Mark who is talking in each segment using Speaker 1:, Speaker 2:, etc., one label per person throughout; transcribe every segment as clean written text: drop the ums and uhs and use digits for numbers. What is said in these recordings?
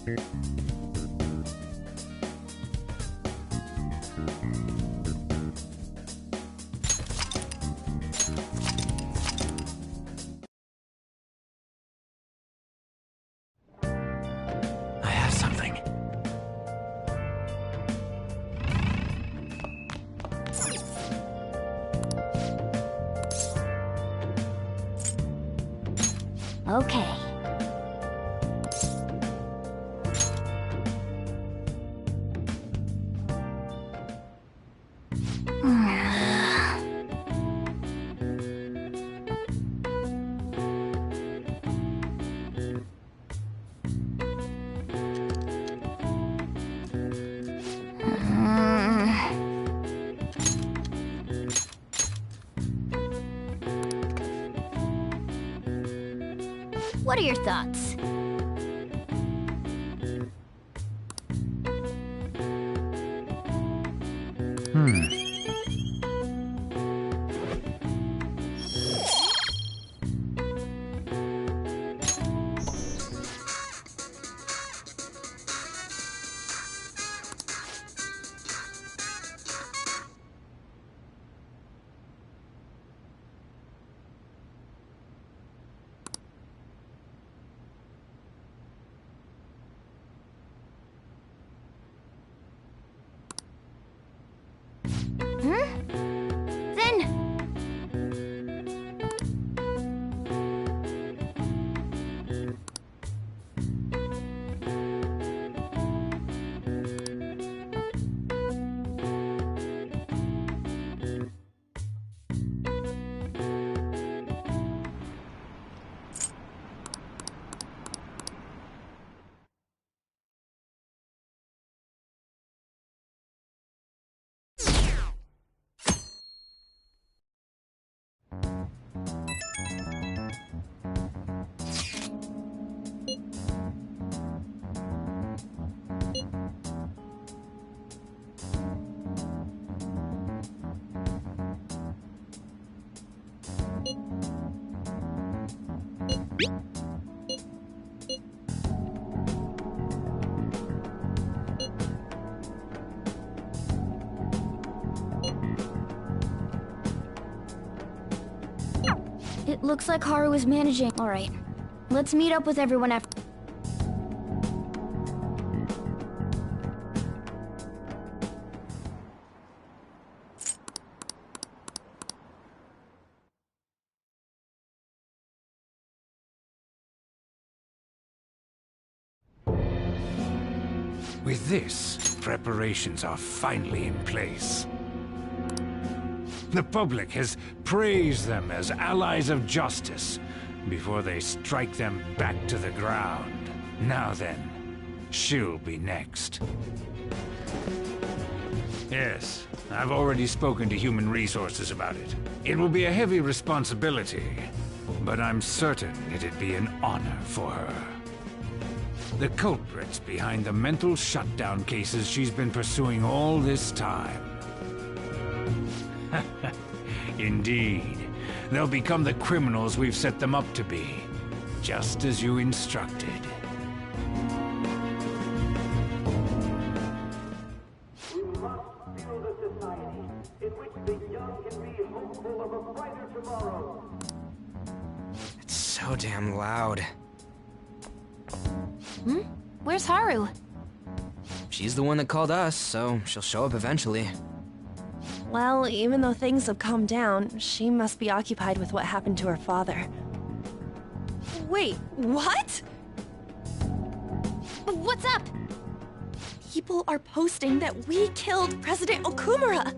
Speaker 1: I have something.
Speaker 2: Okay. What are your thoughts? It looks like Haru is managing. All right, let's meet up with everyone after.
Speaker 3: With this, preparations are finally in place. The public has praised them as allies of justice before they strike them back to the ground. Now then, she'll be next. Yes, I've already spoken to Human Resources about it. It will be a heavy responsibility, but I'm certain it'd be an honor for her. The culprits behind the mental shutdown cases she's been pursuing all this time. Indeed. They'll become the criminals we've set them up to be, just as you instructed.
Speaker 4: We must build a society in which the young can be hopeful of a brighter tomorrow.
Speaker 1: It's so damn loud.
Speaker 2: Where's Haru?
Speaker 1: She's the one that called us, so she'll show up eventually.
Speaker 5: Well, even though things have calmed down, she must be occupied with what happened to her father. Wait, what?
Speaker 2: What's up?
Speaker 5: People are posting that we killed President Okumura!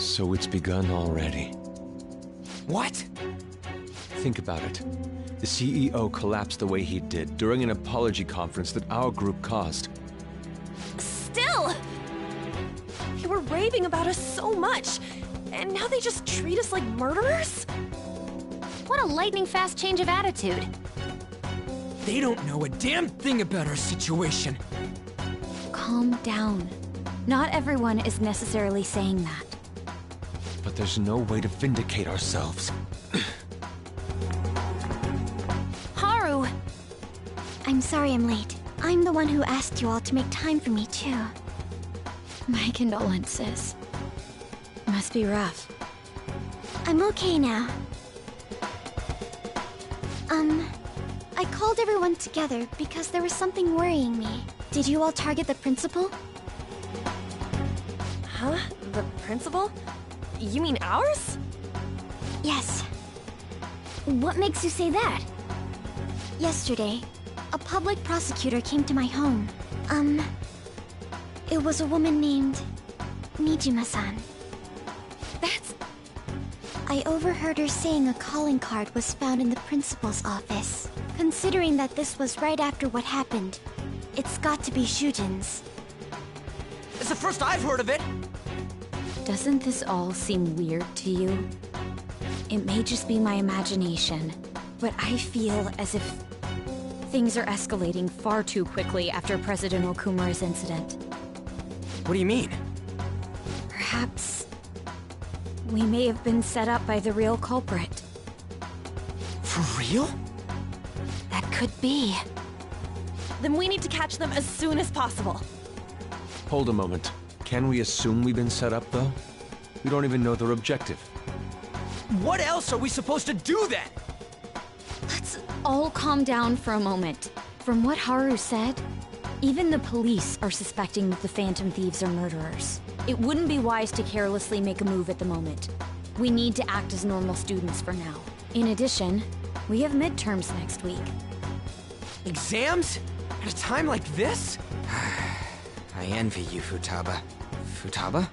Speaker 6: So it's begun already.
Speaker 1: What?
Speaker 6: Think about it. The CEO collapsed the way he did during an apology conference that our group caused.
Speaker 5: Still! They were raving about us so much, and now they just treat us like murderers?
Speaker 2: What a lightning-fast change of attitude.
Speaker 1: They don't know a damn thing about our situation.
Speaker 2: Calm down. Not everyone is necessarily saying that.
Speaker 6: But there's no way to vindicate ourselves.
Speaker 2: Haru! I'm sorry I'm late. I'm the one who asked you all to make time for me, too. My condolences. Must be rough. I'm okay now. I called everyone together because there was something worrying me. Did you all target the principal?
Speaker 5: Huh? The principal? You mean ours?
Speaker 2: Yes. What makes you say that? Yesterday, a public prosecutor came to my home. It was a woman named Nijima-san.
Speaker 5: That's...
Speaker 2: I overheard her saying a calling card was found in the principal's office. Considering that this was right after what happened, it's got to be Shujin's.
Speaker 1: It's the first I've heard of it!
Speaker 7: Doesn't this all seem weird to you? It may just be my imagination, but I feel as if things are escalating far too quickly after President Okumura's incident.
Speaker 1: What do you mean?
Speaker 7: Perhaps we may have been set up by the real culprit.
Speaker 1: For real?
Speaker 7: That could be.
Speaker 5: Then we need to catch them as soon as possible.
Speaker 6: Hold a moment. Can we assume we've been set up, though? We don't even know their objective.
Speaker 1: What else are we supposed to do then?
Speaker 7: Let's all calm down for a moment. From what Haru said, even the police are suspecting that the Phantom Thieves are murderers. It wouldn't be wise to carelessly make a move at the moment. We need to act as normal students for now. In addition, we have midterms next week.
Speaker 1: Exams? At a time like this?
Speaker 8: I envy you, Futaba. Futaba?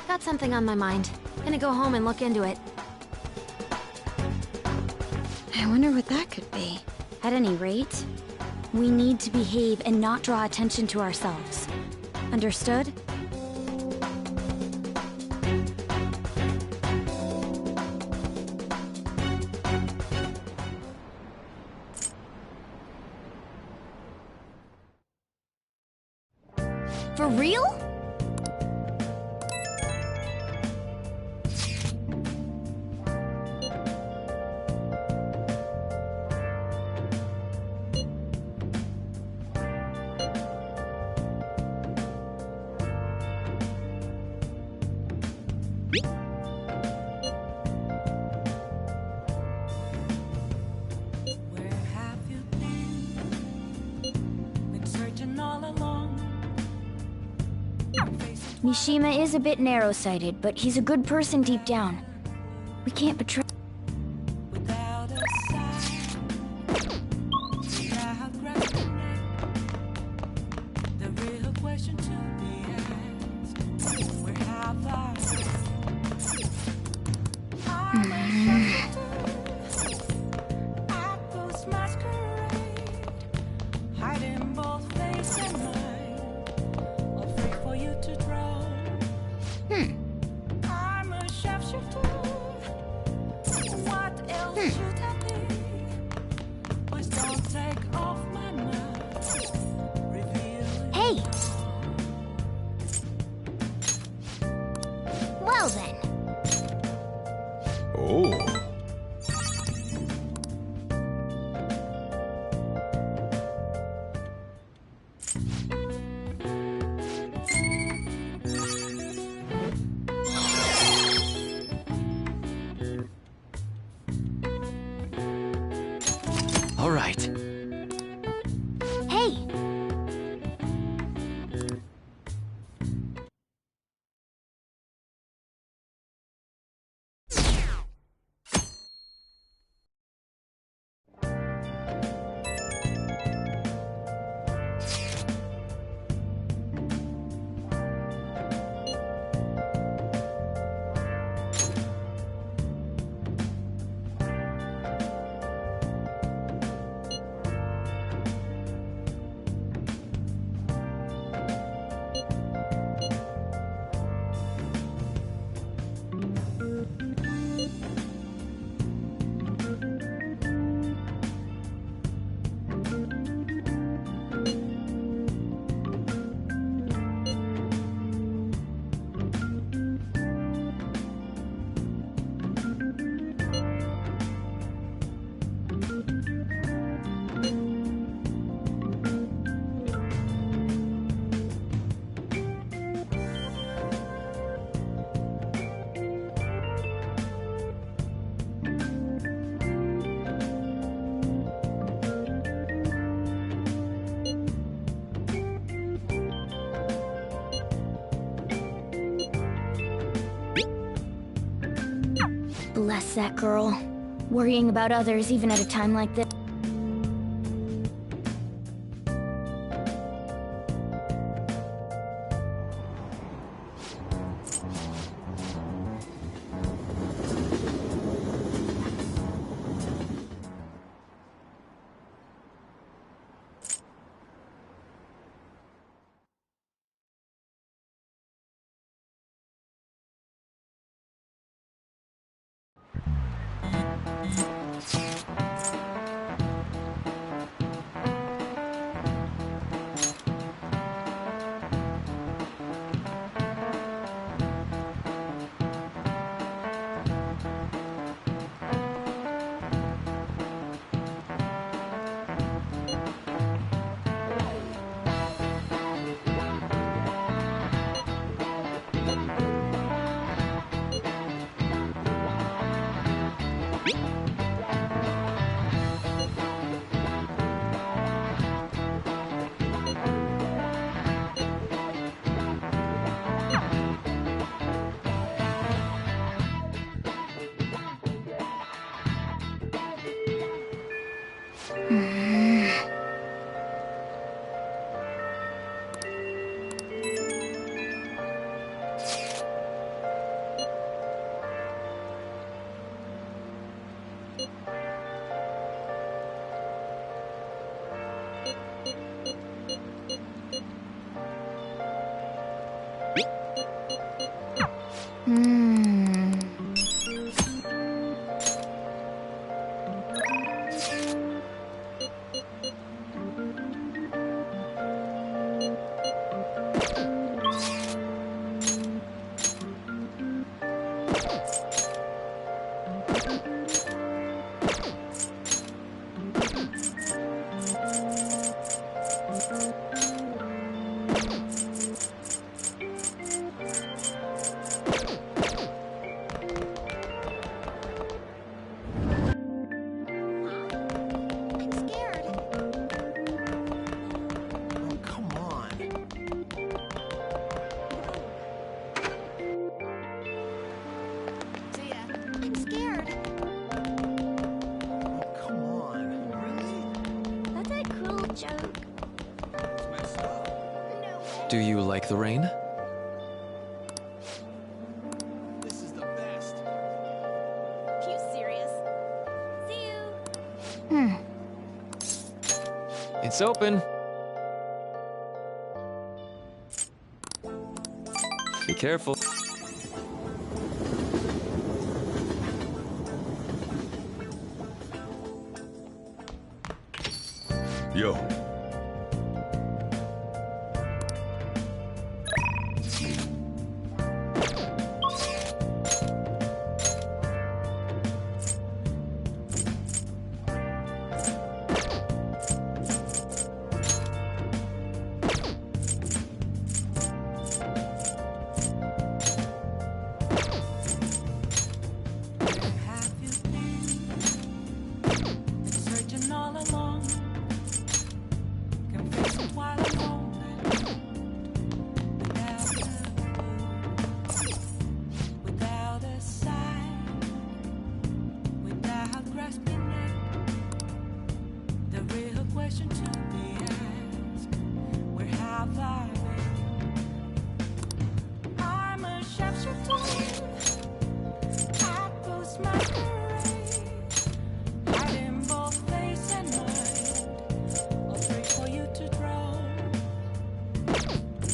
Speaker 7: Got something on my mind. Gonna go home and look into it. I wonder what that could be. At any rate, we need to behave and not draw attention to ourselves. Understood?
Speaker 2: For real?
Speaker 9: Where have you been searching all along?
Speaker 2: Mishima is a bit narrow-sighted, but he's a good person deep down. We can't betray...
Speaker 9: Without a sign, without reckoning, the real question to be asked: where have I at those masquerade, hiding both face and mind, all free for you to draw. I'm a sharpshooter.
Speaker 2: Bless that girl. Worrying about others even at a time like this.
Speaker 6: Do you like the rain?
Speaker 1: This is the best.
Speaker 5: Are you serious? See you.
Speaker 6: It's open. Be careful.
Speaker 10: Yo.
Speaker 9: Have you been searching all along? Confessing while I'm without a sign, without grasping it. The real question to be asked: where have I been? I'm a sharpshooter. I post my parade, hiding both face and mind, afraid for you to draw.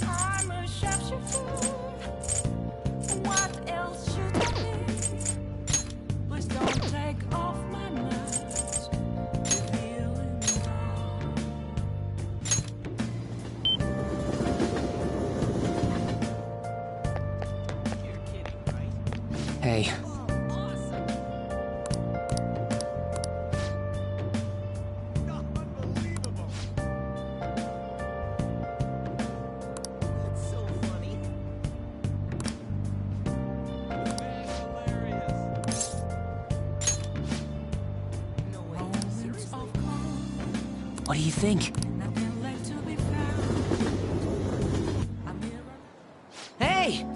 Speaker 9: I'm a sharpshooter. What else should I be? Please don't take off my mask. Revealing all.
Speaker 1: You're kidding, right?
Speaker 8: Hey,
Speaker 1: Unbelievable. That's so funny. That's hilarious. No way.
Speaker 9: Moments
Speaker 1: Seriously?
Speaker 9: of calm,
Speaker 11: What do you think?
Speaker 9: nothing left to be found. A mirror.
Speaker 11: Hey!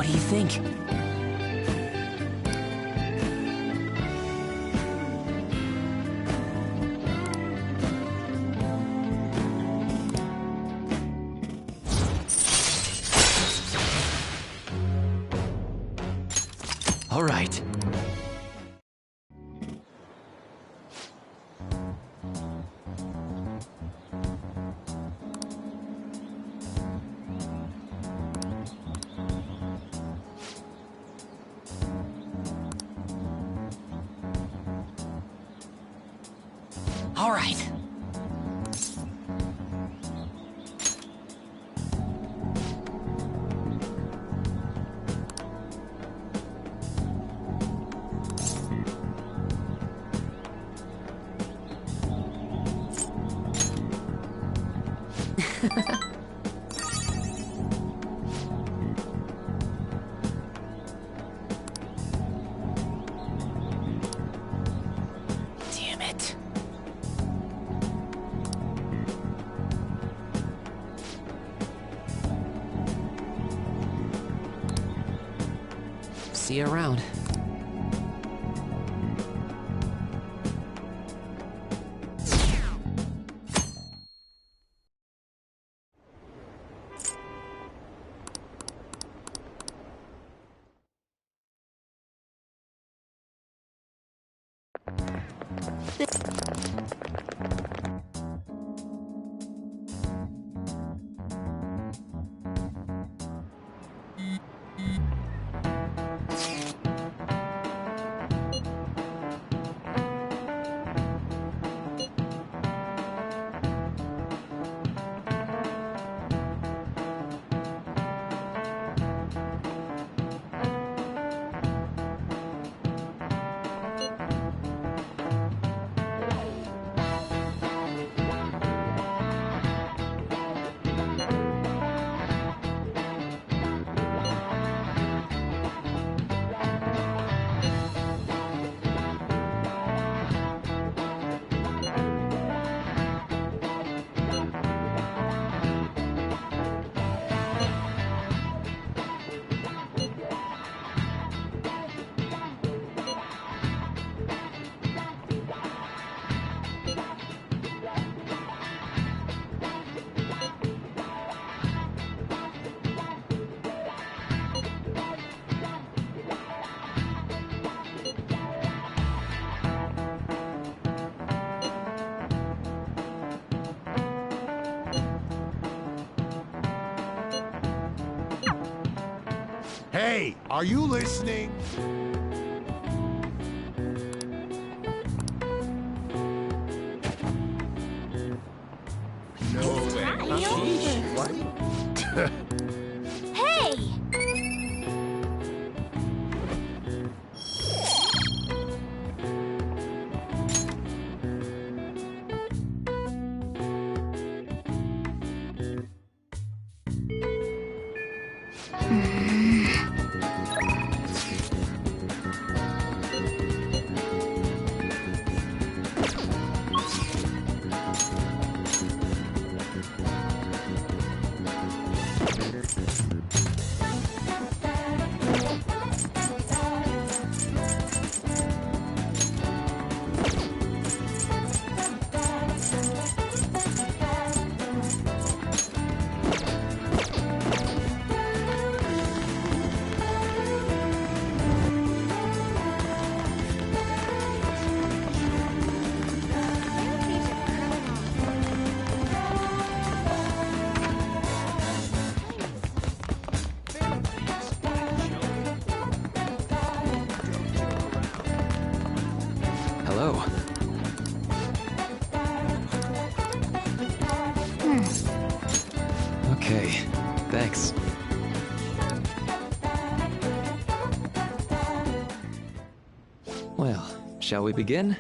Speaker 1: What do you think?
Speaker 6: All right.
Speaker 1: All right. Damn it. See you around.
Speaker 10: Hey, are you listening? No way. What?
Speaker 2: Hey!
Speaker 11: Okay, thanks. Well, shall we begin?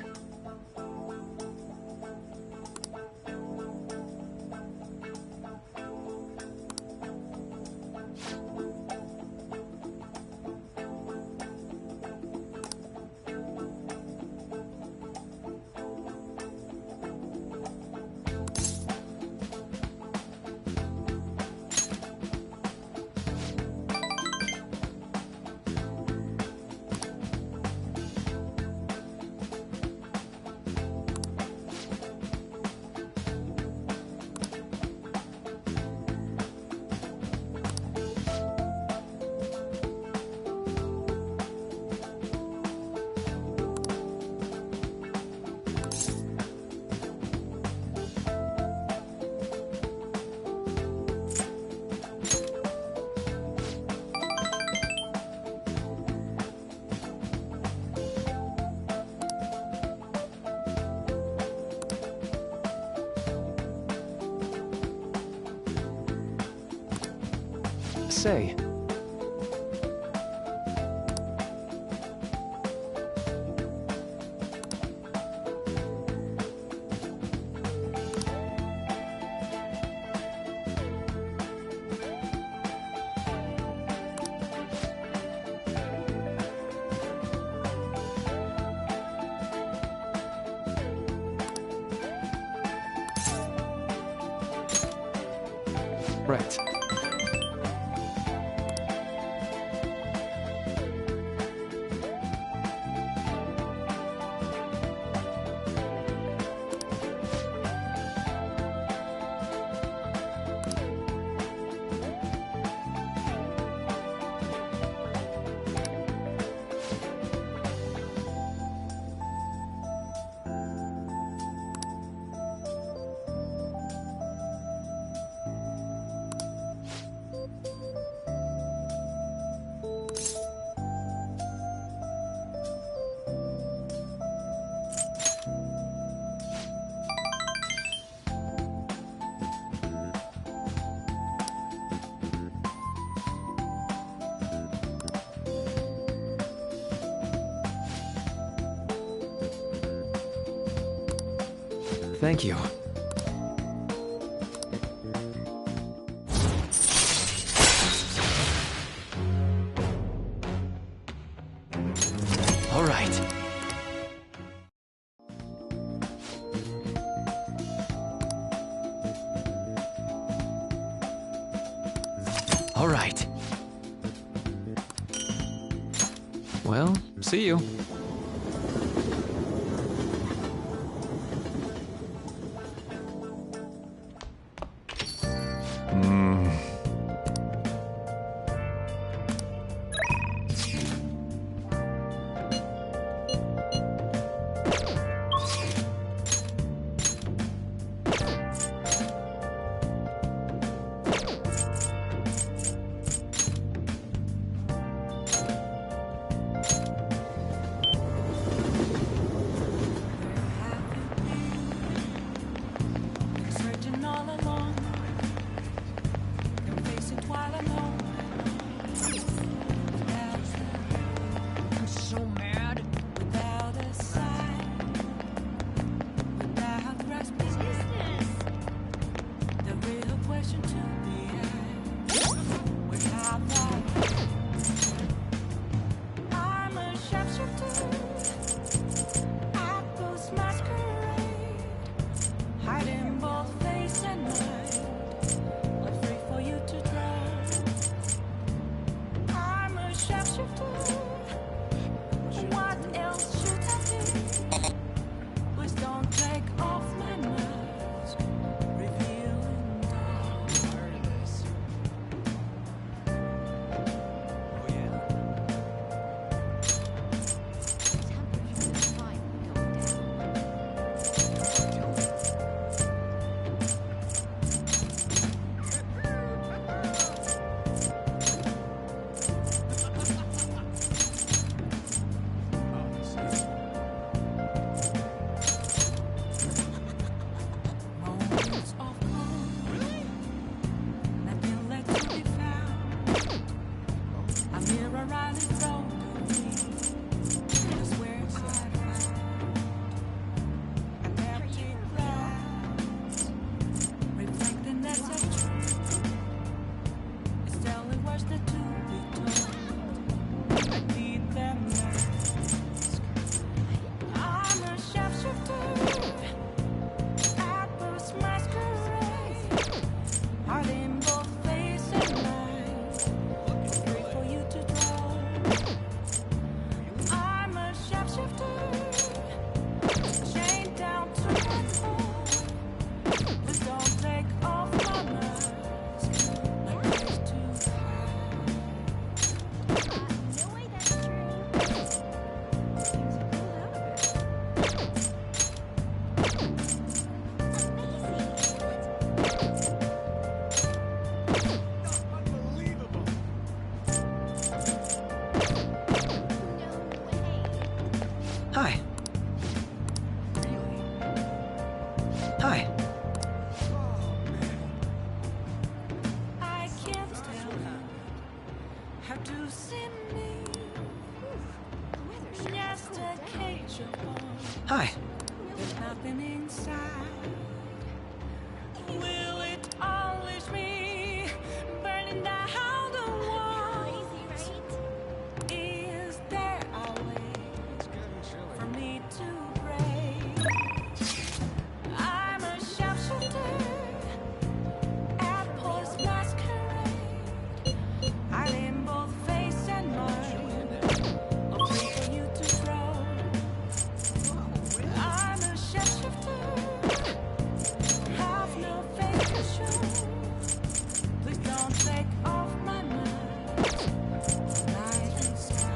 Speaker 11: Say. Right. Thank you. All right. All right. Well, see you.
Speaker 8: Hi.
Speaker 9: I can't tell you how to see me. Just a cage of bones.
Speaker 8: Hi.
Speaker 9: There's nothing inside. Will it always be burning down the walls? Is there a way for me to break? I'm a sharpshooter at Post Masquerade. I'm in both face and mind. A place for you to throw. I'm a sharpshooter. Have no face to show. Please don't take off my mind. Night and sky.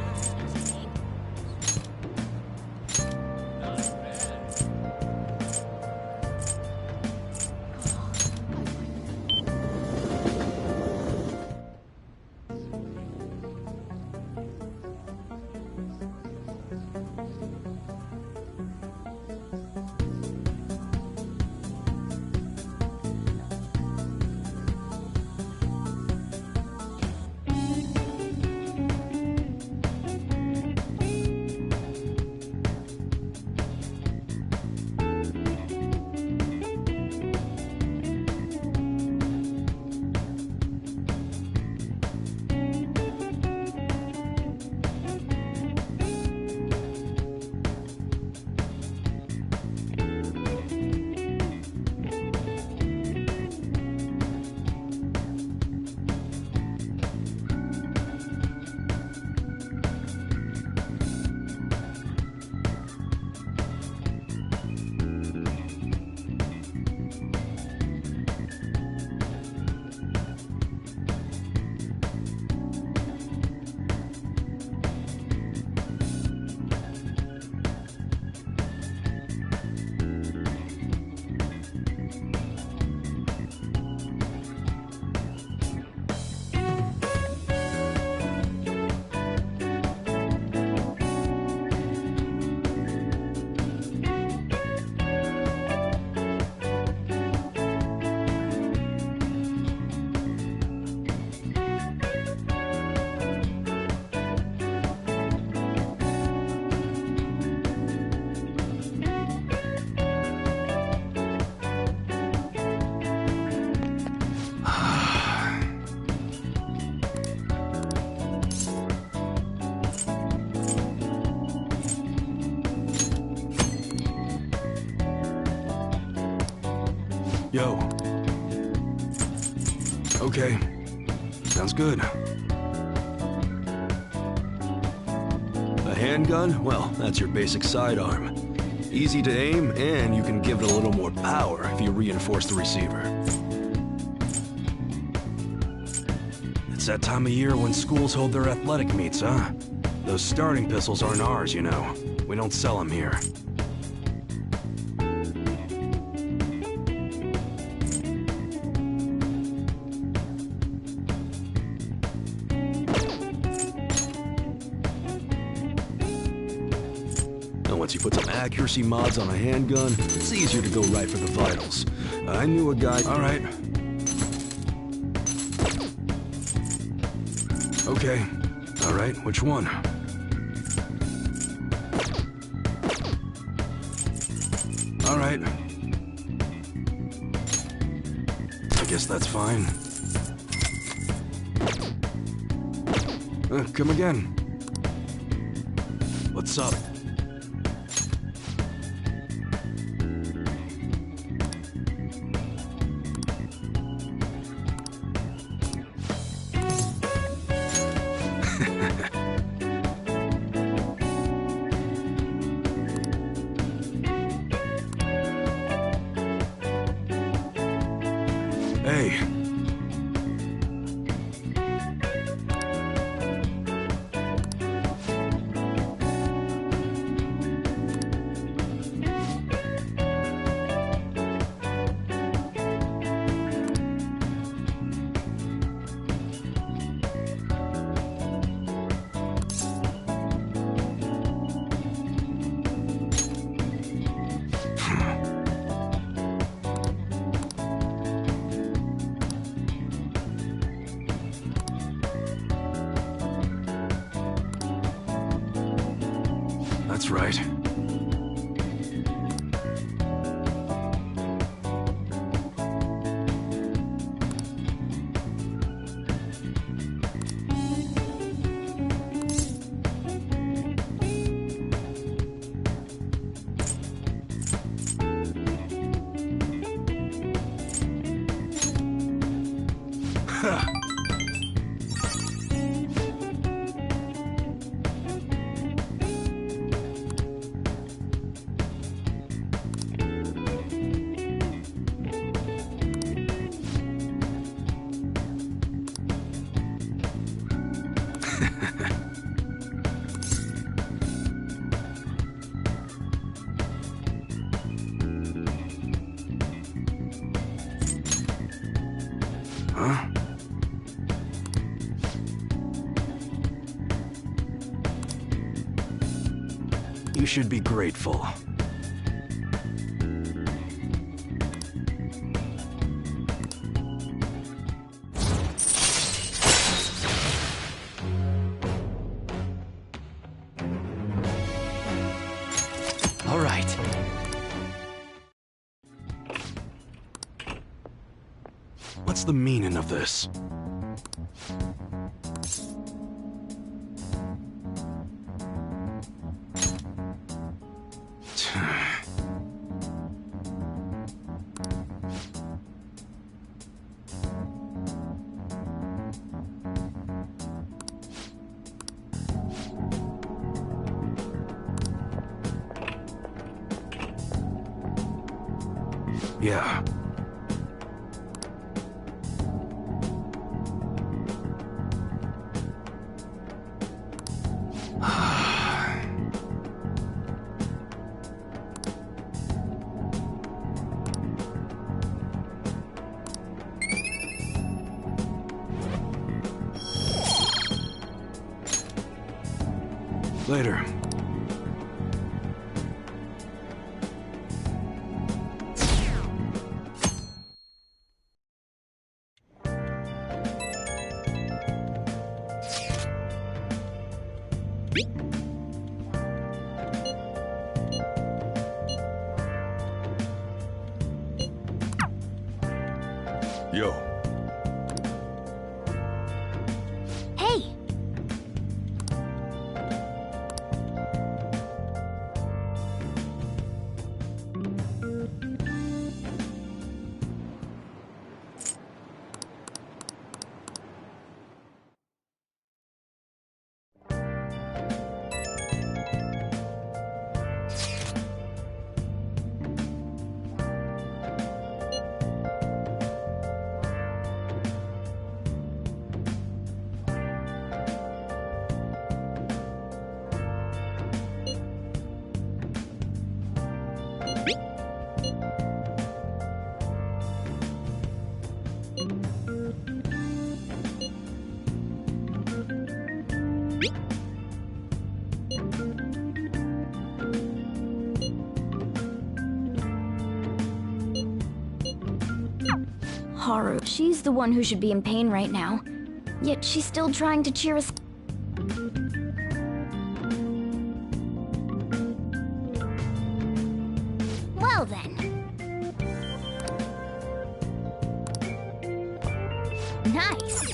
Speaker 12: Yo. Okay. Sounds good. A handgun? Well, that's your basic sidearm. Easy to aim, and you can give it a little more power if you reinforce the receiver. It's that time of year when schools hold their athletic meets, huh? Those starting pistols aren't ours, you know. We don't sell them here. Once you put some accuracy mods on a handgun, it's easier to go right for the vitals. I knew a guy... All right. Okay. All right, which one? All right. I guess that's fine. Come again. What's up? Hey. That's right. Huh? You should be grateful.
Speaker 11: All right.
Speaker 12: What's the meaning of this? Yeah. Later. Yo.
Speaker 2: Hey! Haru, she's the one who should be in pain right now. Yet she's still trying to cheer us. Well then. Nice.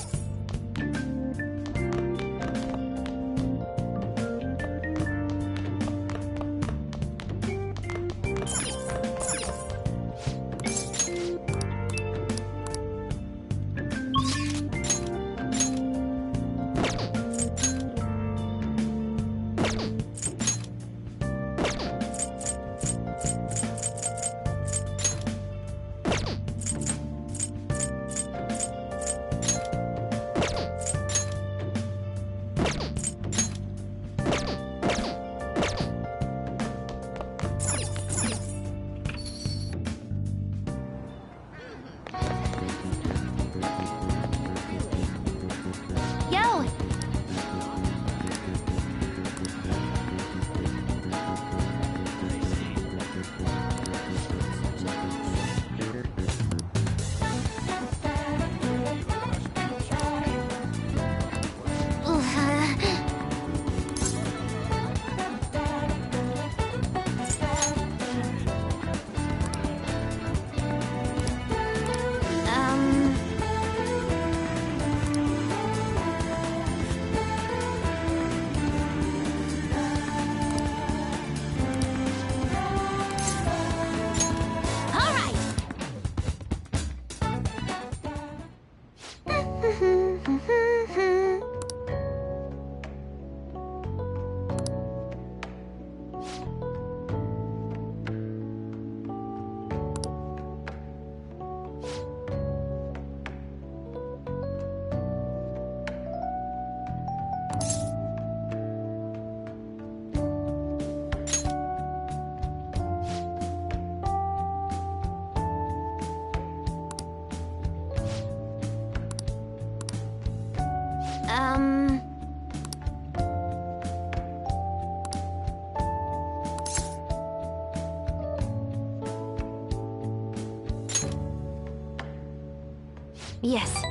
Speaker 2: Yes.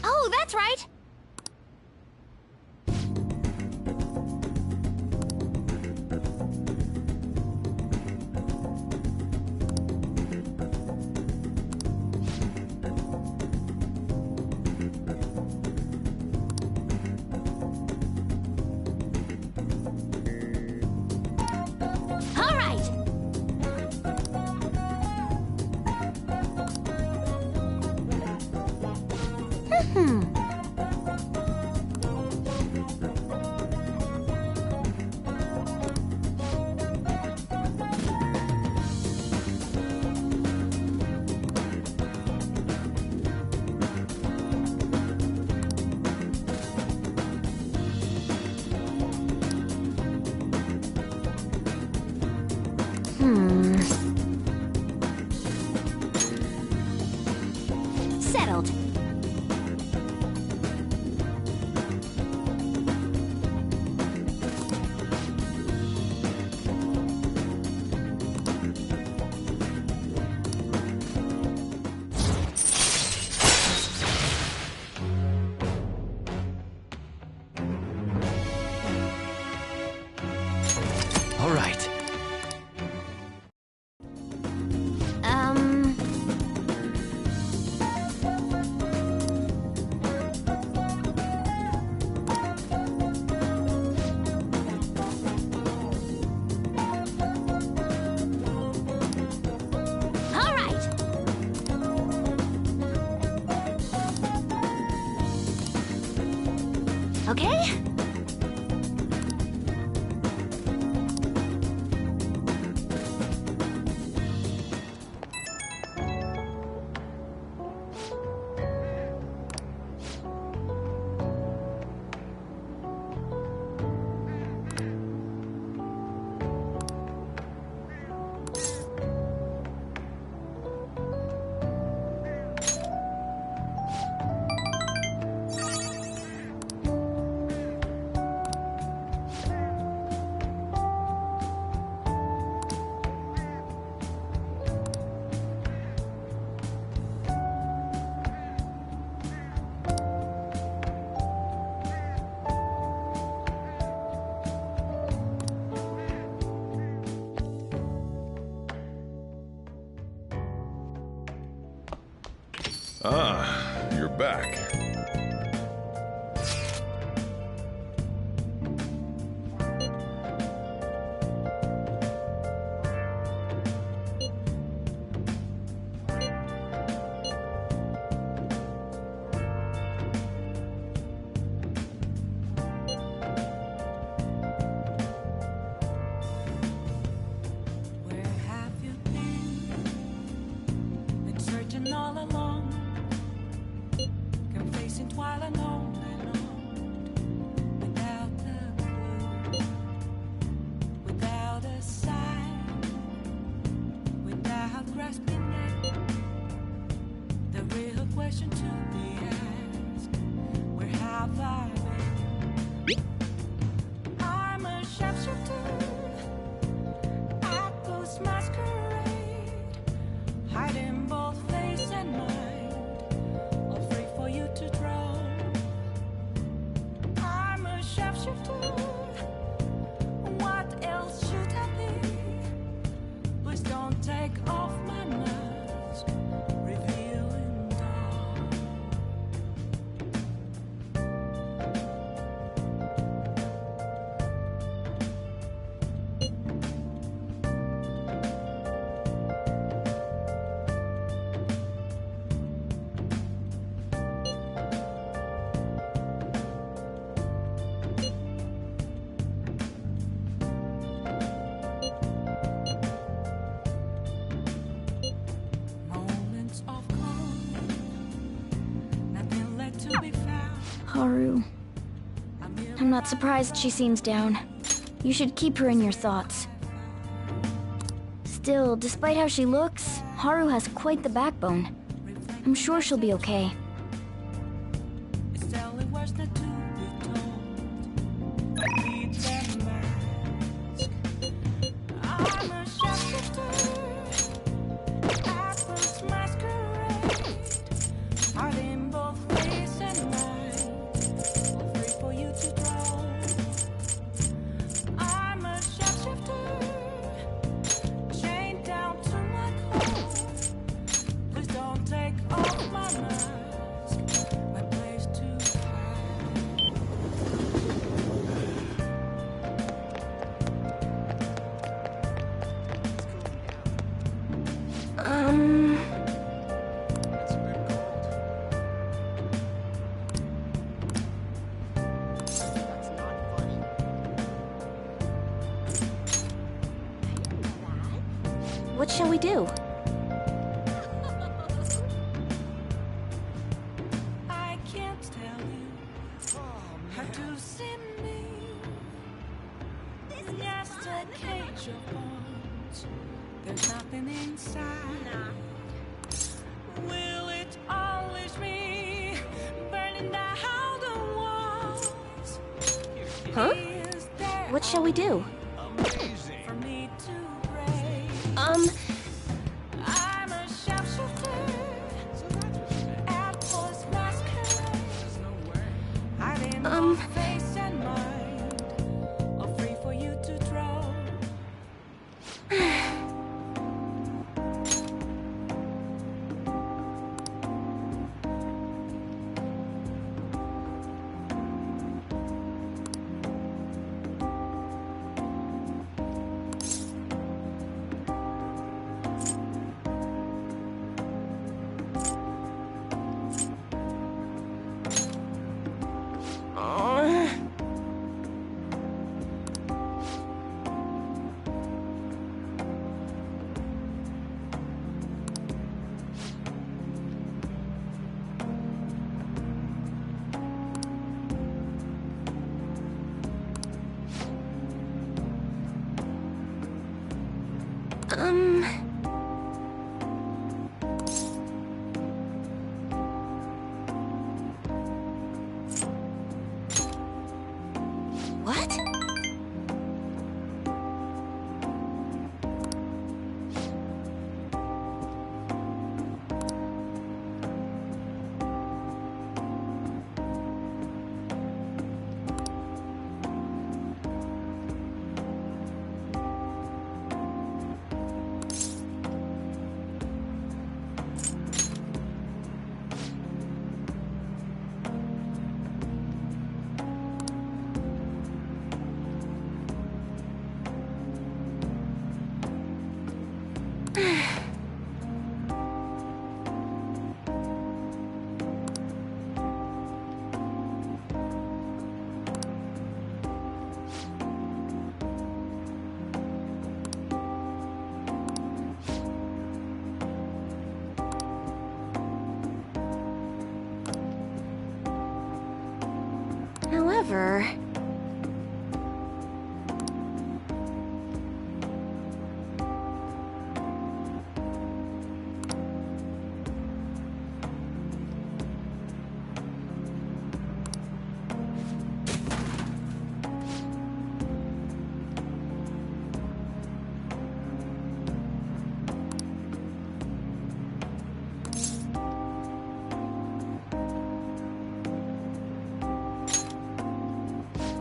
Speaker 7: Oh, that's right!
Speaker 2: All right. Settled.
Speaker 11: All right.
Speaker 2: All right. Okay.
Speaker 13: Ah, you're back.
Speaker 9: Where have you been? Been searching all along, complacent while alone and on, without a clue, without a sign, without grasping it. The real question to be asked: where have I been? I'm a sharpshooter. Ghost masquerade, hiding both face and mind, all free for you to draw. I'm a sharpshooter. What else should I be? Please don't take off my mask, revealing dawn. Moments of calm, nothing left to be found.
Speaker 2: Haru. I'm not surprised she seems down. You should keep her in your thoughts. Still, despite how she looks, Haru has quite the backbone. I'm sure she'll be okay.
Speaker 9: It's telling words not to be told. Read their minds. I'm a shoplifter. Apples masquerade. Heart in both face and mind. All free for you to draw. I'm a shapeshifter. Chained down to my core. Please don't take off my mask. My place to hide.
Speaker 5: What shall we do?
Speaker 9: I can't tell you how to see me. Just a cage of bones. There's nothing inside. Will it always be burning down the walls?
Speaker 5: Huh?
Speaker 9: Is there
Speaker 5: What shall we do?
Speaker 9: for me to break?
Speaker 5: Um,
Speaker 9: I'm a sharpshooter. Apples masquerade. Hiding both face and mind. All free for you to draw.
Speaker 5: what? However...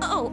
Speaker 5: Oh,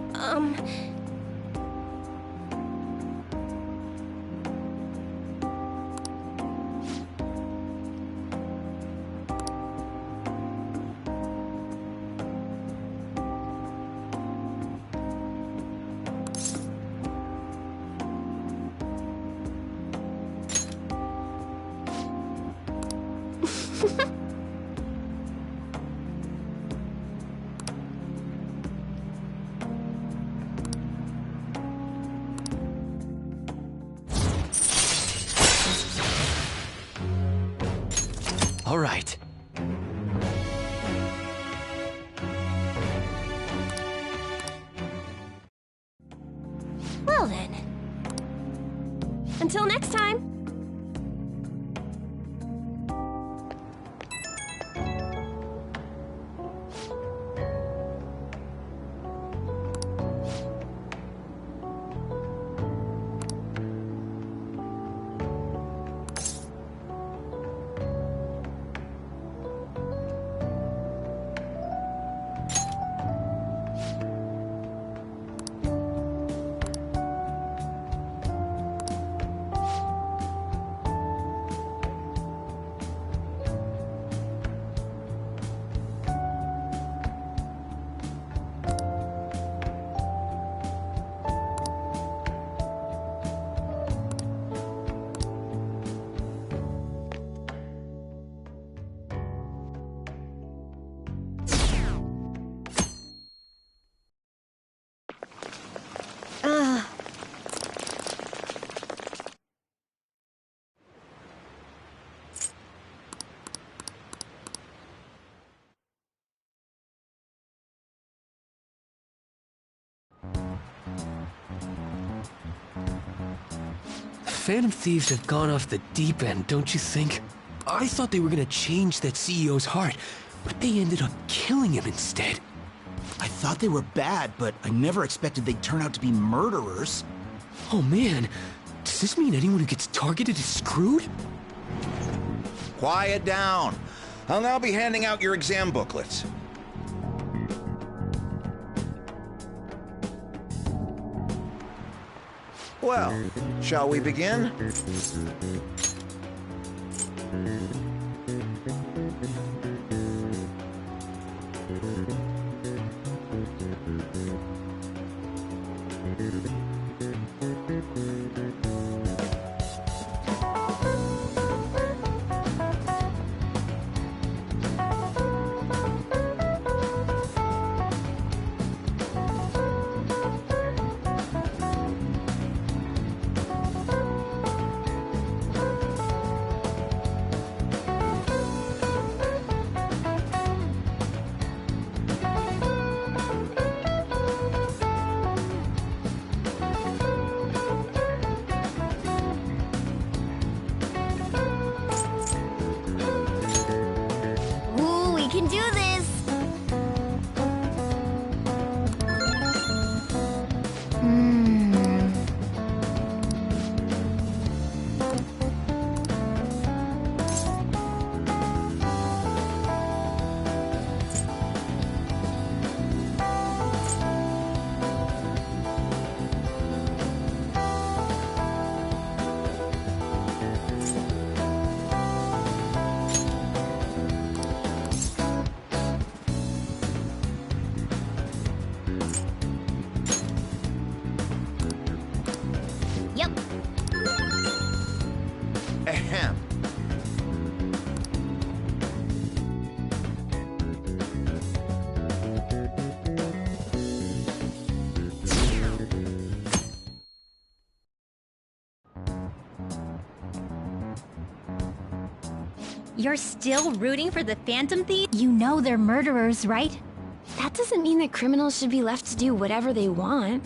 Speaker 11: All right.
Speaker 5: well then. Until next time!
Speaker 1: Phantom Thieves have gone off the deep end, don't you think? I thought they were gonna change that CEO's heart, but they ended up killing him instead.
Speaker 13: I thought they were bad, but I never expected they'd turn out to be murderers.
Speaker 1: Oh man, does this mean anyone who gets targeted is screwed?
Speaker 10: Quiet down. I'll now be handing out your exam booklets. Well, shall we begin? Ahem.
Speaker 7: You're still rooting for the Phantom Thief? You know they're murderers, right?
Speaker 2: That doesn't mean that criminals should be left to do whatever they want.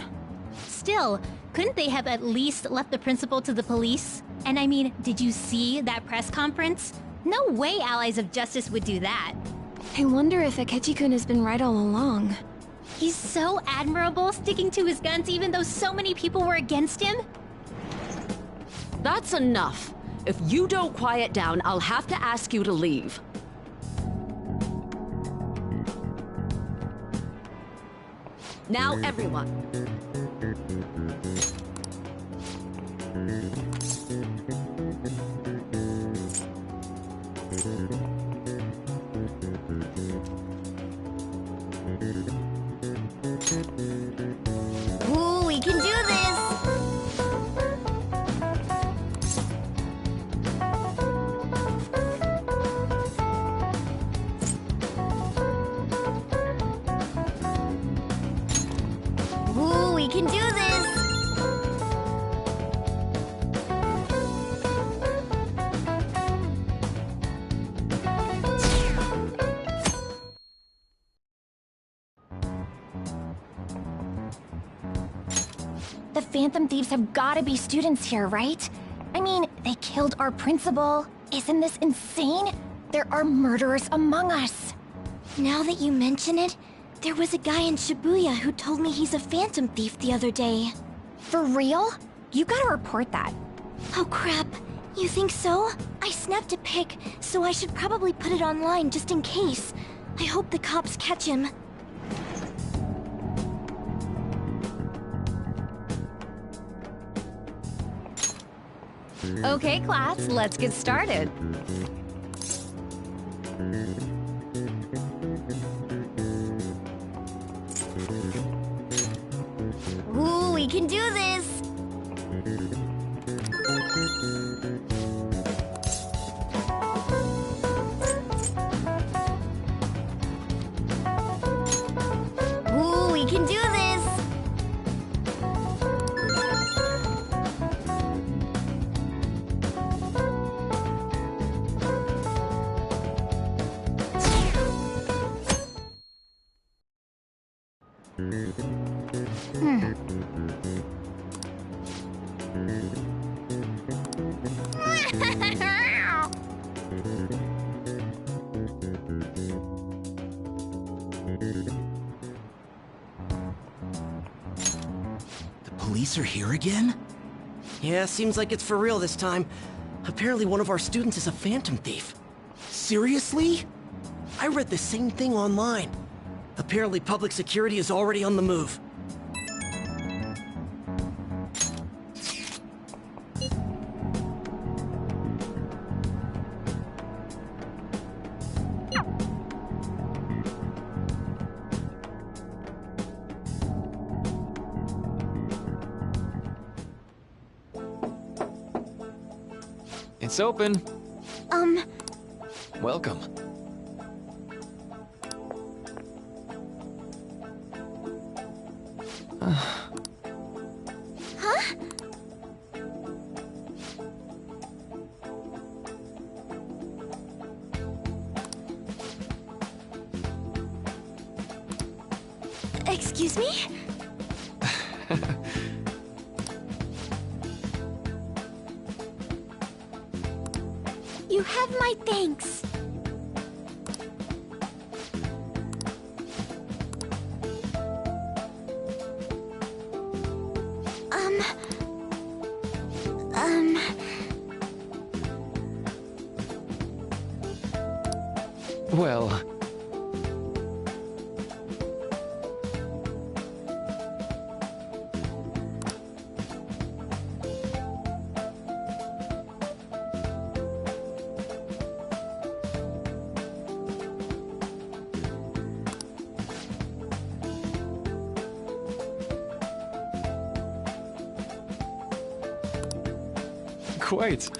Speaker 7: Still, couldn't they have at least left the principal to the police? And I mean, did you see that press conference? No way Allies of Justice would do that.
Speaker 2: I wonder if Akechi-kun has been right all along.
Speaker 7: He's so admirable, sticking to his guns even though so many people were against him.
Speaker 14: That's enough. If you don't quiet down, I'll have to ask you to leave. Now, everyone.
Speaker 7: Ooh, we can do this! Ooh, we can do this!
Speaker 2: The Phantom Thieves have gotta be students here, right? I mean, they killed our principal. Isn't this insane? There are murderers among us. Now that you mention it, there was a guy in Shibuya who told me he's a phantom thief the other day. For real? You gotta report that. Oh crap. You think so? I snapped a pic, so I should probably put it online just in case. I hope the cops catch him.
Speaker 14: Okay, class, let's get started.
Speaker 2: Ooh, we can do this! Ooh, we can do this!
Speaker 13: The police are here again?
Speaker 15: Yeah, seems like it's for real this time. Apparently one of our students is a phantom thief.
Speaker 13: Seriously?
Speaker 15: I read the same thing online. Apparently public security is already on the move.
Speaker 11: It's open. Welcome.
Speaker 2: Huh? Excuse me? You have my thanks.
Speaker 11: Well... Quite.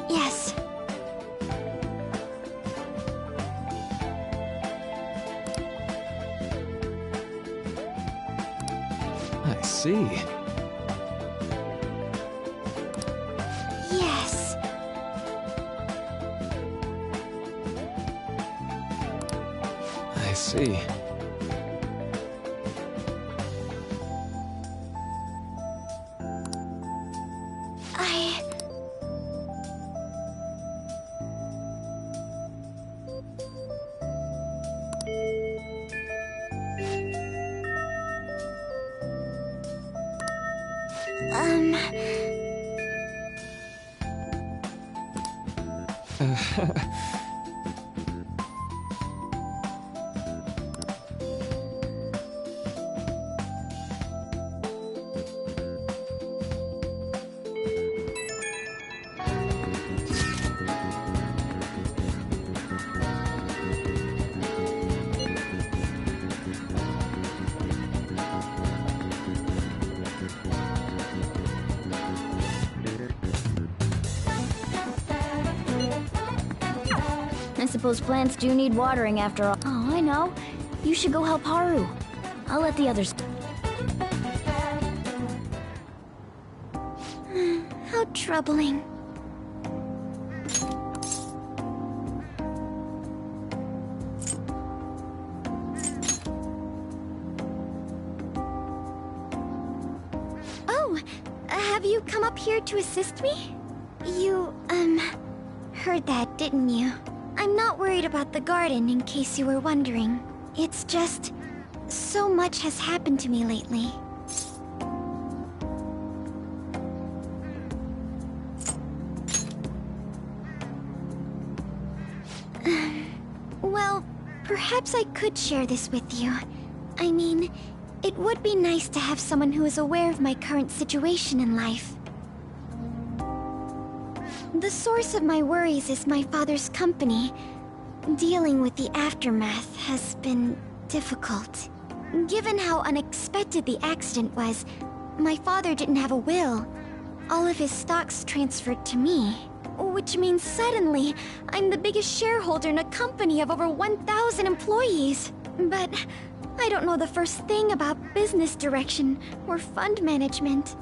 Speaker 2: Yes.
Speaker 11: I see.
Speaker 2: Yes.
Speaker 11: I see.
Speaker 2: I suppose plants do need watering after all. Oh, I know. You should go help Haru. I'll let the others... troubling. Oh, have you come up here to assist me? You, heard that, didn't you? I'm not worried about the garden, in case you were wondering. It's just... so much has happened to me lately. Well, perhaps I could share this with you. I mean, it would be nice to have someone who is aware of my current situation in life. The source of my worries is my father's company. Dealing with the aftermath has been difficult. Given how unexpected the accident was, my father didn't have a will. All of his stocks transferred to me. Which means suddenly, I'm the biggest shareholder in a company of over 1,000 employees. But I don't know the first thing about business direction or fund management.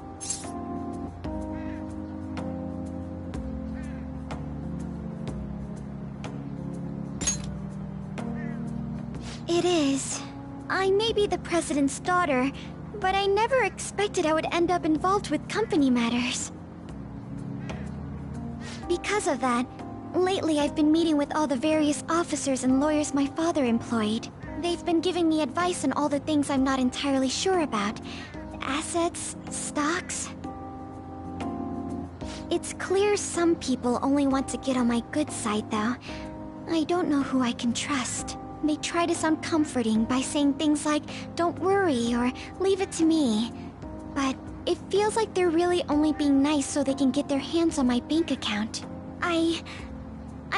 Speaker 2: It is. I may be the president's daughter, but I never expected I would end up involved with company matters. Because of that, lately I've been meeting with all the various officers and lawyers my father employed. They've been giving me advice on all the things I'm not entirely sure about. Assets, stocks. It's clear some people only want to get on my good side, though. I don't know who I can trust. They try to sound comforting by saying things like, "Don't worry," or "Leave it to me." But it feels like they're really only being nice so they can get their hands on my bank account. I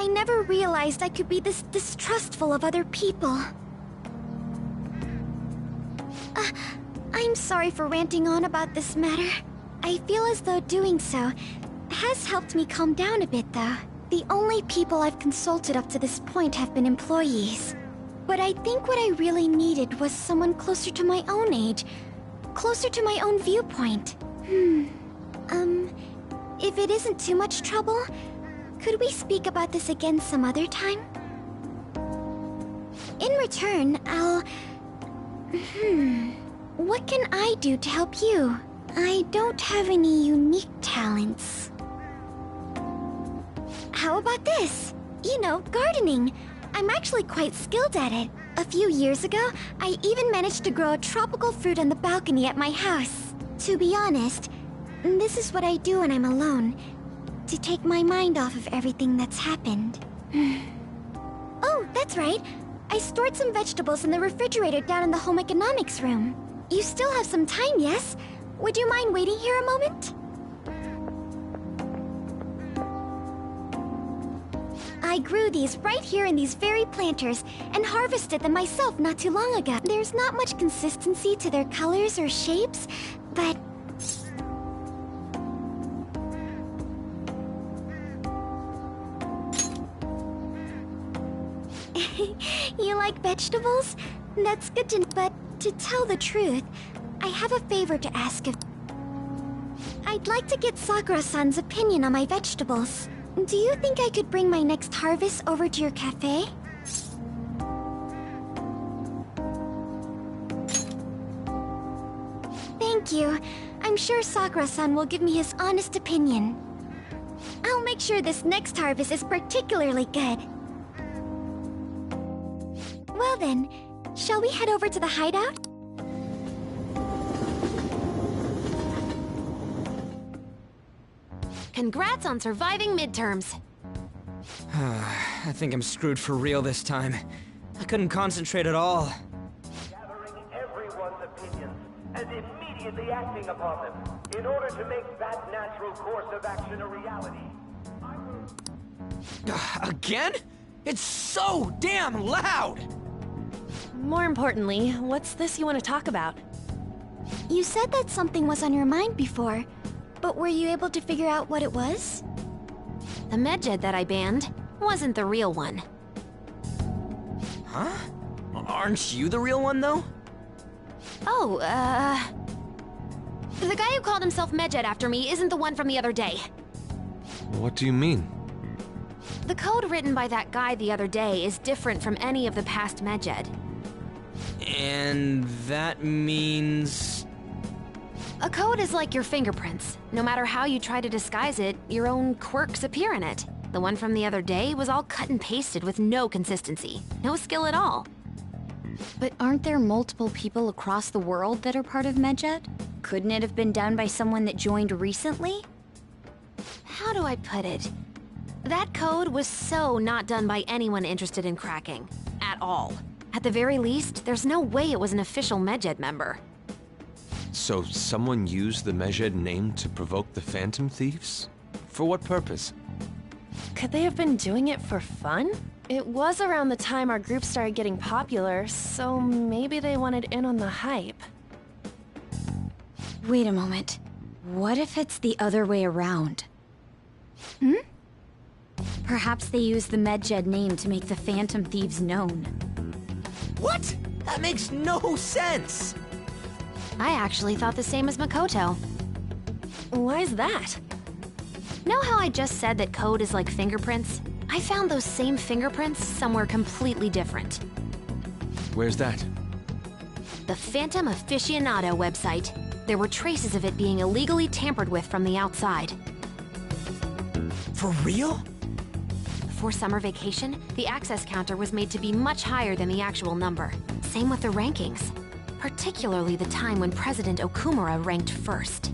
Speaker 2: never realized I could be this distrustful of other people. I'm sorry for ranting on about this matter. I feel as though doing so has helped me calm down a bit, though. The only people I've consulted up to this point have been employees. But I think what I really needed was someone closer to my own age, closer to my own viewpoint. If it isn't too much trouble, could we speak about this again some other time? In return, I'll... What can I do to help you? I don't have any unique talents. How about this? You know, gardening. I'm actually quite skilled at it. A few years ago, I even managed to grow a tropical fruit on the balcony at my house. To be honest, this is what I do when I'm alone, to take my mind off of everything that's happened. Oh, that's right. I stored some vegetables in the refrigerator down in the home economics room. You still have some time, yes? Would you mind waiting here a moment? I grew these right here in these very planters and harvested them myself not too long ago. There's not much consistency to their colors or shapes, but... You like vegetables? That's good to know. But to tell the truth, I have a favor to ask of... I'd like to get Sakura-san's opinion on my vegetables. Do you think I could bring my next harvest over to your cafe? Thank you. I'm sure Sakura-san will give me his honest opinion. I'll make sure this next harvest is particularly good. Well then, shall we head over to the hideout?
Speaker 16: Congrats on surviving midterms.
Speaker 8: I think I'm screwed for real this time. I couldn't concentrate at all.
Speaker 4: Gathering everyone's opinions and immediately acting upon them in order to make that natural course of action a reality.
Speaker 8: Again? It's so damn loud!
Speaker 5: More importantly, what's this you want to talk about?
Speaker 2: You said that something was on your mind before, but were you able to figure out what it was?
Speaker 16: The medjed that I banned wasn't the real one.
Speaker 8: Huh? Aren't you the real one, though?
Speaker 16: Oh, the guy who called himself medjed after me isn't the one from the other day.
Speaker 6: What do you mean?
Speaker 16: The code written by that guy the other day is different from any of the past Medjed.
Speaker 8: And that means...
Speaker 16: A code is like your fingerprints. No matter how you try to disguise it, your own quirks appear in it. The one from the other day was all cut and pasted with no consistency. No skill at all.
Speaker 7: But aren't there multiple people across the world that are part of Medjed? Couldn't it have been done by someone that joined recently?
Speaker 16: How do I put it? That code was so not done by anyone interested in cracking. At all. At the very least, there's no way it was an official Medjed member.
Speaker 6: So someone used the Medjed name to provoke the Phantom Thieves? For what purpose?
Speaker 5: Could they have been doing it for fun? It was around the time our group started getting popular, so maybe they wanted in on the hype.
Speaker 7: Wait a moment. What if it's the other way around? Perhaps they used the Medjed name to make the Phantom Thieves known.
Speaker 8: What? That makes no sense!
Speaker 16: I actually thought the same as Makoto.
Speaker 5: Why's that?
Speaker 16: Know how I just said that code is like fingerprints? I found those same fingerprints somewhere completely different.
Speaker 6: Where's that?
Speaker 16: The Phantom Aficionado website. There were traces of it being illegally tampered with from the outside.
Speaker 8: For real?
Speaker 16: Before summer vacation, the access counter was made to be much higher than the actual number. Same with the rankings. Particularly the time when President Okumura ranked first.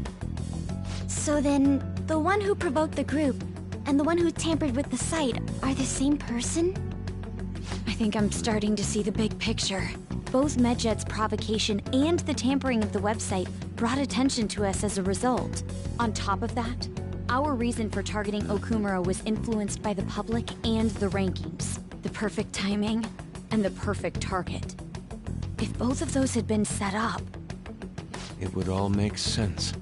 Speaker 2: So then, the one who provoked the group and the one who tampered with the site are the same person?
Speaker 7: I think I'm starting to see the big picture. Both Medjed's provocation and the tampering of the website brought attention to us as a result. On top of that, our reason for targeting Okumura was influenced by the public and the rankings. The perfect timing and the perfect target. If both of those had been set up...
Speaker 6: It would all make sense.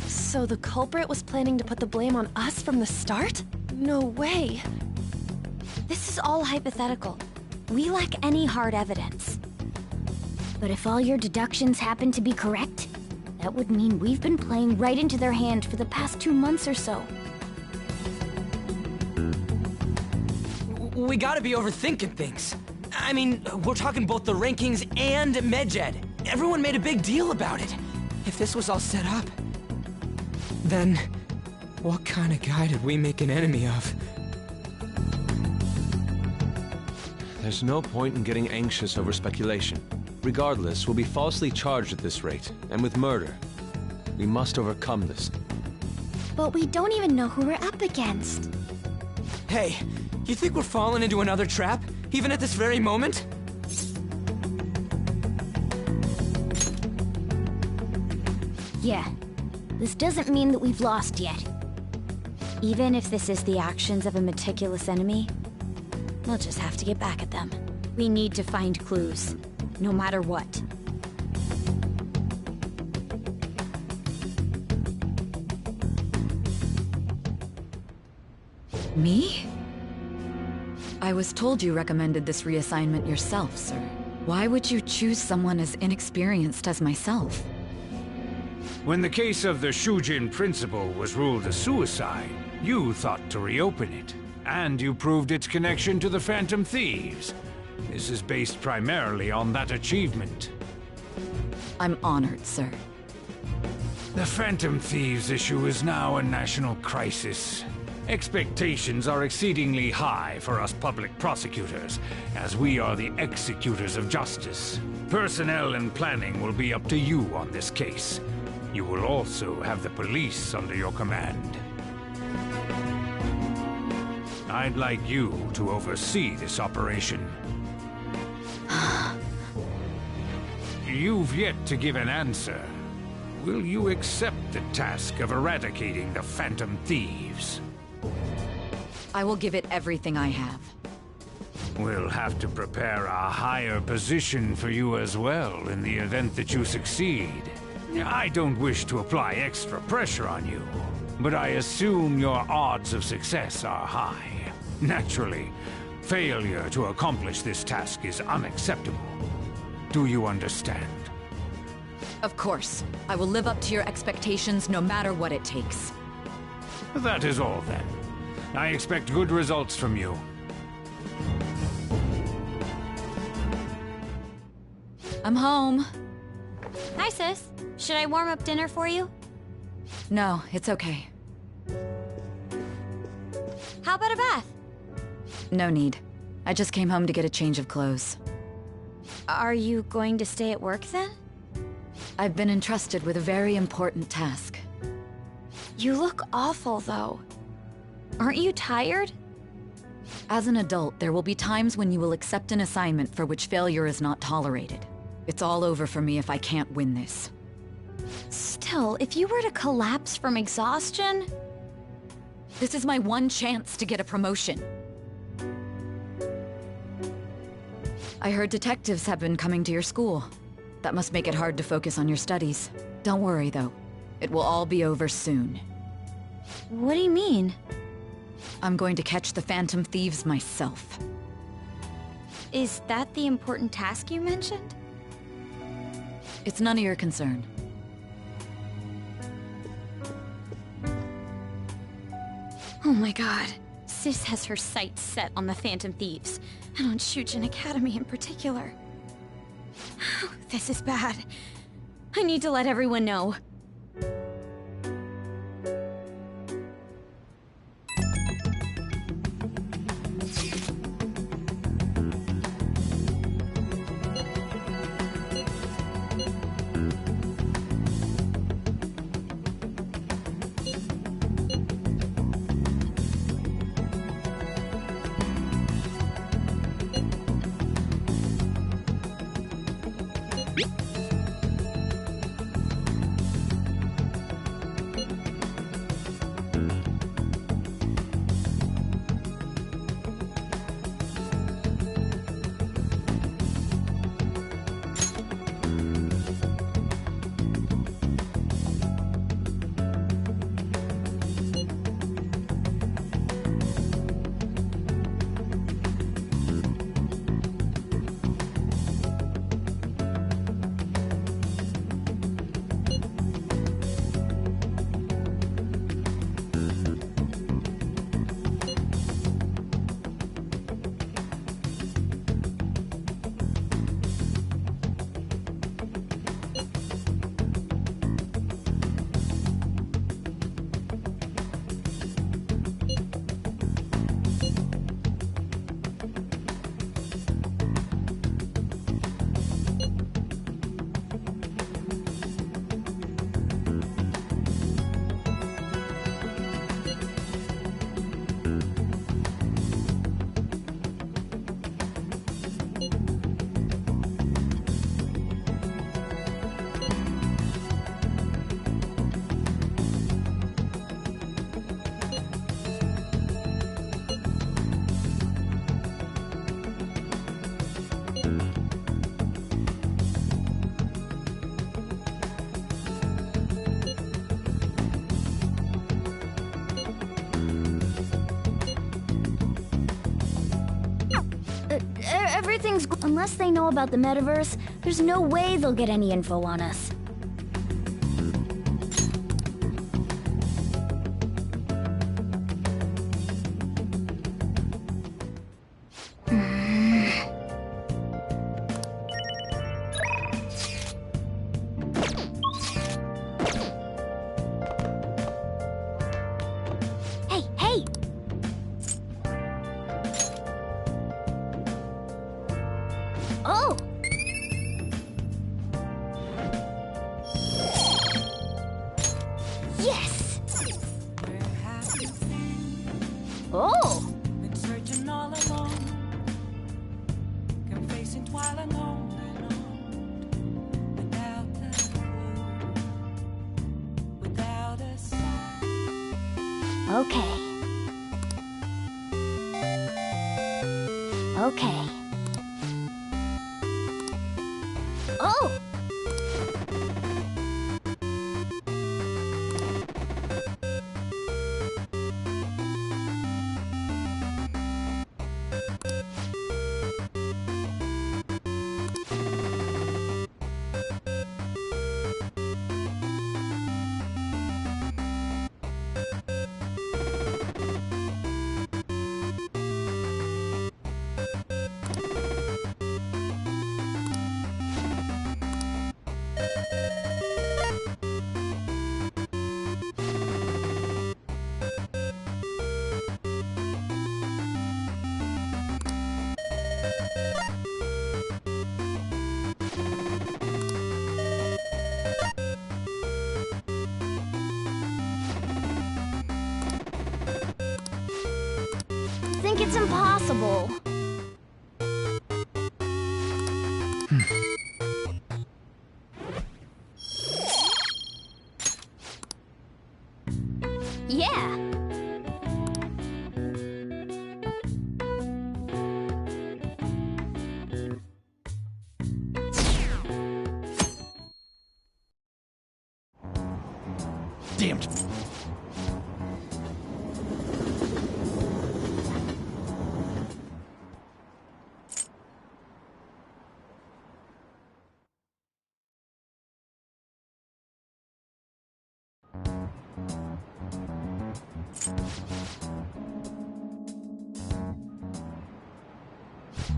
Speaker 5: So the culprit was planning to put the blame on us from the start? No way.
Speaker 2: This is all hypothetical. We lack any hard evidence. But if all your deductions happen to be correct, that would mean we've been playing right into their hand for the past 2 months or so.
Speaker 8: We gotta be overthinking things. I mean, we're talking both the rankings and Medjed. Everyone made a big deal about it. If this was all set up, then what kind of guy did we make an enemy of?
Speaker 6: There's no point in getting anxious over speculation. Regardless, we'll be falsely charged at this rate, and with murder. We must overcome this.
Speaker 2: But we don't even know who we're up against.
Speaker 8: Hey, you think we're falling into another trap? Even at this very moment?
Speaker 2: Yeah. This doesn't mean that we've lost yet.
Speaker 7: Even if this is the actions of a meticulous enemy, we'll just have to get back at them. We need to find clues, no matter what.
Speaker 17: Me? I was told you recommended this reassignment yourself, sir. Why would you choose someone as inexperienced as myself?
Speaker 3: When the case of the Shujin principal was ruled a suicide, you thought to reopen it. And you proved its connection to the Phantom Thieves. This is based primarily on that achievement.
Speaker 17: I'm honored, sir.
Speaker 3: The Phantom Thieves issue is now a national crisis. Expectations are exceedingly high for us public prosecutors, as we are the executors of justice. Personnel and planning will be up to you on this case. You will also have the police under your command. I'd like you to oversee this operation. You've yet to give an answer. Will you accept the task of eradicating the Phantom Thieves?
Speaker 17: I will give it everything I have.
Speaker 3: We'll have to prepare a higher position for you as well in the event that you succeed. I don't wish to apply extra pressure on you, but I assume your odds of success are high. Naturally, failure to accomplish this task is unacceptable. Do you understand?
Speaker 17: Of course. I will live up to your expectations no matter what it takes.
Speaker 3: That is all, then. I expect good results from you.
Speaker 17: I'm home.
Speaker 7: Hi, sis. Should I warm up dinner for you?
Speaker 17: No, it's okay.
Speaker 7: How about a bath?
Speaker 17: No need. I just came home to get a change of clothes.
Speaker 7: Are you going to stay at work then?
Speaker 17: I've been entrusted with a very important task.
Speaker 7: You look awful, though. Aren't you tired?
Speaker 17: As an adult, there will be times when you will accept an assignment for which failure is not tolerated. It's all over for me if I can't win this.
Speaker 7: Still, if you were to collapse from exhaustion...
Speaker 17: This is my one chance to get a promotion. I heard detectives have been coming to your school. That must make it hard to focus on your studies. Don't worry, though. It will all be over soon.
Speaker 7: What do you mean?
Speaker 17: I'm going to catch the Phantom Thieves myself.
Speaker 7: Is that the important task you mentioned?
Speaker 17: It's none of your concern.
Speaker 7: Oh my god. Sis has her sights set on the Phantom Thieves, and on Shujin Academy in particular. This is bad. I need to let everyone know.
Speaker 2: Everything's... Unless they know about the metaverse, there's no way they'll get any info on us. Hey, hey! Oh! Yes! Oh!
Speaker 9: Been searching all along, confessing while alone without a clue, without a sign.
Speaker 2: Okay. Okay. Oh! Think it's impossible. Yeah.
Speaker 13: Damn it.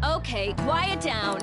Speaker 14: Okay, quiet down.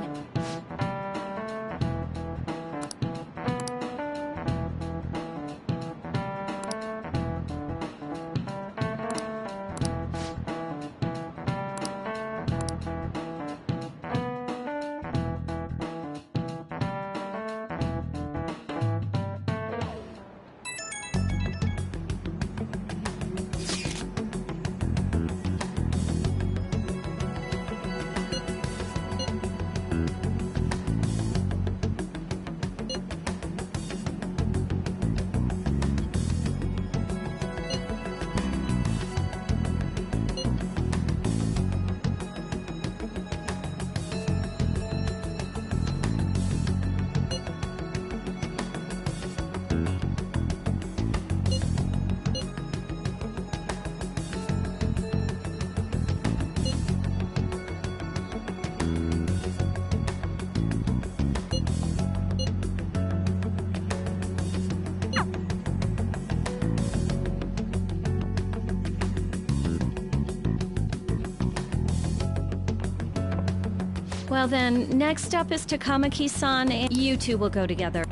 Speaker 5: Well then, next up is Takamaki-san, and you two will go together.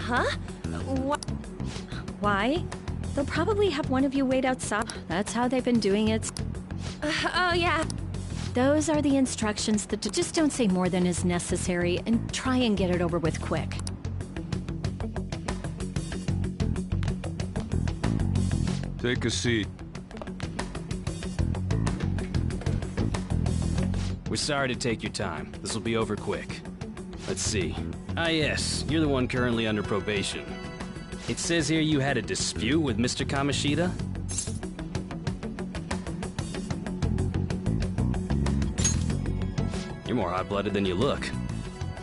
Speaker 5: Huh? Why? They'll probably have one of you wait outside. That's how they've been doing it. Oh yeah. Those are the instructions. Just don't say more than is necessary, and try and get it over with quick.
Speaker 6: Take a seat.
Speaker 12: We're sorry to take your time. This will be over quick. Let's see. Ah yes, you're the one currently under probation. It says here you had a dispute with Mr. Kamoshida? You're more hot-blooded than you look.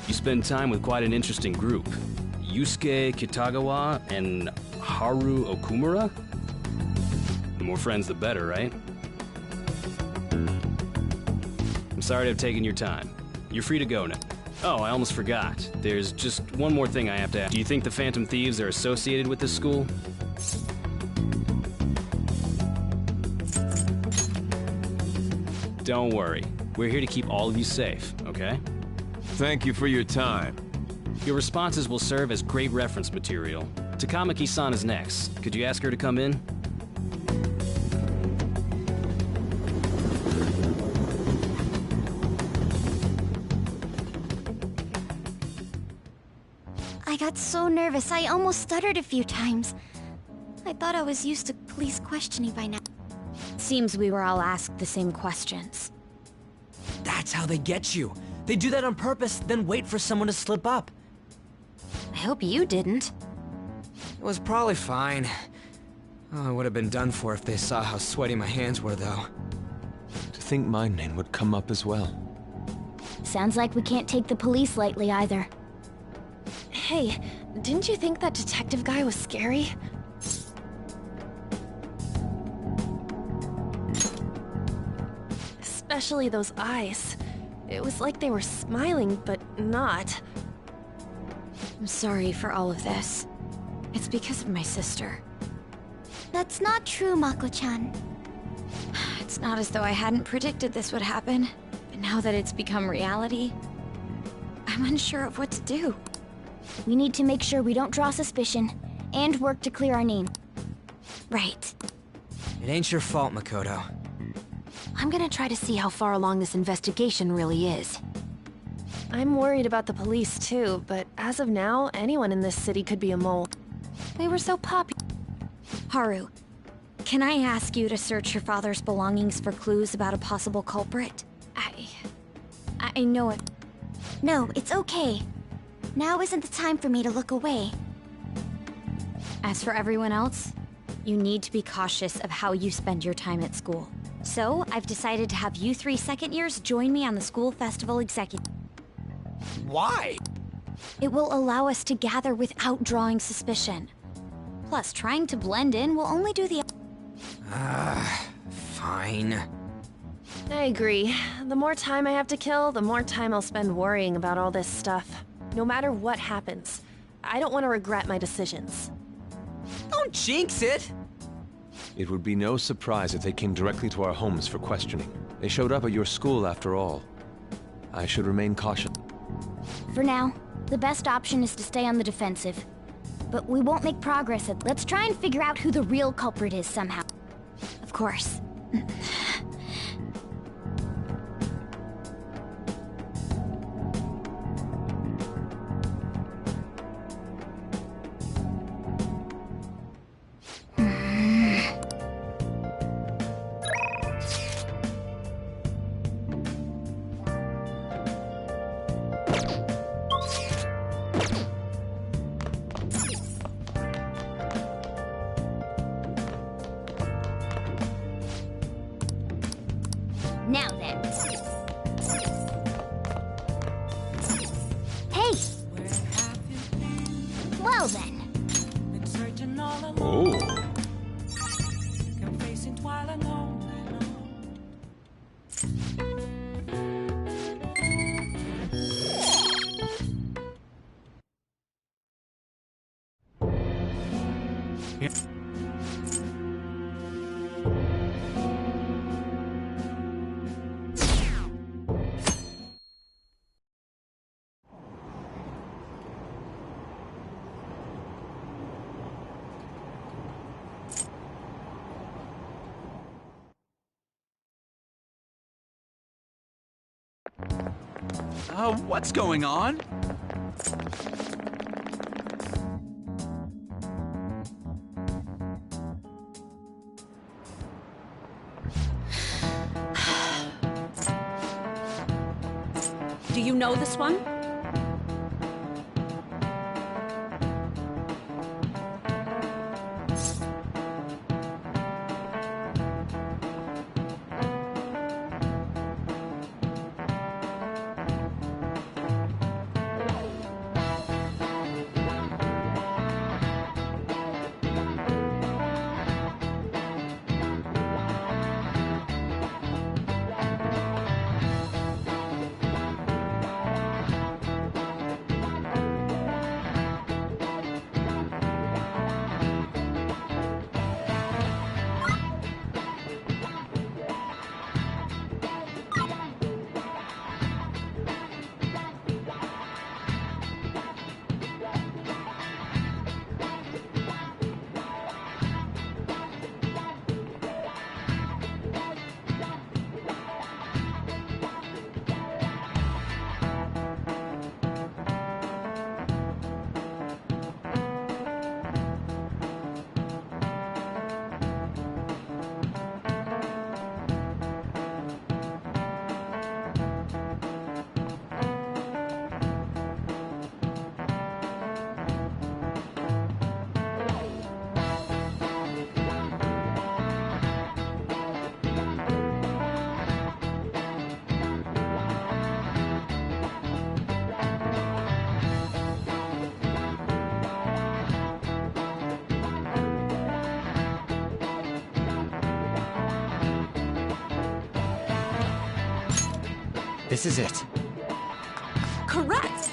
Speaker 12: You spend time with quite an interesting group. Yusuke Kitagawa and Haru Okumura? The more friends, the better, right? I'm sorry to have taken your time. You're free to go now. Oh, I almost forgot. There's just one more thing I have to ask. Do you think the Phantom Thieves are associated with this school? Don't worry. We're here to keep all of you safe, okay?
Speaker 6: Thank you for your time.
Speaker 12: Your responses will serve as great reference material. Takamaki-san is next. Could you ask her to come in?
Speaker 2: I got so nervous, I almost stuttered a few times. I thought I was used to police questioning by now.
Speaker 7: Seems we were all asked the same questions.
Speaker 8: That's how they get you. They do that on purpose, then wait for someone to slip up.
Speaker 7: I hope you didn't.
Speaker 8: It was probably fine. Oh, I would have been done for if they saw how sweaty my hands were, though.
Speaker 6: To think my name would come up as well.
Speaker 2: Sounds like we can't take the police lightly either.
Speaker 5: Hey, didn't you think that detective guy was scary? Especially those eyes. It was like they were smiling, but not.
Speaker 7: I'm sorry for all of this. It's because of my sister.
Speaker 2: That's not true, Mako-chan.
Speaker 7: It's not as though I hadn't predicted this would happen, but now that it's become reality, I'm unsure of what to do.
Speaker 2: We need to make sure we don't draw suspicion, and work to clear our name.
Speaker 7: Right.
Speaker 8: It ain't your fault, Makoto.
Speaker 16: I'm gonna try to see how far along this investigation really is.
Speaker 18: I'm worried about the police too, but as of now, anyone in this city could be a mole.
Speaker 16: They were so popular.
Speaker 2: Haru, can I ask you to search your father's belongings for clues about a possible culprit? I know it. No, it's okay. Now isn't the time for me to look away. As for everyone else, you need to be cautious of how you spend your time at school. So, I've decided to have you 3 second years join me on the school festival executive.
Speaker 8: Why?
Speaker 2: It will allow us to gather without drawing suspicion. Plus, trying to blend in will only do the...
Speaker 8: Fine.
Speaker 18: I agree. The more time I have to kill, the more time I'll spend worrying about all this stuff. No matter what happens, I don't want to regret my decisions.
Speaker 8: Don't jinx it!
Speaker 6: It would be no surprise if they came directly to our homes for questioning. They showed up at your school after all. I should remain cautious.
Speaker 2: For now, the best option is to stay on the defensive. But we won't make progress at... Let's try and figure out who the real culprit is somehow. Of course. Now then. Hey! Well then.
Speaker 6: Oh.
Speaker 19: What's going on?
Speaker 14: Do you know this one?
Speaker 8: This is it.
Speaker 14: Correct!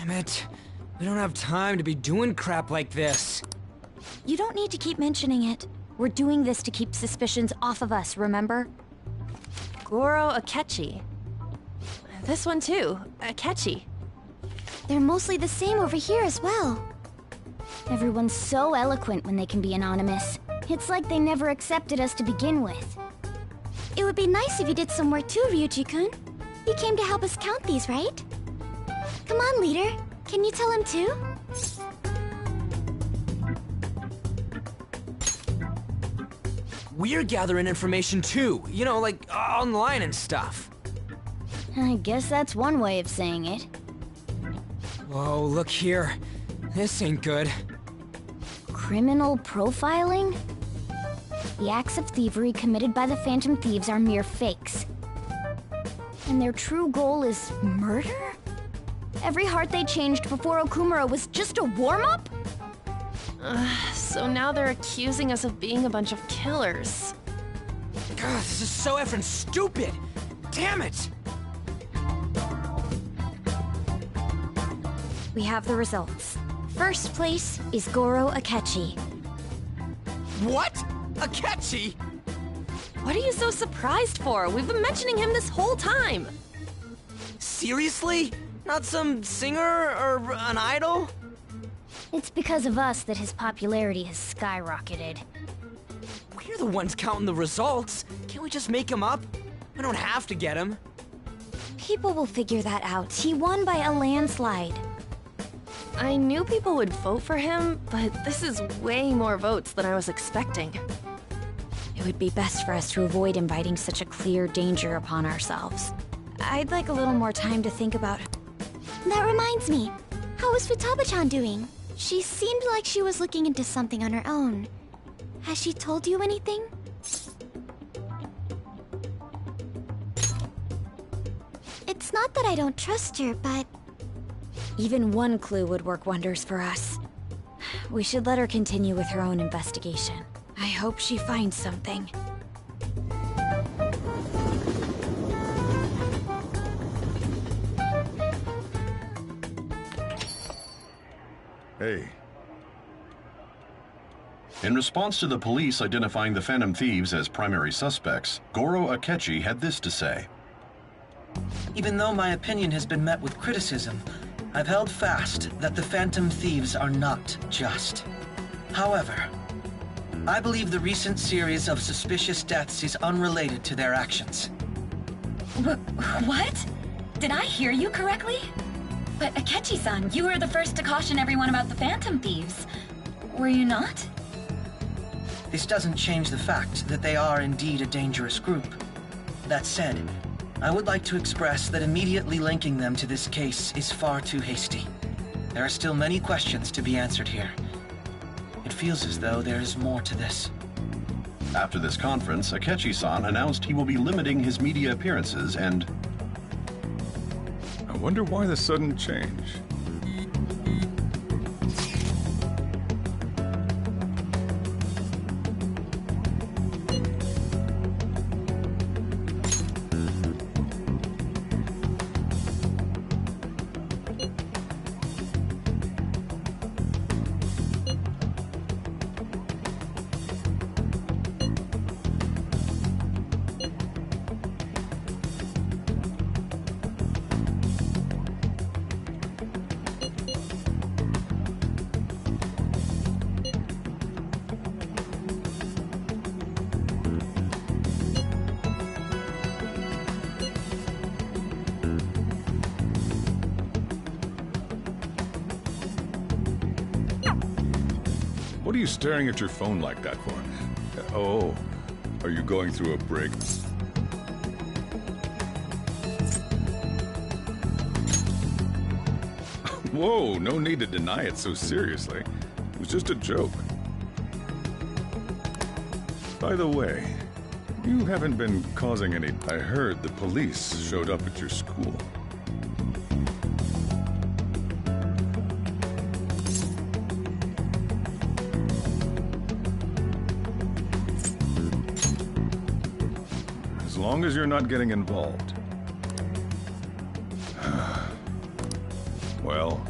Speaker 8: Damn it. We don't have time to be doing crap like this.
Speaker 7: You don't need to keep mentioning it. We're doing this to keep suspicions off of us, remember?
Speaker 18: Goro Akechi. This one too, Akechi.
Speaker 2: They're mostly the same over here as well. Everyone's so eloquent when they can be anonymous. It's like they never accepted us to begin with. It would be nice if you did some work too, Ryuji-kun. You came to help us count these, right? Come on, leader. Can you tell him too?
Speaker 8: We're gathering information too, you know, like online and stuff.
Speaker 2: I guess that's one way of saying it.
Speaker 8: Whoa, look here. This ain't good.
Speaker 2: Criminal profiling? The acts of thievery committed by the Phantom Thieves are mere fakes. And their true goal is murder? Every heart they changed before Okumura was just a warm-up?
Speaker 18: So now they're accusing us of being a bunch of killers.
Speaker 8: God, this is so effing stupid! Damn it!
Speaker 7: We have the results. First place is Goro Akechi.
Speaker 8: What? Akechi?
Speaker 18: What are you so surprised for? We've been mentioning him this whole time.
Speaker 8: Seriously? Not some singer or an idol?
Speaker 2: It's because of us that his popularity has skyrocketed.
Speaker 8: We're the ones counting the results. Can't we just make him up? We don't have to get him.
Speaker 7: People will figure that out. He won by a landslide.
Speaker 18: I knew people would vote for him, but this is way more votes than I was expecting.
Speaker 7: It would be best for us to avoid inviting such a clear danger upon ourselves. I'd like a little more time to think about...
Speaker 2: That reminds me. How is Futaba-chan doing? She seemed like she was looking into something on her own. Has she told you anything? It's not that I don't trust her, but...
Speaker 7: Even one clue would work wonders for us. We should let her continue with her own investigation. I hope she finds something.
Speaker 19: Hey. In response to the police identifying the Phantom Thieves as primary suspects, Goro Akechi had this to say.
Speaker 20: Even though my opinion has been met with criticism, I've held fast that the Phantom Thieves are not just. However, I believe the recent series of suspicious deaths is unrelated to their actions.
Speaker 21: What? Did I hear you correctly? But Akechi-san, you were the first to caution everyone about the Phantom Thieves. Were you not?
Speaker 20: This doesn't change the fact that they are indeed a dangerous group. That said, I would like to express that immediately linking them to this case is far too hasty. There are still many questions to be answered here. It feels as though there is more to this.
Speaker 19: After this conference, Akechi-san announced he will be limiting his media appearances and...
Speaker 22: I wonder why the sudden change. What are you staring at your phone like that for? Oh, are you going through a break? Whoa, no need to deny it so seriously. It was just a joke. By the way, you haven't been causing any... I heard the police showed up at your school. As long as you're not getting involved. Well,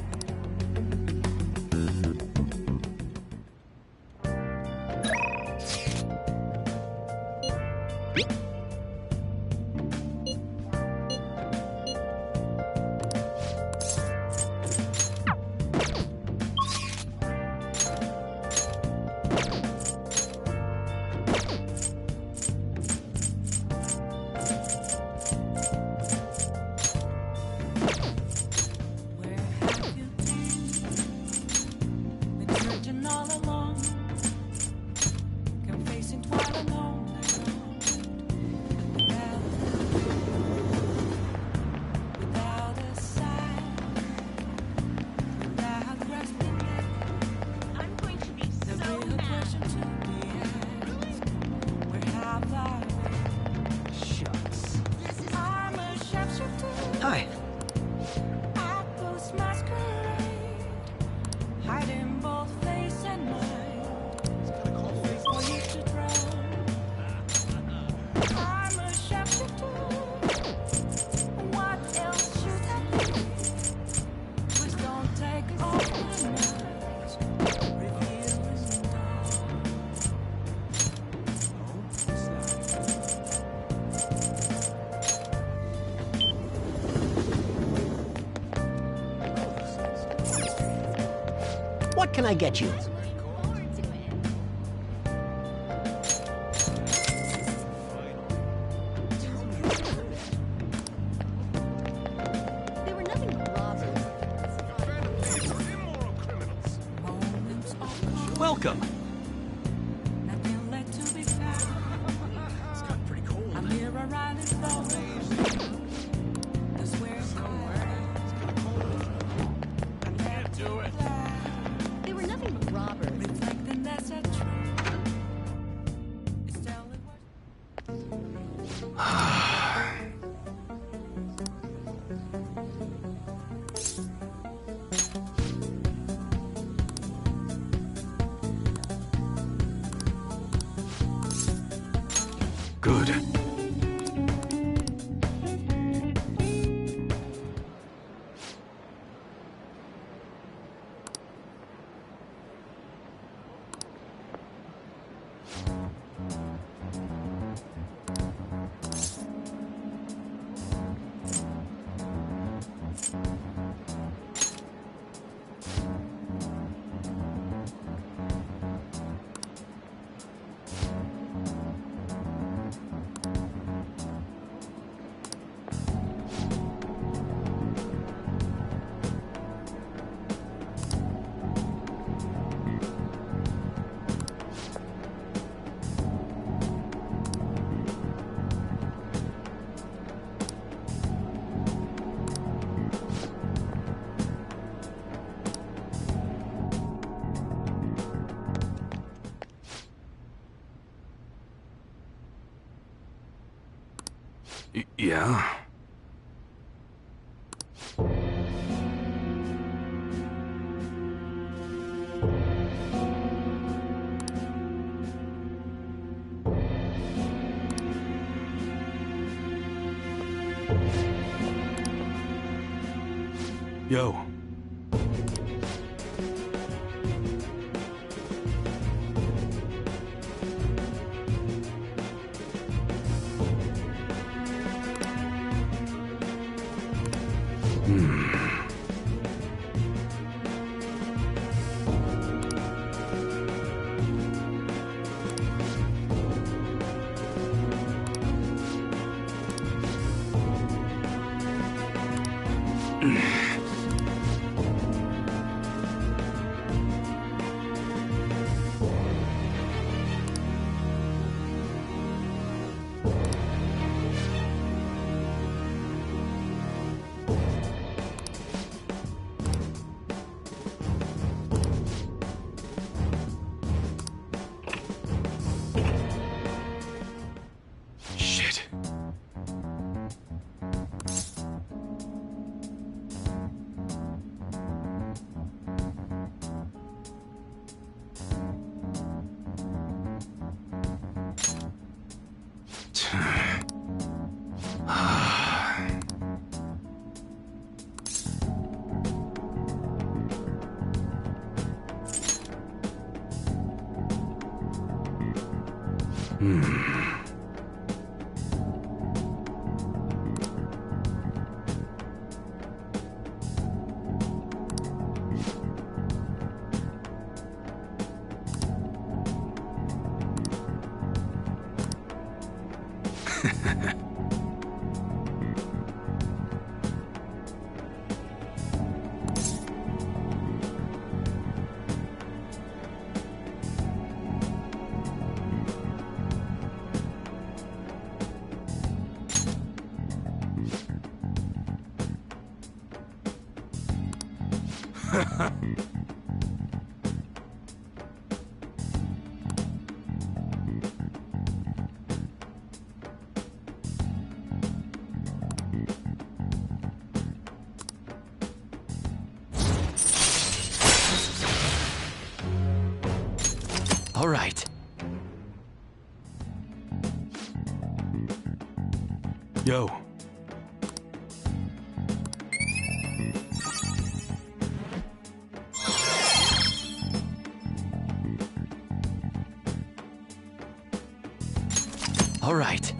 Speaker 20: Hi.
Speaker 9: Hiding both face and mind. For you to drown. I'm a shepherd too. What else should I be? Please don't take off my nights. Revealing dawn.
Speaker 1: What can I get you?
Speaker 8: Welcome.
Speaker 9: Nothing left to be found.
Speaker 8: It's got pretty cold.
Speaker 9: I'm here around his phone. That's where it's I can't do it.
Speaker 14: They were nothing but robbers.
Speaker 9: Reflecting that's a truth. It's telling
Speaker 3: Good. Yeah? Yo. Shit.
Speaker 6: Yo.
Speaker 8: All right.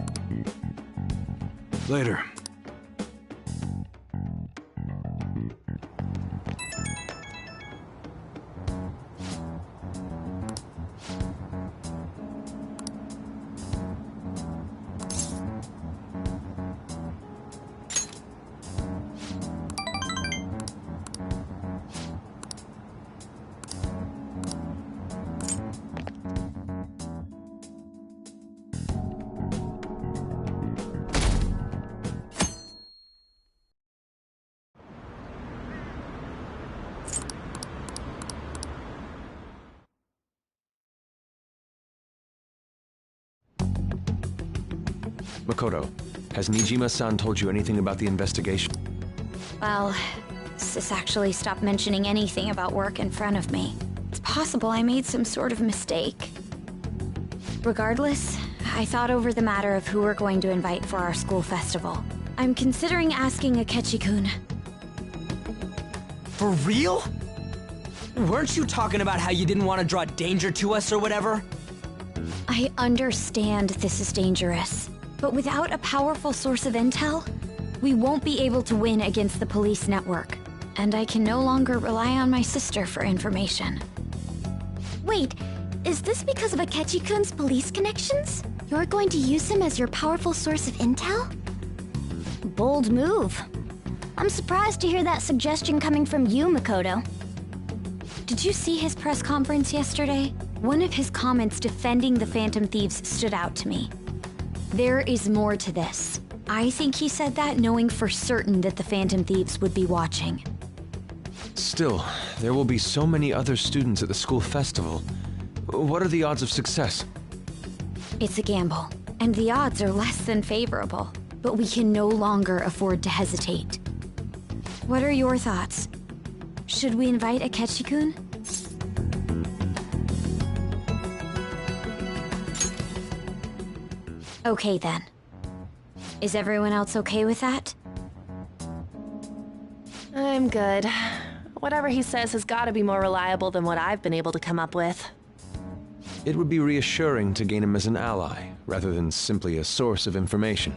Speaker 6: Later. Makoto, has Nijima-san told you anything about the investigation?
Speaker 7: Well, Sis actually stopped mentioning anything about work in front of me. It's possible I made some sort of mistake. Regardless, I thought over the matter of who we're going to invite for our school festival. I'm considering asking Akechi-kun.
Speaker 8: For real? Weren't you talking about how you didn't want to draw danger to us or whatever?
Speaker 7: I understand this is dangerous, but without a powerful source of intel, we won't be able to win against the police network, and I can no longer rely on my sister for information.
Speaker 2: Wait, is this because of Akechi-kun's police connections? You're going to use him as your powerful source of intel? Bold move. I'm surprised to hear that suggestion coming from you, Makoto.
Speaker 7: Did you see his press conference yesterday? One of his comments defending the Phantom Thieves stood out to me. There is more to this. I think he said that knowing for certain that the Phantom Thieves would be watching.
Speaker 6: Still, there will be so many other students at the school festival. What are the odds of success?
Speaker 7: It's a gamble, and the odds are less than favorable. But we can no longer afford to hesitate. What are your thoughts? Should we invite Akechi-kun? Okay then. Is everyone else okay with that?
Speaker 18: I'm good. Whatever he says has got to be more reliable than what I've been able to come up with.
Speaker 6: It would be reassuring to gain him as an ally, rather than simply a source of information.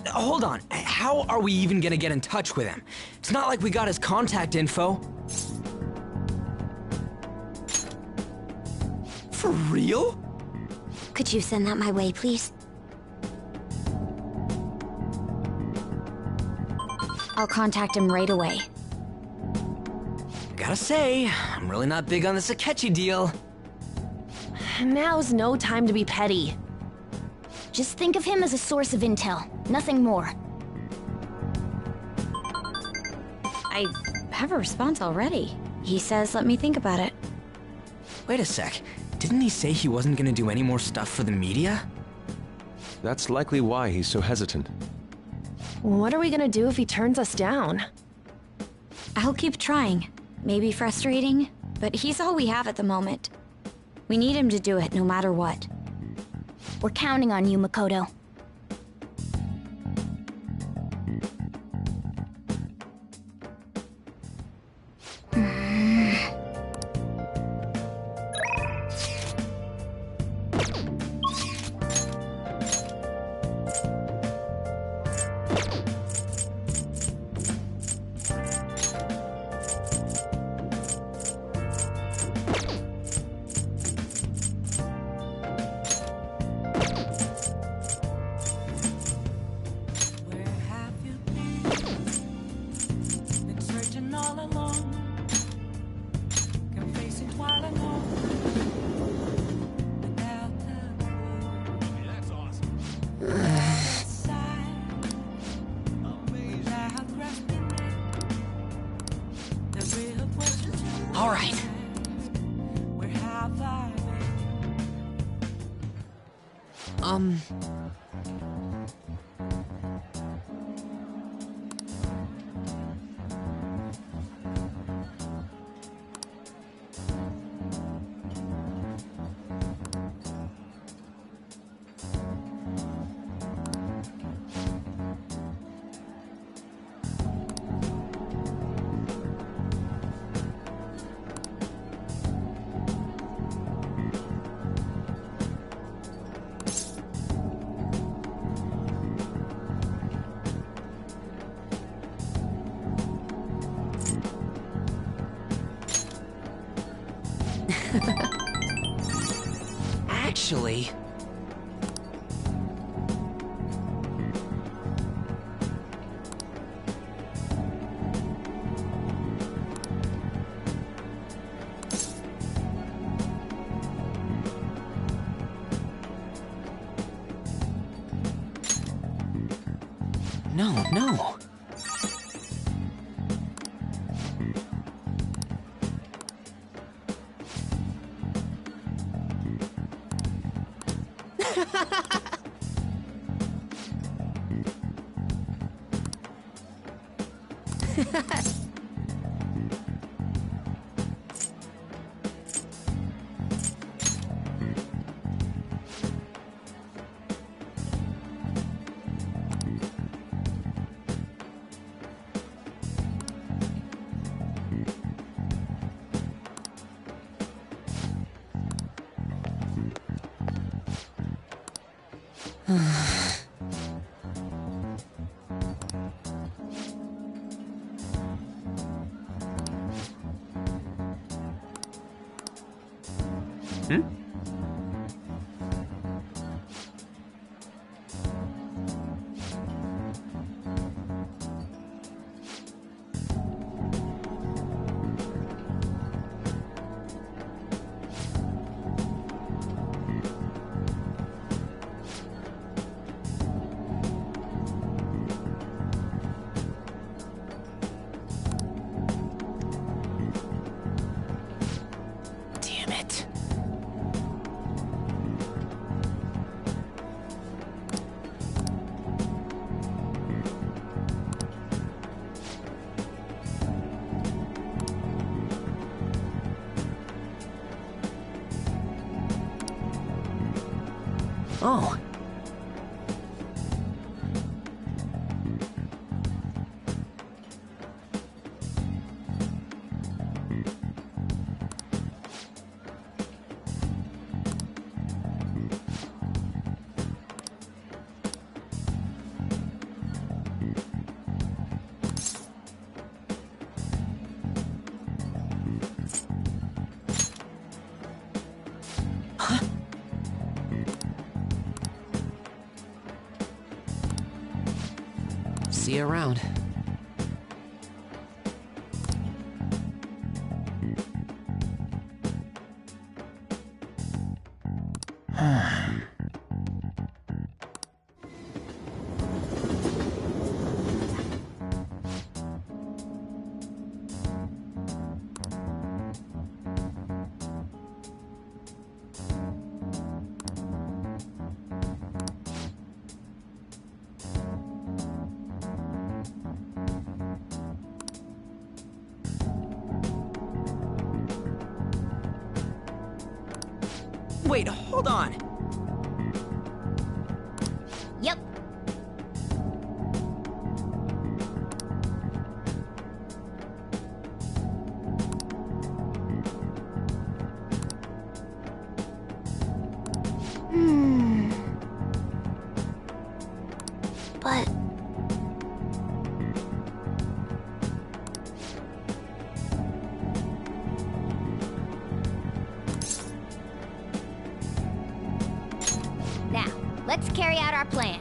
Speaker 8: Hold on, how are we even gonna get in touch with him? It's not like we got his contact info. For real?
Speaker 2: Could you send that my way, please?
Speaker 7: I'll contact him right away.
Speaker 8: Gotta say, I'm really not big on this Akechi deal.
Speaker 18: Now's no time to be petty.
Speaker 2: Just think of him as a source of intel, nothing more.
Speaker 7: I have a response already. He says let me think about it.
Speaker 8: Wait a sec, didn't he say he wasn't gonna do any more stuff for the media?
Speaker 6: That's likely why he's so hesitant.
Speaker 18: What are we gonna do if he turns us down?
Speaker 7: I'll keep trying. Maybe frustrating, but he's all we have at the moment. We need him to do it no matter what.
Speaker 2: We're counting on you, Makoto.
Speaker 8: All right. Probably. No. Damn it. Oh. See you around. Wait, hold on.
Speaker 2: Yep. But... Now, let's carry out our plan.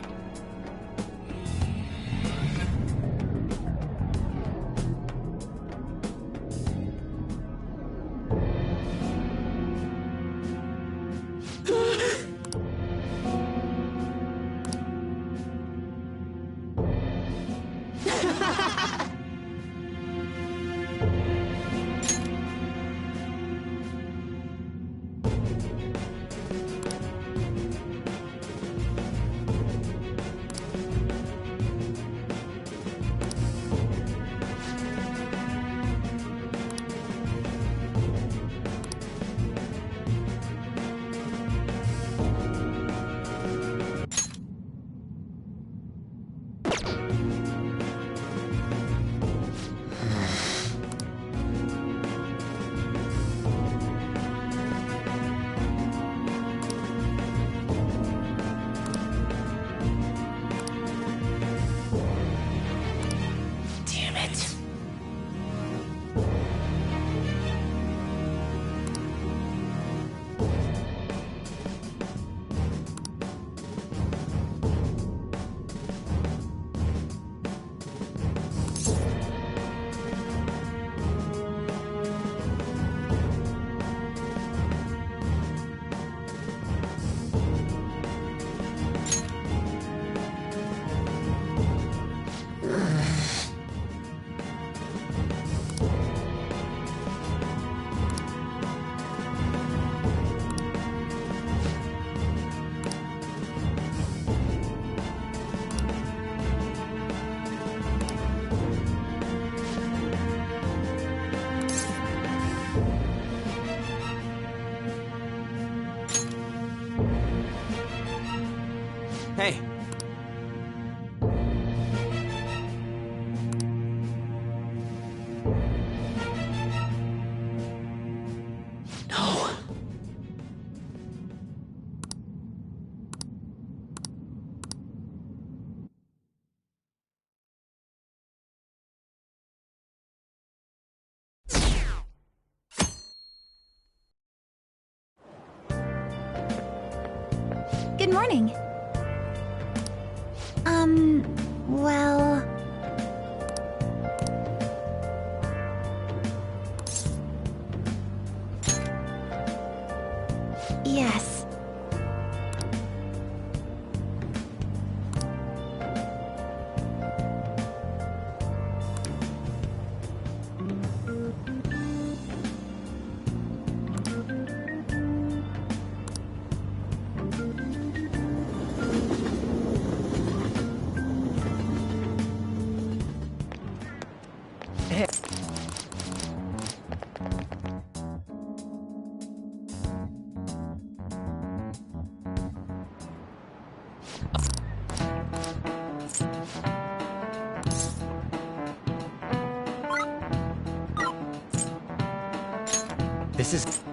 Speaker 2: Good morning. Well... Yes.
Speaker 8: This is...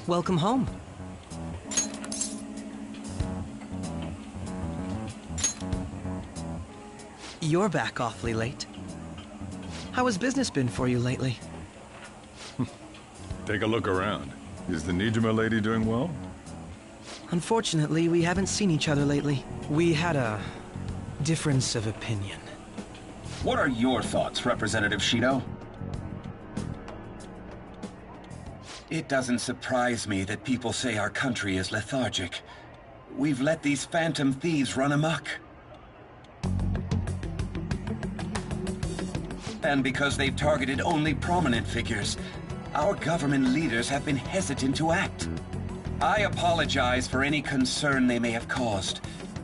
Speaker 20: Welcome home. You're back awfully late. How has business been for you lately?
Speaker 22: Take a look around. Is the Nijima lady doing well?
Speaker 20: Unfortunately, we haven't seen each other lately. We had a difference of opinion.
Speaker 1: What are your thoughts, Representative Shido? It doesn't surprise me that people say our country is lethargic. We've let these phantom thieves run amok. And because they've targeted only prominent figures, our government leaders have been hesitant to act. I apologize for any concern they may have caused,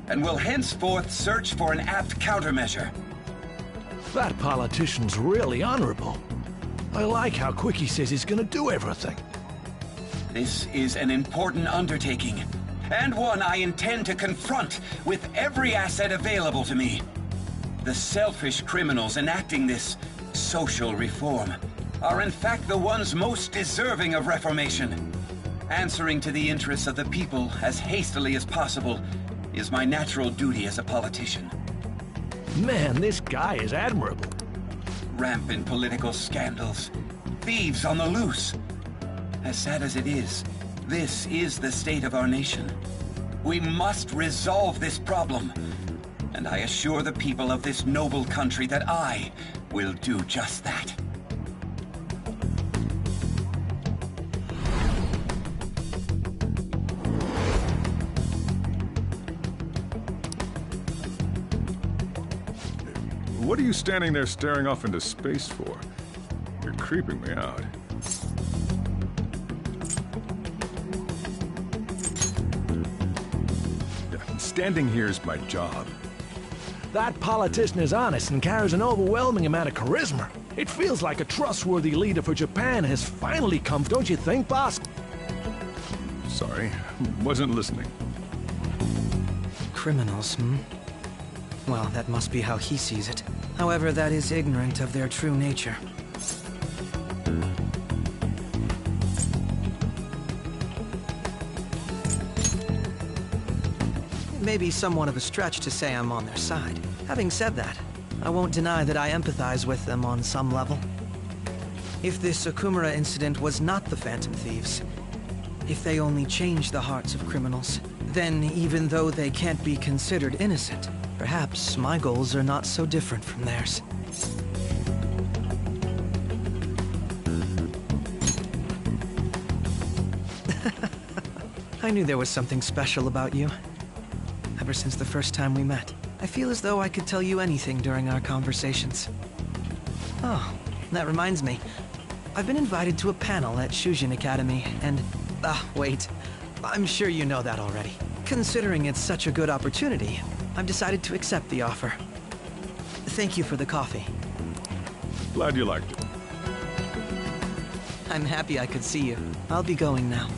Speaker 1: and will henceforth search for an apt countermeasure.
Speaker 10: That politician's really honorable. I like how quick he says he's gonna do everything.
Speaker 1: This is an important undertaking, and one I intend to confront with every asset available to me. The selfish criminals enacting this social reform are in fact the ones most deserving of reformation. Answering to the interests of the people as hastily as possible is my natural duty as a politician.
Speaker 10: Man, this guy is admirable.
Speaker 1: Rampant political scandals, thieves on the loose. As sad as it is, this is the state of our nation. We must resolve this problem, and I assure the people of this noble country that I will do just that.
Speaker 22: What are you standing there staring off into space for? You're creeping me out. Standing here is my job.
Speaker 10: That politician is honest and carries an overwhelming amount of charisma. It feels like a trustworthy leader for Japan has finally come, don't you think, boss?
Speaker 22: Sorry, wasn't listening.
Speaker 20: Criminals, hmm? Well, that must be how he sees it. However, that is ignorant of their true nature. It may be somewhat of a stretch to say I'm on their side. Having said that, I won't deny that I empathize with them on some level. If this Okumura incident was not the Phantom Thieves, if they only changed the hearts of criminals, then even though they can't be considered innocent, perhaps my goals are not so different from theirs. I knew there was something special about you. Ever since the first time we met, I feel as though I could tell you anything during our conversations. Oh, that reminds me. I've been invited to a panel at Shujin Academy, and... wait. I'm sure you know that already. Considering it's such a good opportunity, I've decided to accept the offer. Thank you for the coffee.
Speaker 22: Glad you liked it.
Speaker 20: I'm happy I could see you. I'll be going now.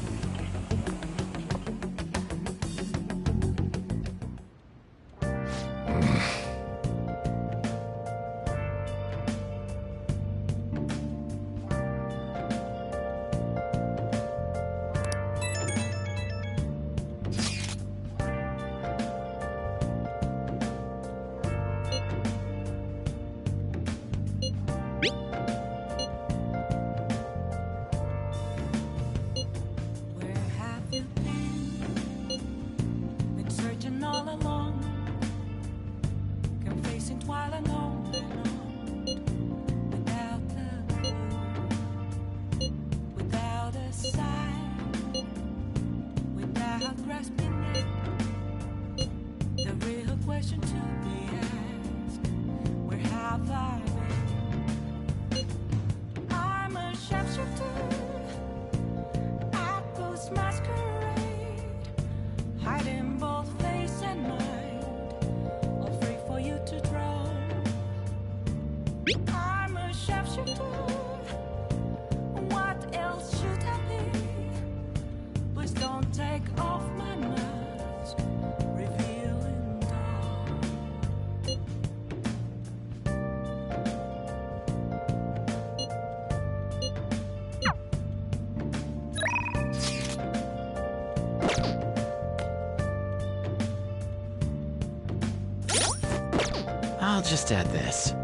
Speaker 11: I'll just add this.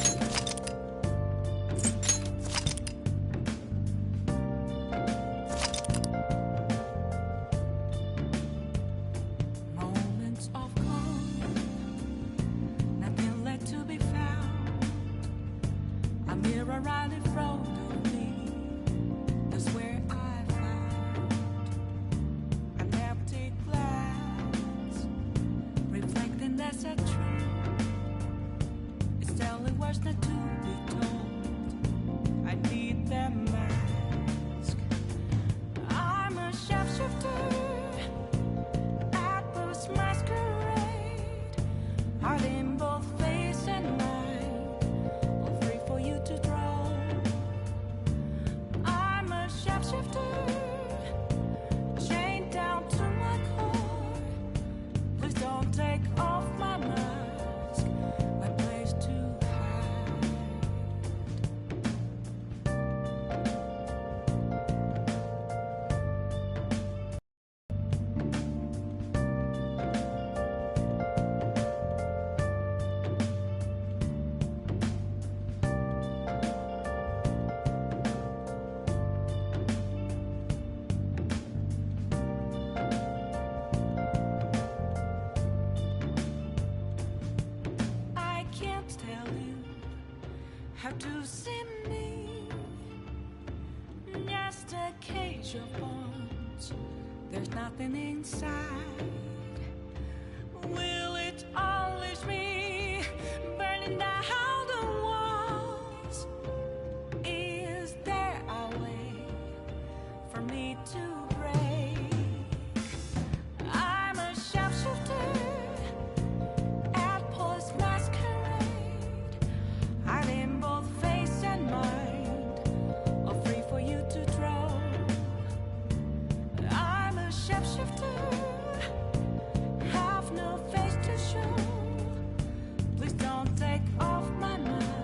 Speaker 9: Moments of calm, nothing left to be found. A mirror right in front of me, that's where I found an empty glass, reflecting that's a truth. Telling words not to be told. I need that mask. I'm a shapeshifter at this masquerade, hiding both face and mind, all free for you to draw. I'm a shapeshifter, chained down to my core. Please don't take off my mask, my place to. How to see me? Just a cage of bones. There's nothing inside. Will it unleash me? Burning down the walls. Is there a way for me to break? I'm a sharpshooter at Post Masquerade. Hiding both face and mind, all free for you to draw. I'm a shapeshifter, have no face to show. Please don't take off my mask.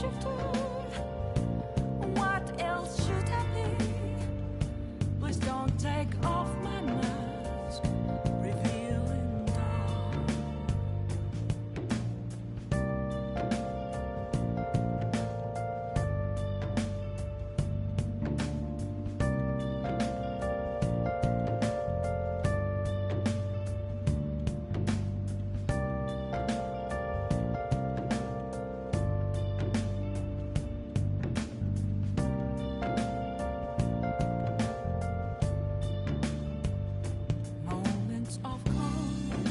Speaker 9: shapeshifter. What else should I be? Please don't take off my mask, revealing dark. Moments of calm,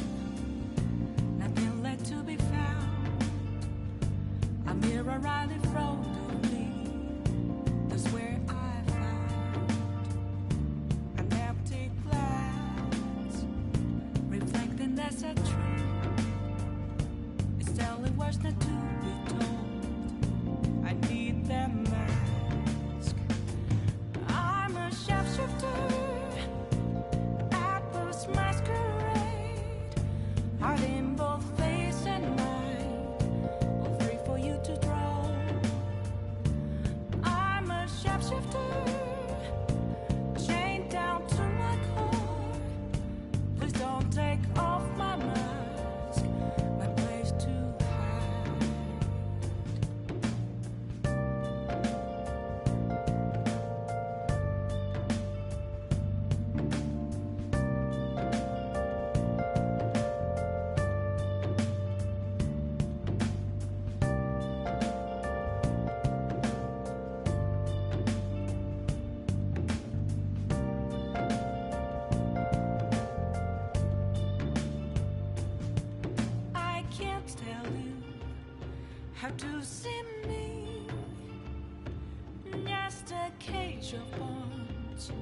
Speaker 9: nothing left to be found. A mirror right in front of me, that's where I found an empty glass, reflecting that's a truth. It's telling what's not to be told. I need that mask. I'm a shapeshifter. Masquerade, hiding both face and mind, all free for you to draw. I'm a shapeshifter, chained down to my core. Please don't take off my mask, my place to hide. I can't tell you how to see me. Just a cage of bones.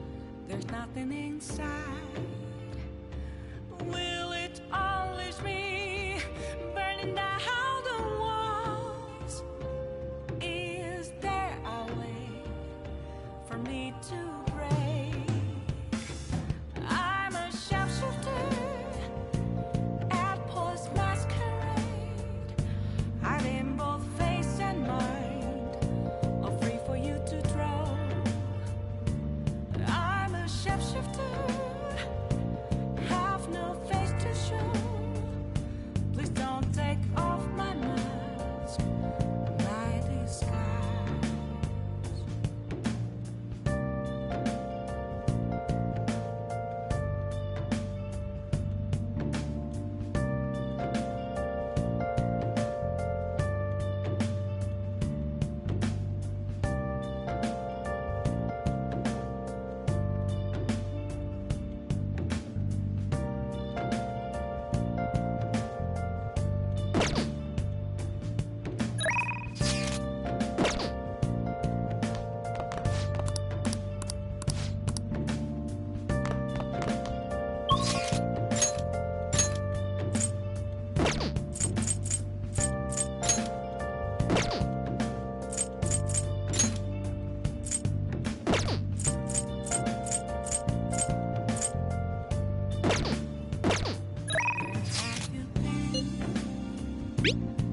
Speaker 9: There's nothing inside. Will it unleash me, burning down the walls? Is there a way for me to break? I'm a shapeshifter. Masquerade, hiding both face and mind, all free for you to draw. I'm a shapeshifter, have no face to show. Please don't take off my mask, my disguise.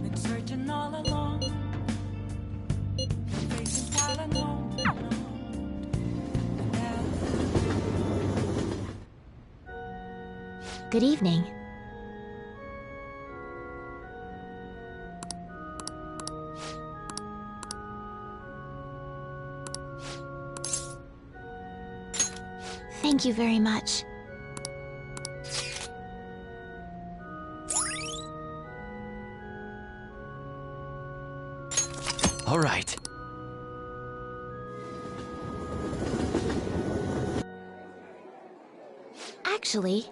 Speaker 9: Been searching all along, faces while alone.
Speaker 2: Good evening. Thank you very much.
Speaker 11: All right.
Speaker 2: Actually,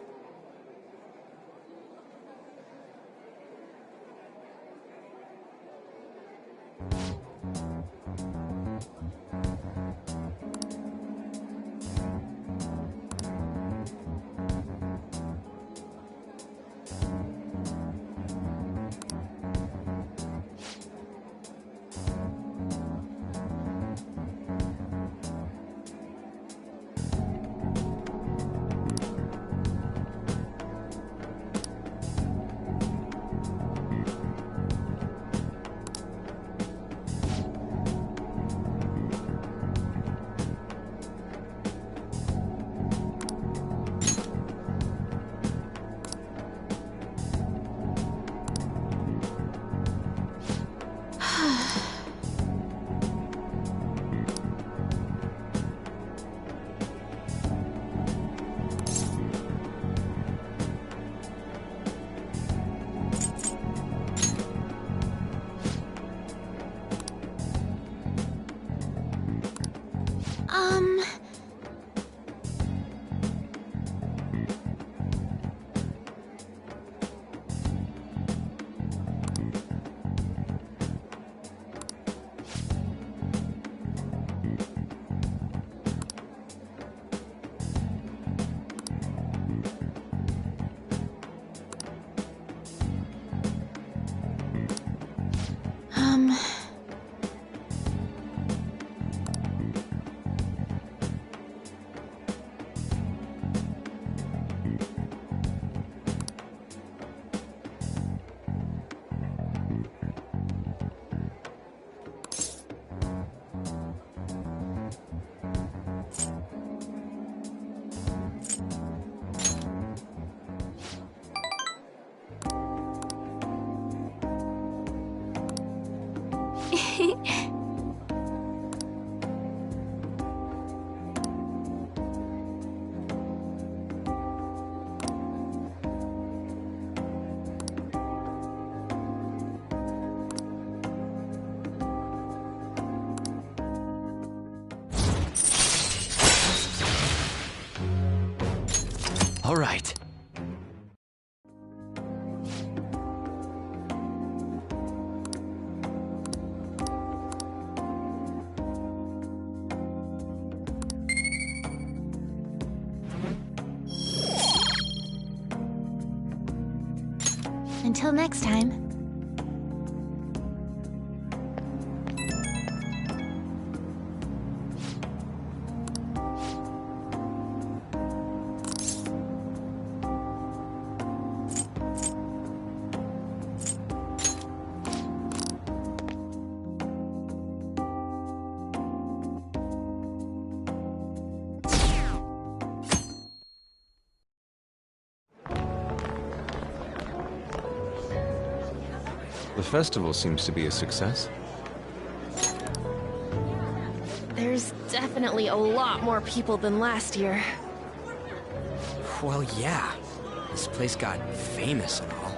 Speaker 11: All right.
Speaker 2: Until next time.
Speaker 6: The festival seems to be a success.
Speaker 18: There's definitely a lot more people than last year.
Speaker 8: Well, yeah. This place got famous and all.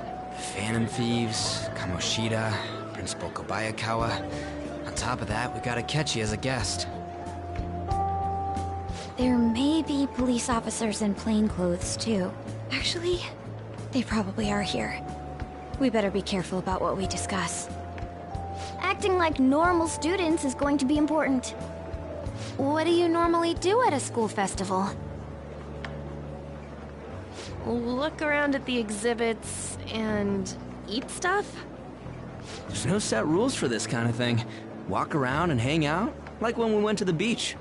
Speaker 8: Phantom Thieves, Kamoshida, Principal Kobayakawa. On top of that, we got Akechi as a guest.
Speaker 7: There may be police officers in plainclothes, too. Actually, they probably are here. We better be careful about what we discuss.
Speaker 2: Acting like normal students is going to be important.
Speaker 16: What do you normally do at a school festival?
Speaker 18: Look around at the exhibits and eat stuff?
Speaker 8: There's no set rules for this kind of thing. Walk around and hang out, like when we went to the beach.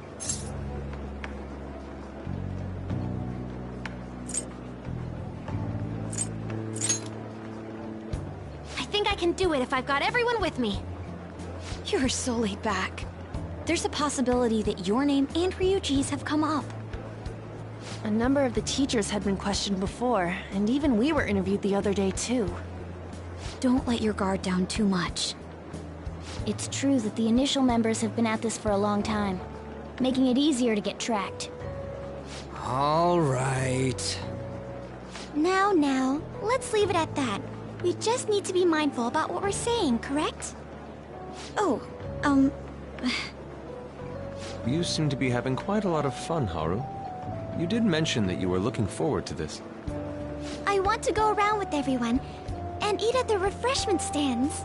Speaker 16: I think I can do it if I've got everyone with me.
Speaker 7: You're so laid back. There's a possibility that your name and Ryuji's have come up.
Speaker 18: A number of the teachers had been questioned before, and even we were interviewed the other day too.
Speaker 7: Don't let your guard down too much.
Speaker 2: It's true that the initial members have been at this for a long time, making it easier to get tracked.
Speaker 8: All right.
Speaker 2: Now, let's leave it at that. We just need to be mindful about what we're saying, correct?
Speaker 7: Oh,
Speaker 6: You seem to be having quite a lot of fun, Haru. You did mention that you were looking forward to this.
Speaker 2: I want to go around with everyone and eat at the refreshment stands.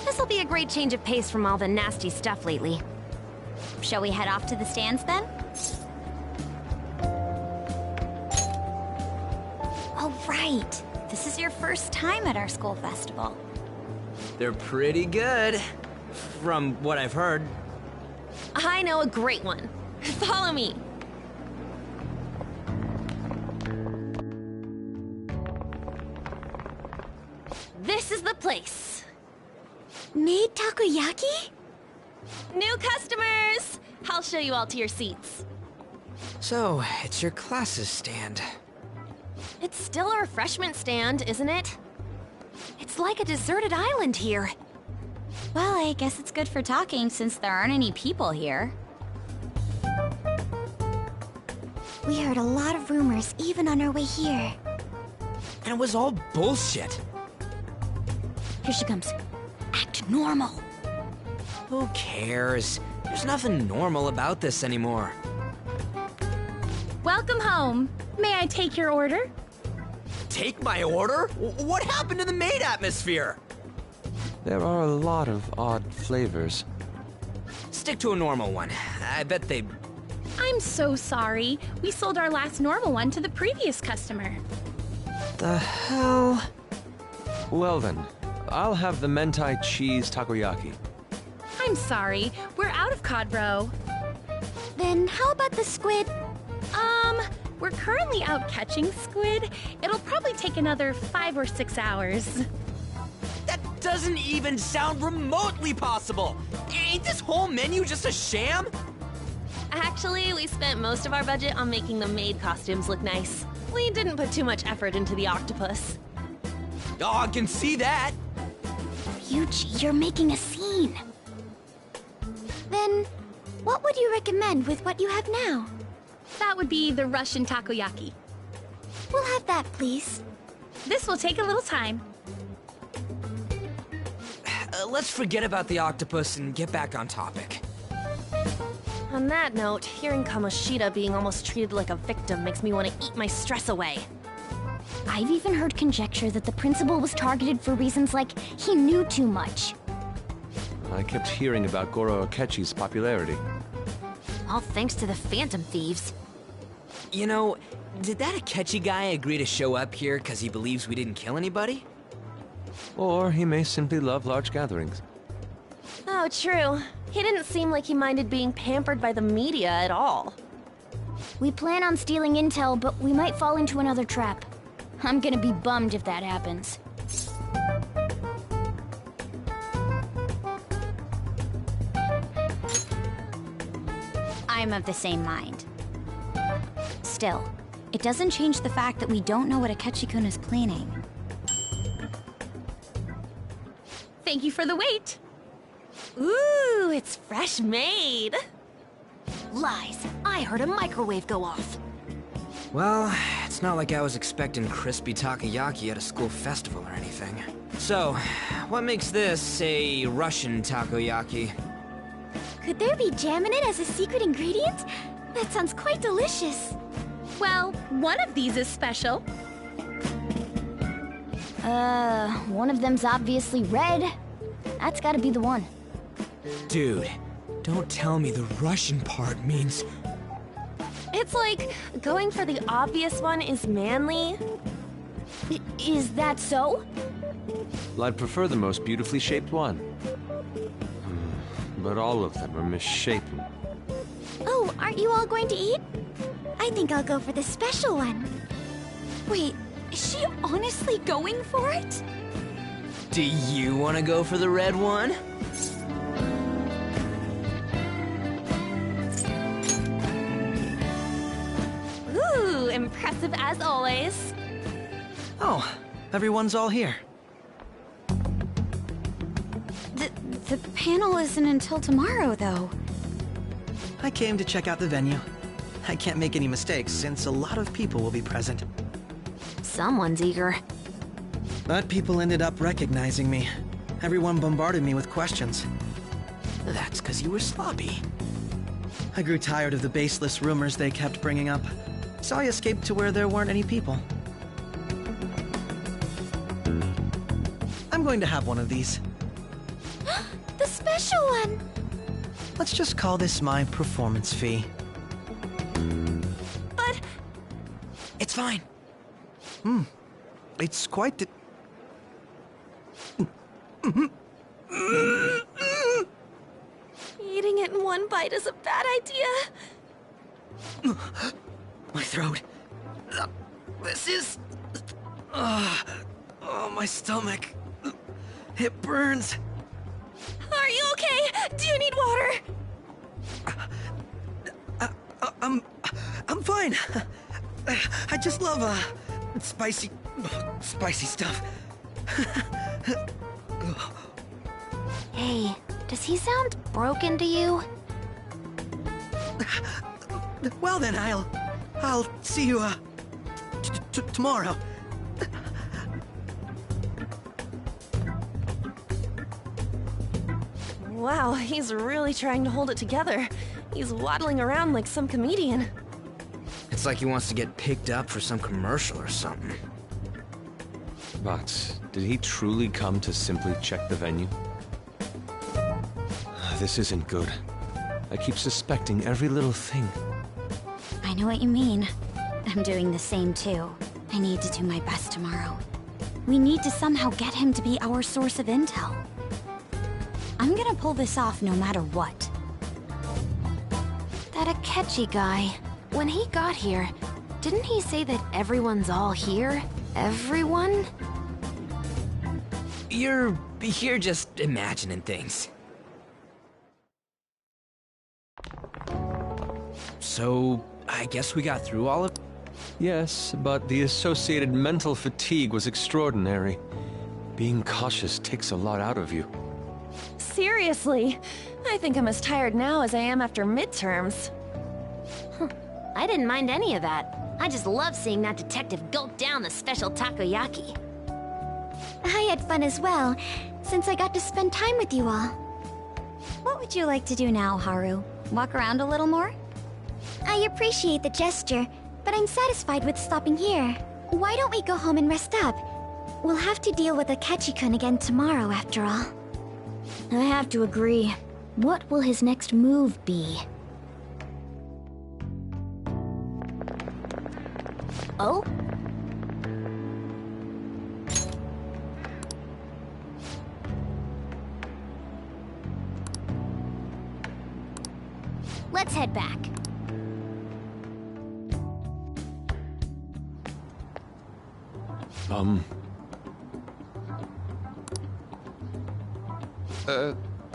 Speaker 16: This'll be a great change of pace from all the nasty stuff lately.
Speaker 2: Shall we head off to the stands then? Oh, right. This is your first time at our school festival.
Speaker 8: They're pretty good, from what I've heard.
Speaker 18: I know a great one. Follow me. This is the place.
Speaker 2: Made takoyaki?
Speaker 18: New customers! I'll show you all to your seats.
Speaker 8: So, it's your class's stand.
Speaker 18: It's still a refreshment stand, isn't it?
Speaker 16: It's like a deserted island here.
Speaker 7: Well, I guess it's good for talking since there aren't any people here.
Speaker 2: We heard a lot of rumors even on our way here.
Speaker 8: And it was all bullshit.
Speaker 2: Here she comes. Act normal.
Speaker 8: Who cares? There's nothing normal about this anymore.
Speaker 4: Welcome home. May I take your order?
Speaker 8: Take my order? What happened to the maid atmosphere?
Speaker 6: There are a lot of odd flavors.
Speaker 8: Stick to a normal one. I bet they...
Speaker 4: I'm so sorry. We sold our last normal one to the previous customer.
Speaker 8: The hell?
Speaker 6: Well then, I'll have the mentai cheese takoyaki.
Speaker 4: I'm sorry. We're out of cod roe.
Speaker 2: Then how about the squid?
Speaker 4: We're currently out catching squid. It'll probably take another 5 or 6 hours.
Speaker 8: That doesn't even sound remotely possible! Ain't this whole menu just a sham?
Speaker 18: Actually, we spent most of our budget on making the maid costumes look nice. We didn't put too much effort into the octopus.
Speaker 8: Oh, I can see that!
Speaker 2: Yuji, you're making a scene. Then, what would you recommend with what you have now?
Speaker 4: That would be the Russian takoyaki.
Speaker 2: We'll have that, please.
Speaker 4: This will take a little time.
Speaker 8: Let's forget about the octopus and get back on topic.
Speaker 18: On that note, hearing Kamoshida being almost treated like a victim makes me want to eat my stress away.
Speaker 2: I've even heard conjecture that the principal was targeted for reasons like he knew too much.
Speaker 6: I kept hearing about Goro Akechi's popularity.
Speaker 16: All thanks to the Phantom Thieves.
Speaker 8: You know, did that Akechi guy agree to show up here because he believes we didn't kill anybody?
Speaker 6: Or he may simply love large gatherings.
Speaker 18: Oh, true. He didn't seem like he minded being pampered by the media at all.
Speaker 2: We plan on stealing intel, but we might fall into another trap. I'm gonna be bummed if that happens.
Speaker 7: I'm of the same mind. Still, it doesn't change the fact that we don't know what Akechi-kun is planning.
Speaker 4: Thank you for the wait.
Speaker 18: Ooh, it's fresh made.
Speaker 16: Lies. I heard a microwave go off.
Speaker 8: Well, it's not like I was expecting crispy takoyaki at a school festival or anything. So, what makes this a Russian takoyaki?
Speaker 2: Could there be jam in it as a secret ingredient? That sounds quite delicious.
Speaker 4: Well, one of these is special.
Speaker 2: One of them's obviously red. That's gotta be the one.
Speaker 8: Dude, don't tell me the Russian part means...
Speaker 18: It's like going for the obvious one is manly.
Speaker 2: Is that so?
Speaker 6: Well, I'd prefer the most beautifully shaped one. But all of them are misshapen.
Speaker 2: Oh, aren't you all going to eat? I think I'll go for the special one.
Speaker 7: Wait, is she honestly going for it?
Speaker 8: Do you want to go for the red one?
Speaker 18: Ooh, impressive as always.
Speaker 20: Oh, everyone's all here.
Speaker 7: The panel isn't until tomorrow, though.
Speaker 20: I came to check out the venue. I can't make any mistakes since a lot of people will be present.
Speaker 16: Someone's eager.
Speaker 20: But people ended up recognizing me. Everyone bombarded me with questions.
Speaker 8: That's because you were sloppy.
Speaker 20: I grew tired of the baseless rumors they kept bringing up, so I escaped to where there weren't any people. I'm going to have one of these.
Speaker 2: The special one!
Speaker 20: Let's just call this my performance fee.
Speaker 18: But...
Speaker 8: It's fine.
Speaker 20: It's quite the...
Speaker 18: Eating it in one bite is a bad idea.
Speaker 20: My throat. This is... oh, my stomach. It burns.
Speaker 18: Are you okay? Do you need water?
Speaker 20: I'm fine. I just love, spicy stuff.
Speaker 16: Hey, does he sound broken to you?
Speaker 20: Well then, I'll see you, tomorrow.
Speaker 18: Wow, he's really trying to hold it together. He's waddling around like some comedian.
Speaker 8: It's like he wants to get picked up for some commercial or something.
Speaker 6: But did he truly come to simply check the venue? This isn't good. I keep suspecting every little thing.
Speaker 7: I know what you mean. I'm doing the same too. I need to do my best tomorrow. We need to somehow get him to be our source of intel. I'm gonna pull this off no matter what.
Speaker 16: That Akechi guy, when he got here, didn't he say that everyone's all here? Everyone?
Speaker 8: You're just imagining things. So, I guess we got through all of...
Speaker 6: Yes, but the associated mental fatigue was extraordinary. Being cautious takes a lot out of you.
Speaker 18: Seriously, I think I'm as tired now as I am after midterms.
Speaker 16: I didn't mind any of that. I just love seeing that detective gulp down the special takoyaki.
Speaker 2: I had fun as well, since I got to spend time with you all. What would you like to do now, Haru? Walk around a little more? I appreciate the gesture, but I'm satisfied with stopping here. Why don't we go home and rest up? We'll have to deal with Akechi-kun again tomorrow, after all.
Speaker 7: I have to agree. What will his next move be?
Speaker 2: Oh? Let's head back.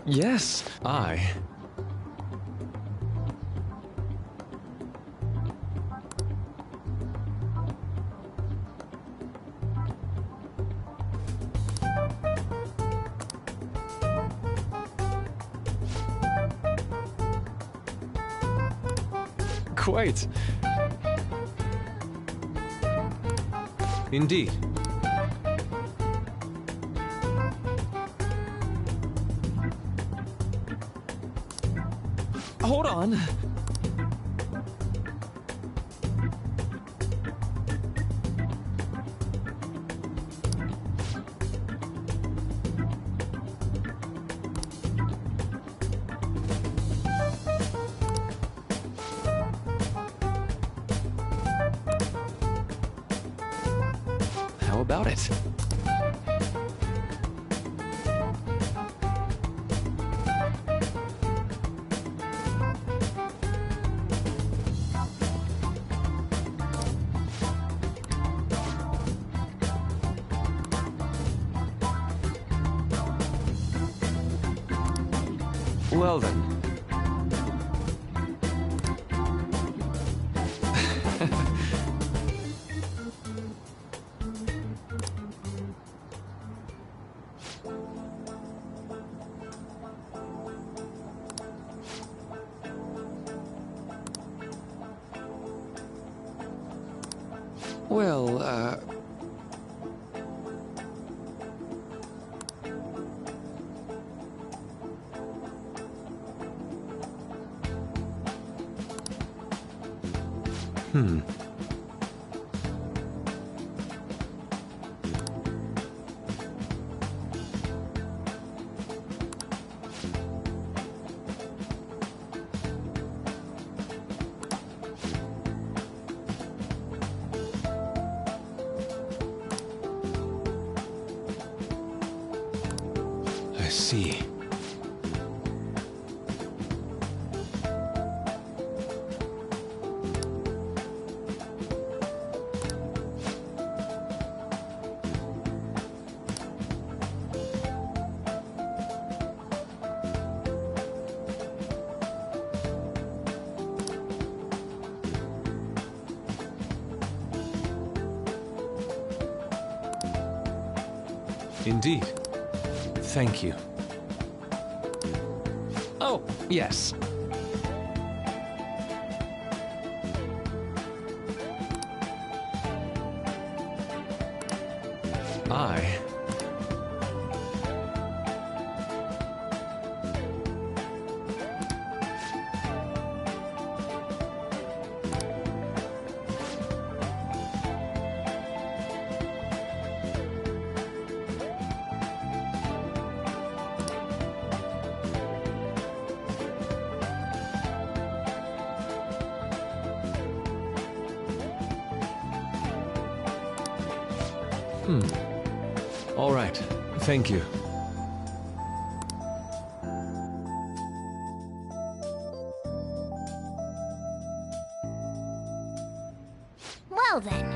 Speaker 6: Yes, Quite. Indeed.
Speaker 8: Hold on.
Speaker 6: How about it? Well then. Well, I see. Indeed. Thank you. Oh, yes. I... All right. Thank you.
Speaker 2: Well then.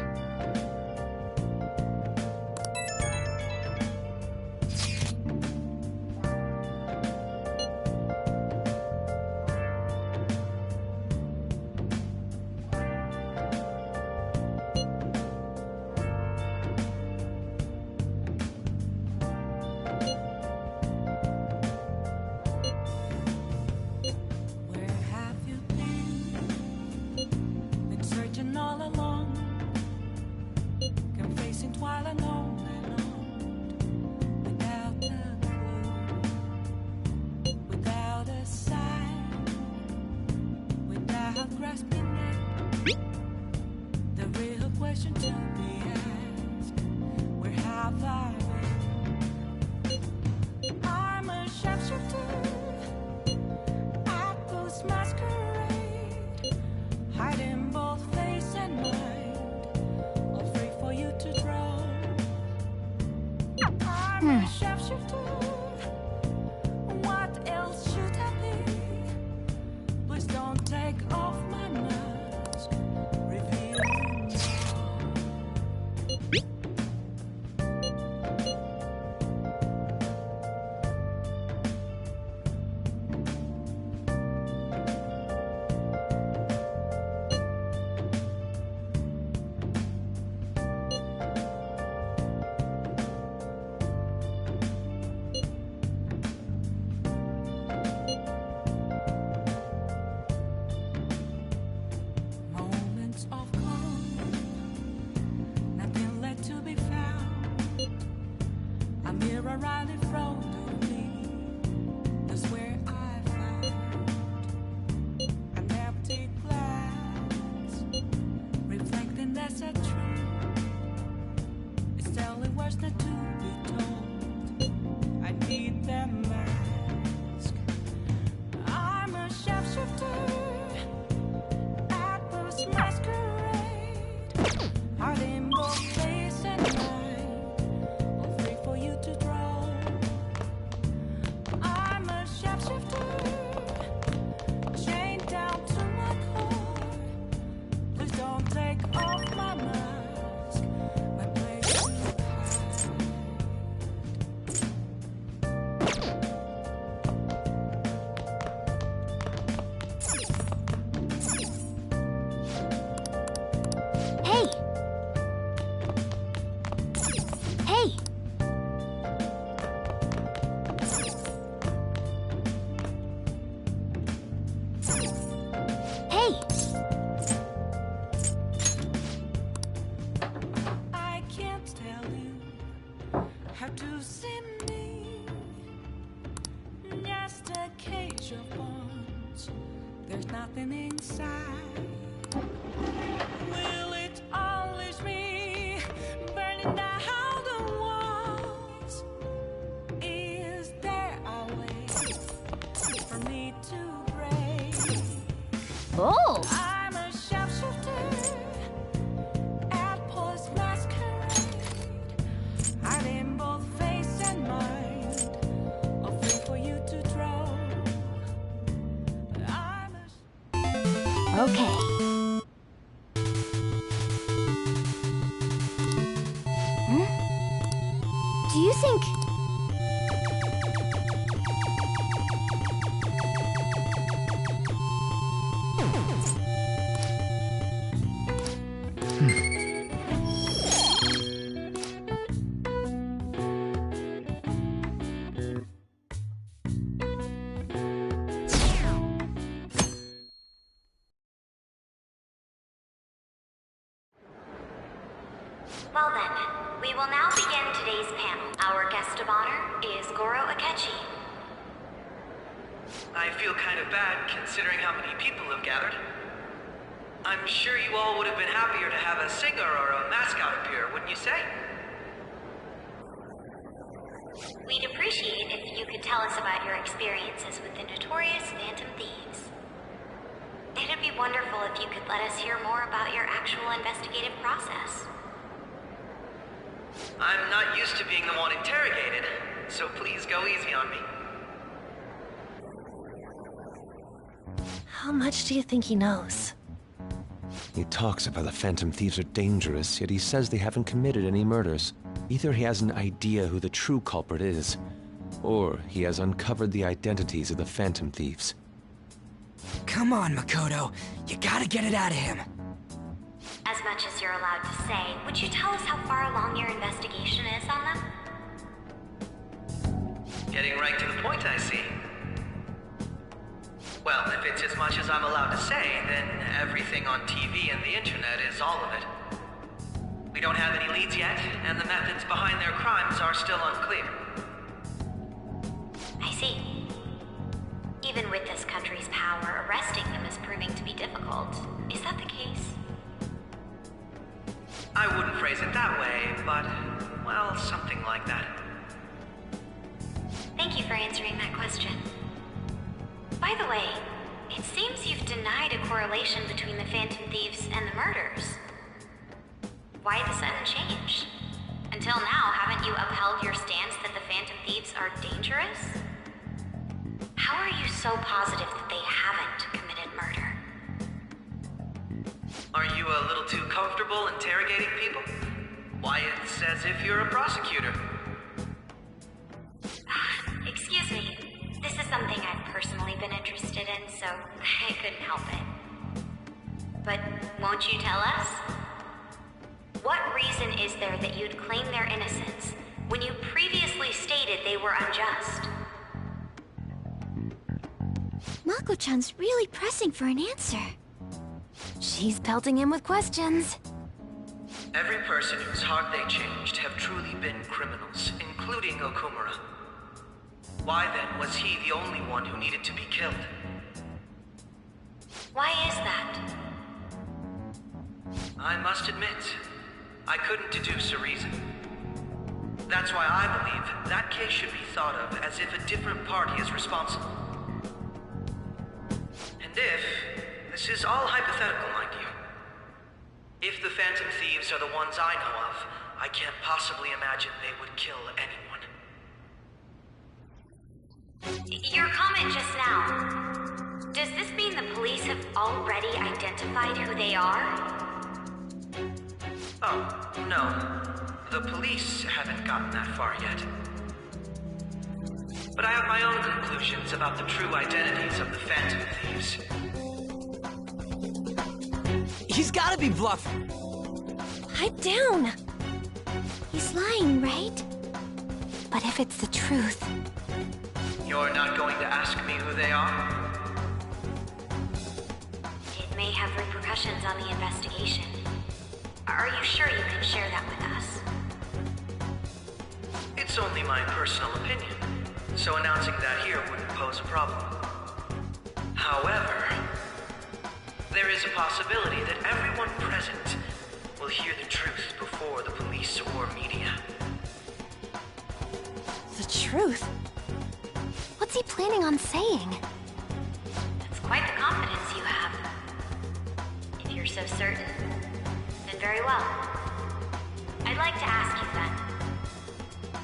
Speaker 9: bunch of bones. There's nothing inside. Will it unleash me, burning down the walls? Is there a way for me to break?
Speaker 2: Oh!
Speaker 9: I'm a sharpshooter at Paul's masquerade, hiding both face and mind, afraid for you to draw.
Speaker 2: Okay. Do you think...
Speaker 15: Well then, we will now begin today's panel. Our guest of honor is Goro Akechi.
Speaker 17: I feel kind of bad considering how many people have gathered. I'm sure you all would have been happier to have a singer or a mascot appear, wouldn't you say?
Speaker 15: We'd appreciate if you could tell us about your experiences with the notorious Phantom Thieves. It'd be wonderful if you could let us hear more about your actual investigative process.
Speaker 17: I'm not used to being the one interrogated, so please go easy on me.
Speaker 18: How much do you think he knows?
Speaker 6: He talks about the Phantom Thieves are dangerous, yet he says they haven't committed any murders. Either he has an idea who the true culprit is, or he has uncovered the identities of the Phantom Thieves.
Speaker 8: Come on, Makoto. You gotta get it out of him.
Speaker 15: As much as you're allowed to say, would you tell us how far along your investigation is on them?
Speaker 17: Getting right to the point, I see. Well, if it's as much as I'm allowed to say, then everything on TV and the internet is all of it. We don't have any leads yet, and the methods behind their crimes are still unclear.
Speaker 15: I see. Even with this country's power, arresting them is proving to be difficult. Is that the case?
Speaker 17: I wouldn't phrase it that way, but, well, something like that.
Speaker 15: Thank you for answering that question. By the way, it seems you've denied a correlation between the Phantom Thieves and the murders. Why the sudden change? Until now, haven't you upheld your stance that the Phantom Thieves are dangerous? How are you so positive that they haven't committed murder?
Speaker 17: Are you a little too comfortable interrogating people? Why, it's as if you're a prosecutor.
Speaker 15: Excuse me. This is something I've personally been interested in, so I couldn't help it. But won't you tell us? What reason is there that you'd claim their innocence when you previously stated they were unjust?
Speaker 2: Mako-chan's really pressing for an answer.
Speaker 16: She's pelting him with questions.
Speaker 17: Every person whose heart they changed have truly been criminals, including Okumura. Why then was he the only one who needed to be killed?
Speaker 15: Why is that?
Speaker 17: I must admit, I couldn't deduce a reason. That's why I believe that case should be thought of as if a different party is responsible. And if, this is all hypothetical, mind you, if the Phantom Thieves are the ones I know of, I can't possibly imagine they would kill anyone.
Speaker 15: Your comment just now, does this mean the police have already identified who they are?
Speaker 17: Oh, no. The police haven't gotten that far yet. But I have my own conclusions about the true identities of the Phantom Thieves.
Speaker 8: He's gotta be bluffing.
Speaker 2: Pipe down. He's lying, right? But if it's the truth...
Speaker 17: You're not going to ask me who they are?
Speaker 15: It may have repercussions on the investigation. Are you sure you can share that with us?
Speaker 17: It's only my personal opinion, so announcing that here wouldn't pose a problem. However, there is a possibility that everyone present will hear the truth before the police or media.
Speaker 16: The truth? What's he planning on saying?
Speaker 15: That's quite the confidence you have. If you're so certain, then very well. I'd like to ask you then,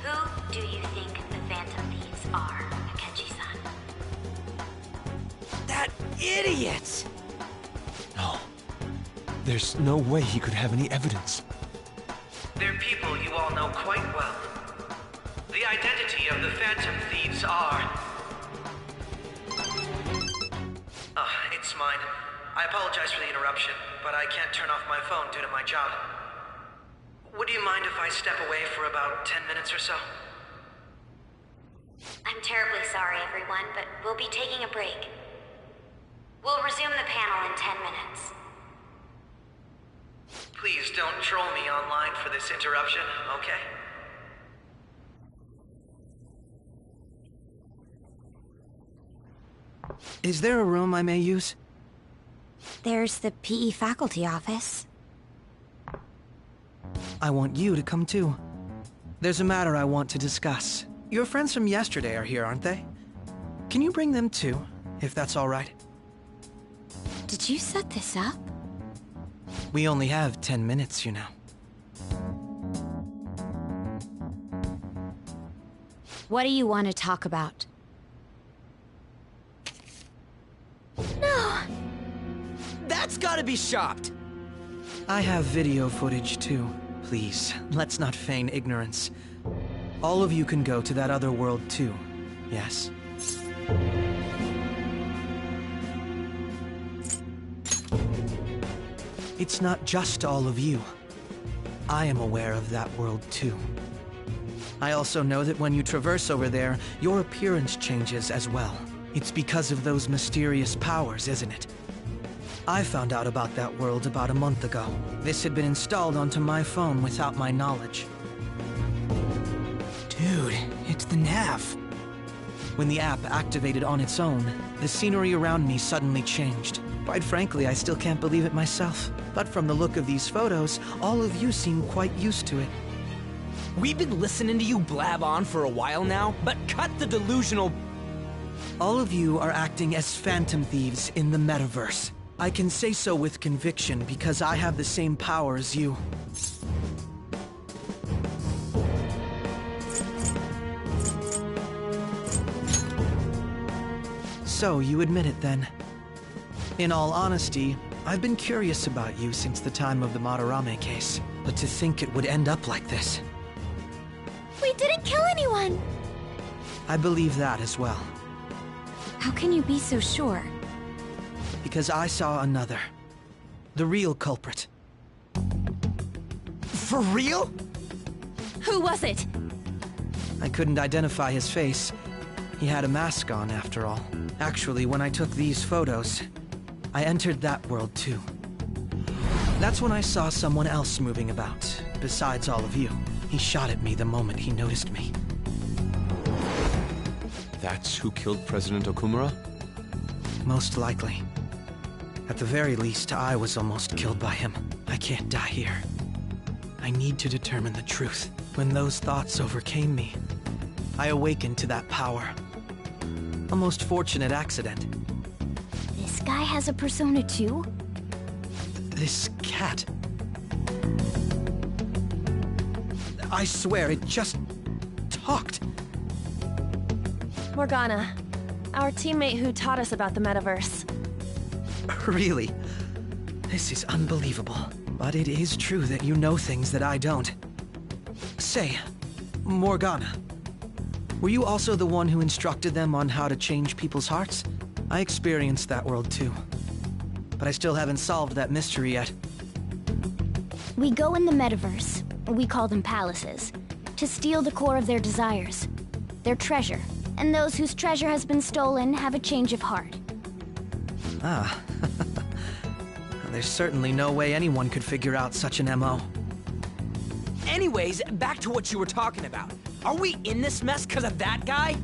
Speaker 15: who do you think the Phantom Thieves are, Akechi-san?
Speaker 8: That idiot!
Speaker 6: No. There's no way he could have any evidence.
Speaker 17: They're people you all know quite well. The identity of the Phantom Thieves are... it's mine. I apologize for the interruption, but I can't turn off my phone due to my job. Would you mind if I step away for about 10 minutes or so?
Speaker 15: I'm terribly sorry, everyone, but we'll be taking a break. We'll resume the panel in 10 minutes.
Speaker 17: Please don't troll me online for this interruption, okay?
Speaker 20: Is there a room I may use?
Speaker 16: There's the PE faculty office.
Speaker 20: I want you to come too. There's a matter I want to discuss. Your friends from yesterday are here, aren't they? Can you bring them too, if that's all right?
Speaker 16: Did you set this up?
Speaker 20: We only have 10 minutes, you know.
Speaker 7: What do you want to talk about?
Speaker 16: No!
Speaker 8: That's gotta be shopped!
Speaker 20: I have video footage too. Please, let's not feign ignorance. All of you can go to that other world too, yes? It's not just all of you. I am aware of that world too. I also know that when you traverse over there, your appearance changes as well. It's because of those mysterious powers, isn't it? I found out about that world about a month ago. This had been installed onto my phone without my knowledge.
Speaker 8: Dude, it's the nav.
Speaker 20: When the app activated on its own, the scenery around me suddenly changed. Quite frankly, I still can't believe it myself. But from the look of these photos, all of you seem quite used to it.
Speaker 8: We've been listening to you blab on for a while now, but cut the delusional...
Speaker 20: All of you are acting as Phantom Thieves in the metaverse. I can say so with conviction because I have the same power as you. So, you admit it then. In all honesty, I've been curious about you since the time of the Madarame case. But to think it would end up like this.
Speaker 16: We didn't kill anyone!
Speaker 20: I believe that as well.
Speaker 16: How can you be so sure?
Speaker 20: Because I saw another. The real culprit.
Speaker 8: For real?
Speaker 16: Who was it?
Speaker 20: I couldn't identify his face. He had a mask on, after all. Actually, when I took these photos, I entered that world too. That's when I saw someone else moving about, besides all of you. He shot at me the moment he noticed me.
Speaker 6: That's who killed President Okumura?
Speaker 20: Most likely. At the very least, I was almost killed by him. I can't die here. I need to determine the truth. When those thoughts overcame me, I awakened to that power. A most fortunate accident.
Speaker 2: This guy has a persona too?
Speaker 20: This cat. I swear, it just talked.
Speaker 18: Morgana, our teammate who taught us about the metaverse.
Speaker 20: Really? This is unbelievable. But it is true that you know things that I don't. Say, Morgana, were you also the one who instructed them on how to change people's hearts? I experienced that world too. But I still haven't solved that mystery yet.
Speaker 2: We go in the metaverse, we call them palaces, to steal the core of their desires, their treasure. And those whose treasure has been stolen have a change of heart.
Speaker 20: Ah. There's certainly no way anyone could figure out such an MO.
Speaker 8: Anyways, back to what you were talking about. Are we in this mess because of that guy?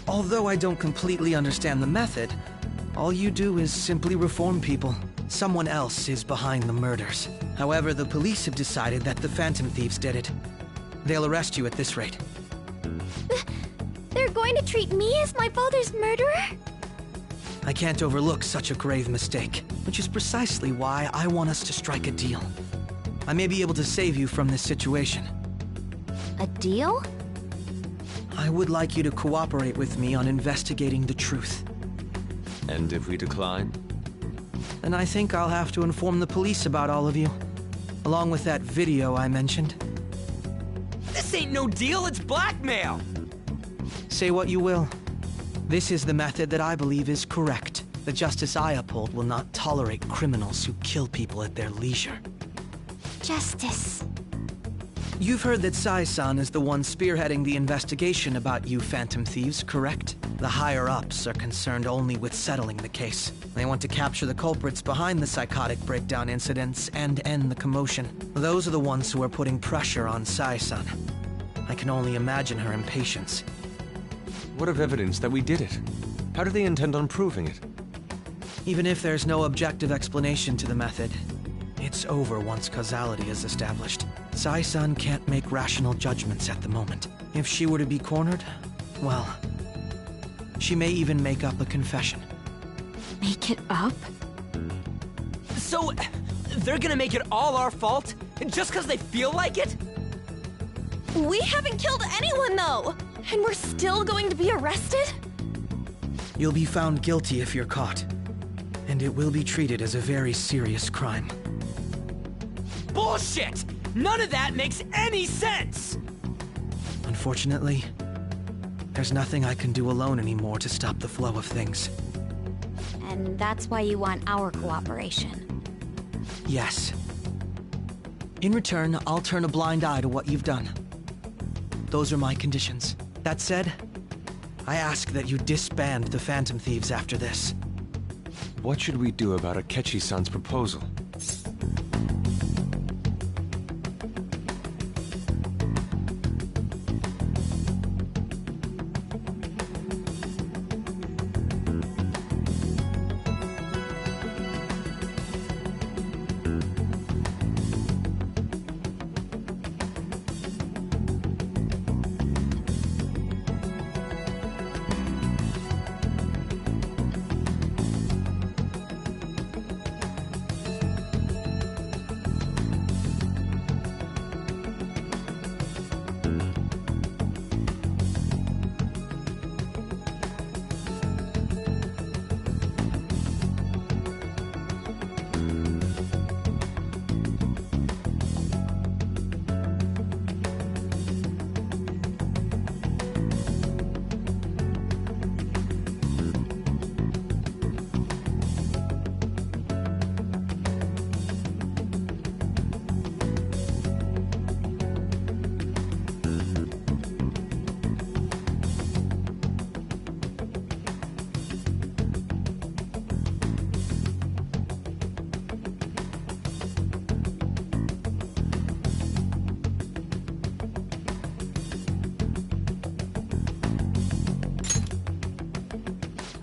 Speaker 20: Although I don't completely understand the method, All you do is simply reform people. Someone else is behind the murders. However, the police have decided that the Phantom Thieves did it. They'll arrest you at this rate.
Speaker 2: They're going to treat me as my father's murderer?
Speaker 20: I can't overlook such a grave mistake, which is precisely why I want us to strike a deal. I may be able to save you from this situation.
Speaker 16: A deal?
Speaker 20: I would like you to cooperate with me on investigating the truth.
Speaker 6: And if we decline?
Speaker 20: Then I think I'll have to inform the police about all of you, along with that video I mentioned.
Speaker 8: This ain't no deal, it's blackmail!
Speaker 20: Say what you will. This is the method that I believe is correct. The justice I uphold will not tolerate criminals who kill people at their leisure.
Speaker 2: Justice.
Speaker 20: You've heard that Sai-san is the one spearheading the investigation about you Phantom Thieves, correct? The higher-ups are concerned only with settling the case. They want to capture the culprits behind the psychotic breakdown incidents and end the commotion. Those are the ones who are putting pressure on Sai-san. I can only imagine her impatience.
Speaker 6: What of evidence that we did it? How do they intend on proving it?
Speaker 20: Even if there's no objective explanation to the method, it's over once causality is established. Sai-san can't make rational judgments at the moment. If she were to be cornered, well, she may even make up a confession.
Speaker 7: Make it up?
Speaker 8: So, they're gonna make it all our fault? Just because they feel like it?
Speaker 18: We haven't killed anyone, though! And we're still going to be arrested?
Speaker 20: You'll be found guilty if you're caught, and it will be treated as a very serious crime.
Speaker 8: Bullshit! None of that makes any sense!
Speaker 20: Unfortunately, there's nothing I can do alone anymore to stop the flow of things.
Speaker 2: And that's why you want our cooperation.
Speaker 20: Yes. In return, I'll turn a blind eye to what you've done. Those are my conditions. That said, I ask that you disband the Phantom Thieves after this.
Speaker 6: What should we do about Akechi-san's proposal?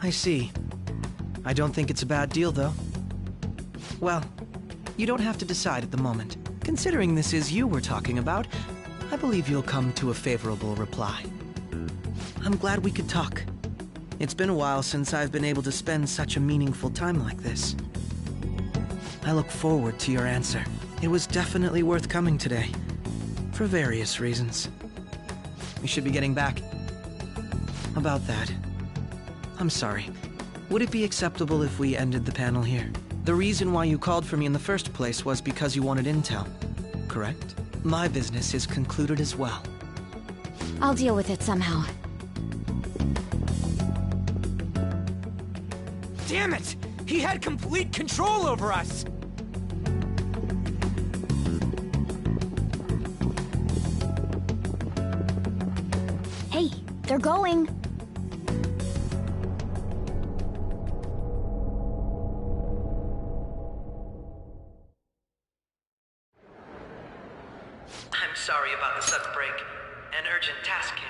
Speaker 20: I see. I don't think it's a bad deal, though. Well, you don't have to decide at the moment. Considering this is you we're talking about, I believe you'll come to a favorable reply. I'm glad we could talk. It's been a while since I've been able to spend such a meaningful time like this. I look forward to your answer. It was definitely worth coming today, for various reasons. We should be getting back. About that, I'm sorry. Would it be acceptable if we ended the panel here? The reason why you called for me in the first place was because you wanted intel, correct? My business is concluded as well.
Speaker 7: I'll deal with it somehow.
Speaker 8: Damn it! He had complete control over us!
Speaker 2: Hey, they're going.
Speaker 17: I'm sorry about the sudden break. An urgent task came in.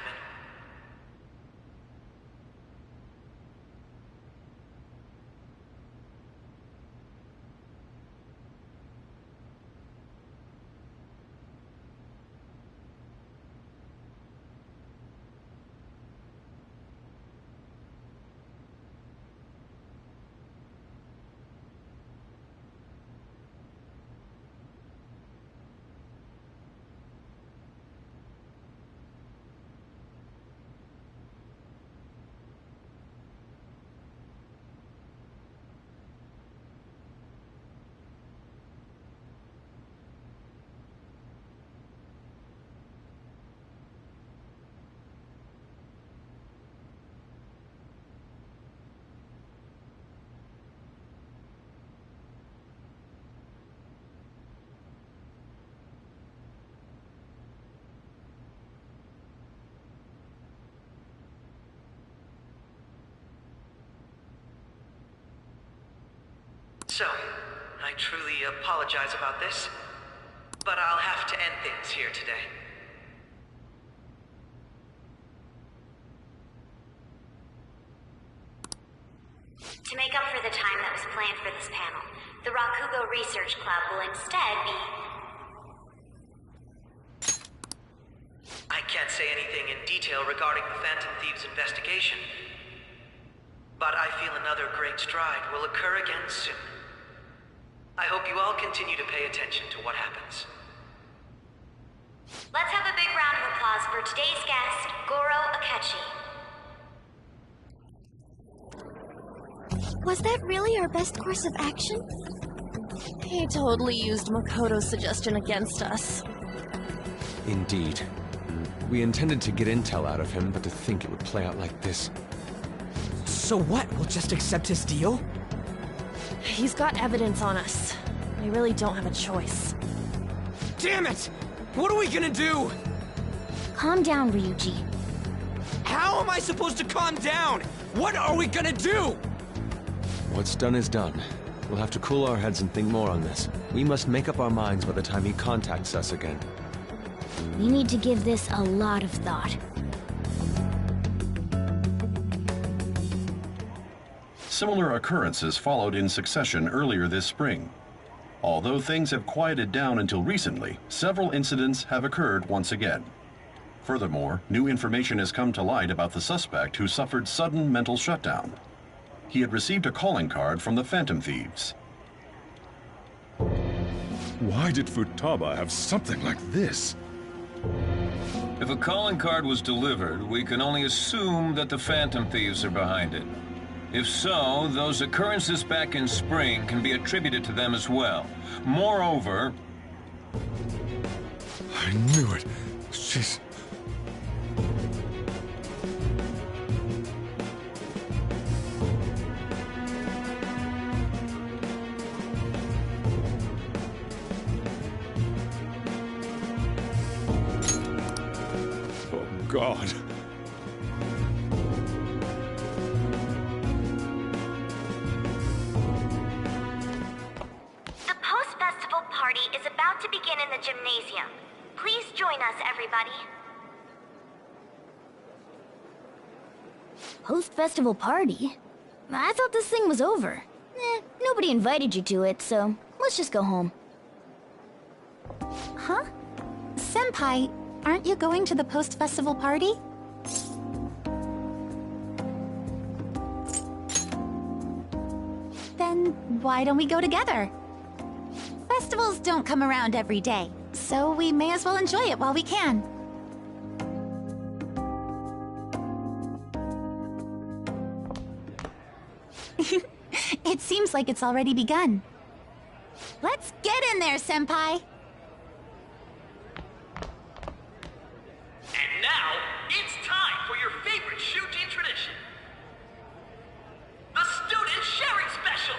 Speaker 17: So, I truly apologize about this, but I'll have to end things here today.
Speaker 15: To make up for the time that was planned for this panel, the Rakugo Research Club will instead be...
Speaker 17: I can't say anything in detail regarding the Phantom Thieves investigation, but I feel another great stride will occur again soon. I hope you all continue to pay attention to what happens.
Speaker 15: Let's have a big round of applause for today's guest, Goro Akechi.
Speaker 2: Was that really our best course of action?
Speaker 18: He totally used Makoto's suggestion against us.
Speaker 6: Indeed. We intended to get intel out of him, but to think it would play out like this.
Speaker 8: So what? We'll just accept his deal?
Speaker 18: He's got evidence on us. We really don't have a choice.
Speaker 8: Damn it! What are we gonna do?
Speaker 2: Calm down, Ryuji.
Speaker 8: How am I supposed to calm down? What are we gonna do?
Speaker 6: What's done is done. We'll have to cool our heads and think more on this. We must make up our minds by the time he contacts us again.
Speaker 2: We need to give this a lot of thought.
Speaker 19: Similar occurrences followed in succession earlier this spring. Although things have quieted down until recently, several incidents have occurred once again. Furthermore, new information has come to light about the suspect who suffered sudden mental shutdown. He had received a calling card from the Phantom Thieves.
Speaker 22: Why did Futaba have something like this?
Speaker 3: If a calling card was delivered, we can only assume that the Phantom Thieves are behind it. If so, those occurrences back in spring can be attributed to them as well. Moreover...
Speaker 22: I knew it. She's... Oh, God.
Speaker 15: The post-festival party is about to begin in the gymnasium. Please join us, everybody.
Speaker 2: Post-festival party? I thought this thing was over. Nobody invited you to it, so let's just go home.
Speaker 12: Huh? Senpai, aren't you going to the post-festival party? Then why don't we go together? Festivals don't come around every day, so we may as well enjoy it while we can. It seems like it's already begun. Let's get in there, Senpai!
Speaker 17: And now, it's time for your favorite shooting tradition. The Student Sharing Special!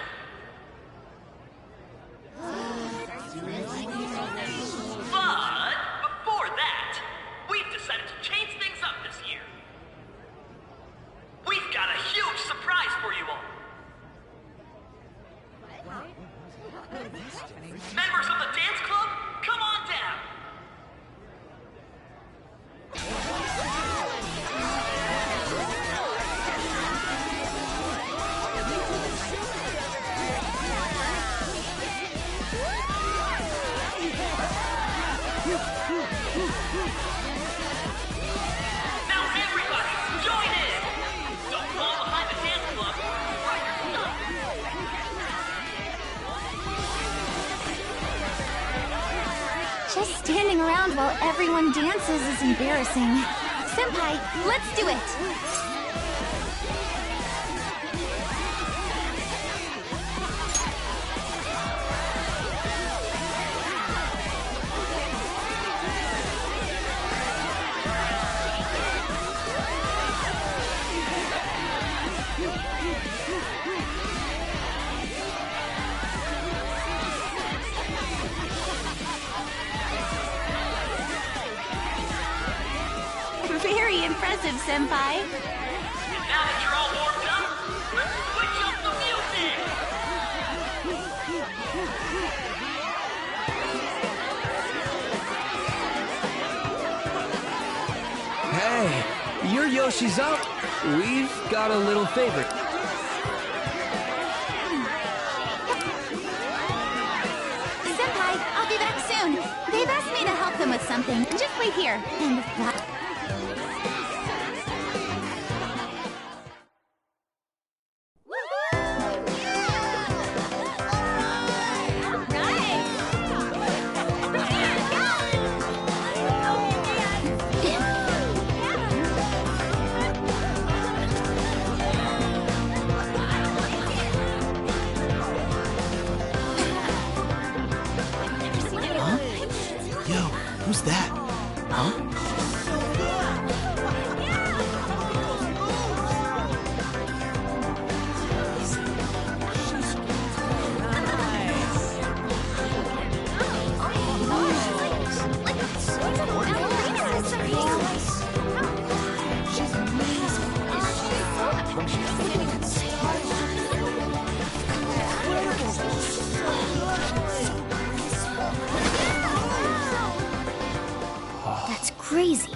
Speaker 17: But before that, we've decided to change things up this year. We've got a huge surprise for you all. Members of the dance club, come on down. Now everybody, join in! Don't fall behind the dance club.
Speaker 12: Just standing around while everyone dances is embarrassing. Senpai, let's do it! Very impressive, Senpai.
Speaker 17: And now that you're all warmed up, let's switch up the music!
Speaker 8: Yoshi's up, we've got a little favorite.
Speaker 12: Senpai, I'll be back soon. They've asked me to help them with something. Just wait here. And what?
Speaker 11: Who's that? Huh?
Speaker 2: That's crazy.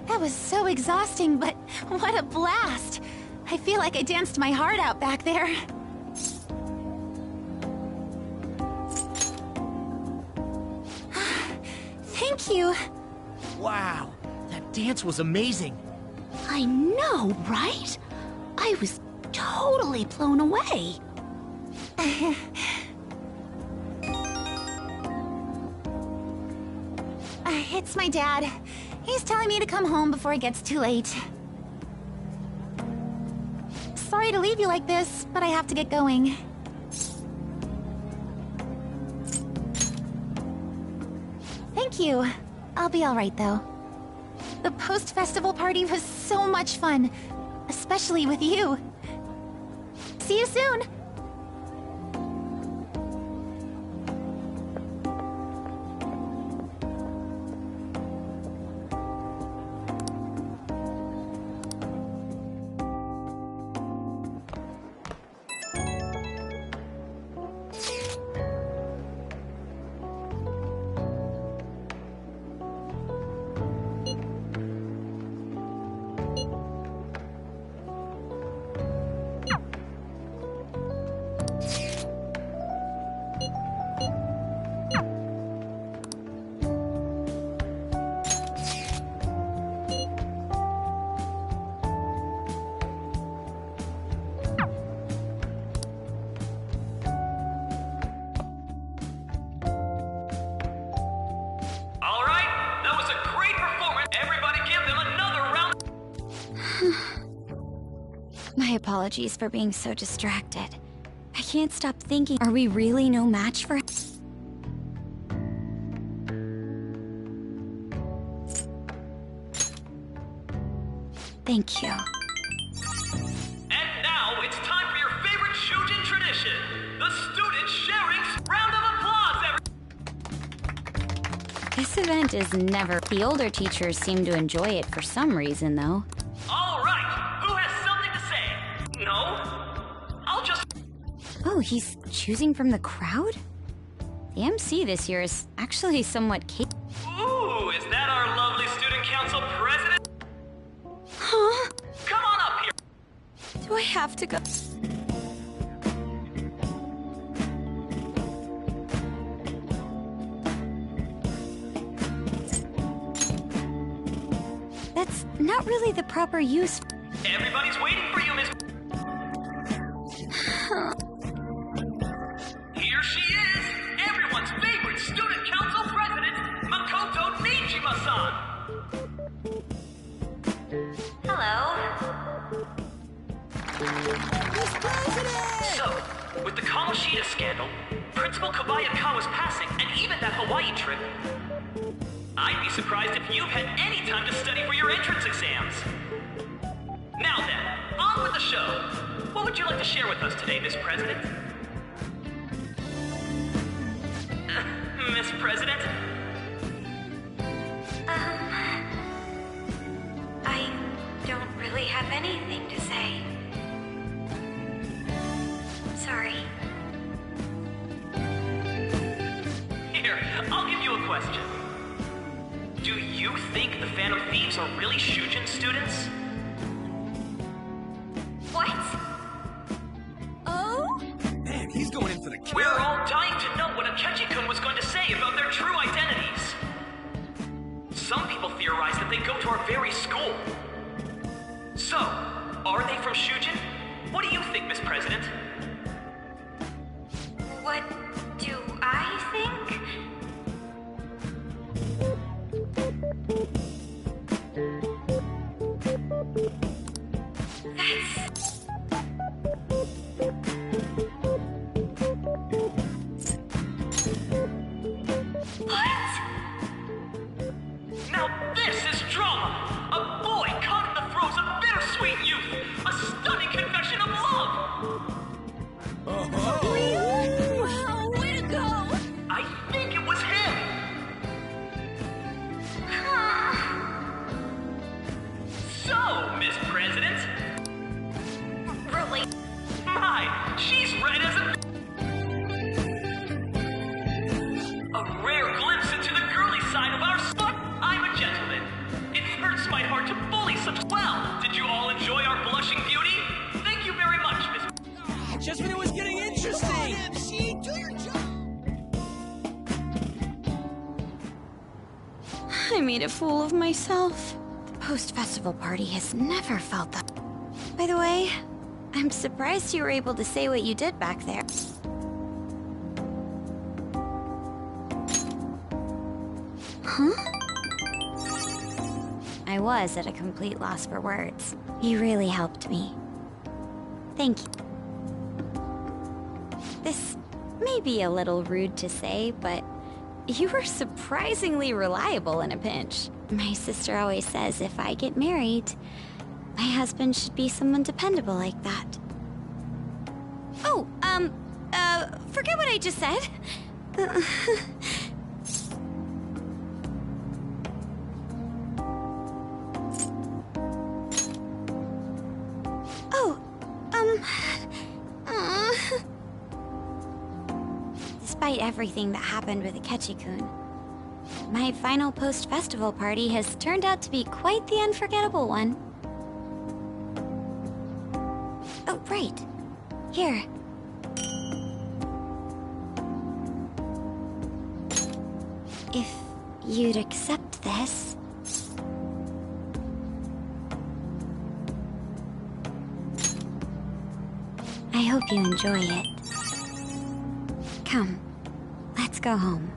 Speaker 12: That was so exhausting, but what a blast! I feel like I danced my heart out back there. Thank you.
Speaker 11: Wow, that dance was amazing.
Speaker 12: I know, right? I was totally blown away. It's my dad. He's telling me to come home before it gets too late. Sorry to leave you like this, but I have to get going. Thank you. I'll be all right, though. The post-festival party was so much fun, especially with you. See you soon!
Speaker 7: My apologies for being so distracted. I can't stop thinking, are we really no match for... Thank you.
Speaker 5: And now it's time for your favorite Shujin tradition, the student sharing round of applause,
Speaker 7: This event is never... The older teachers seem to enjoy it for some reason, though.
Speaker 5: All right, who has something to say? No? I'll just...
Speaker 7: Oh, he's choosing from the crowd? The MC this year is actually somewhat
Speaker 5: Ooh, is that our lovely student council president?
Speaker 7: Huh?
Speaker 5: Come on up here.
Speaker 7: Do I have to go? That's not really the proper use.
Speaker 5: Everybody's waiting for you, Miss... Here she is! Everyone
Speaker 15: Hello?
Speaker 5: So, with the Kamoshida scandal, Principal Kobayakawa's passing, and even that Hawaii trip, I'd be surprised if you've had any time to study for your entrance exams. Now then, on with the show. What would you like to share with us today, Miss President? Miss President?
Speaker 15: I don't really have anything to say. Sorry.
Speaker 5: Here, I'll give you a question. Do you think the Phantom Thieves are really Shujin students?
Speaker 15: What?
Speaker 8: Oh? Man, he's going in for the kill.
Speaker 5: We're all dying to know what Akechi-kun was going to say about their true identities. Some people theorize that they go to our very school. So, are they from Shujin? What do you think, Miss President?
Speaker 15: What do I think?
Speaker 5: Now this is drama! A boy caught in the throes of bittersweet youth! A stunning confession of love!
Speaker 9: Wow, way to go!
Speaker 5: I think it was him! So, Miss President?
Speaker 15: Really?
Speaker 5: My, she's red as a rare glimpse into the girly side of our sport. I'm a gentleman. It hurts my heart to bully such. Well, did you all enjoy our blushing beauty? Thank you very much, Miss.
Speaker 8: Just when it was getting interesting!
Speaker 9: MC, do your job!
Speaker 7: I made a fool of myself. The post-festival party has never felt that. By the way, I'm surprised you were able to say what you did back there. Huh? I was at a complete loss for words. You really helped me. Thank you. This may be a little rude to say, but you were surprisingly reliable in a pinch. My sister always says if I get married, my husband should be someone dependable like that. Oh, forget what I just said. Despite everything that happened with Akechi-kun, my final post-festival party has turned out to be quite the unforgettable one. Oh, right. Here. If you'd accept this... I hope you enjoy it. Come, let's go home.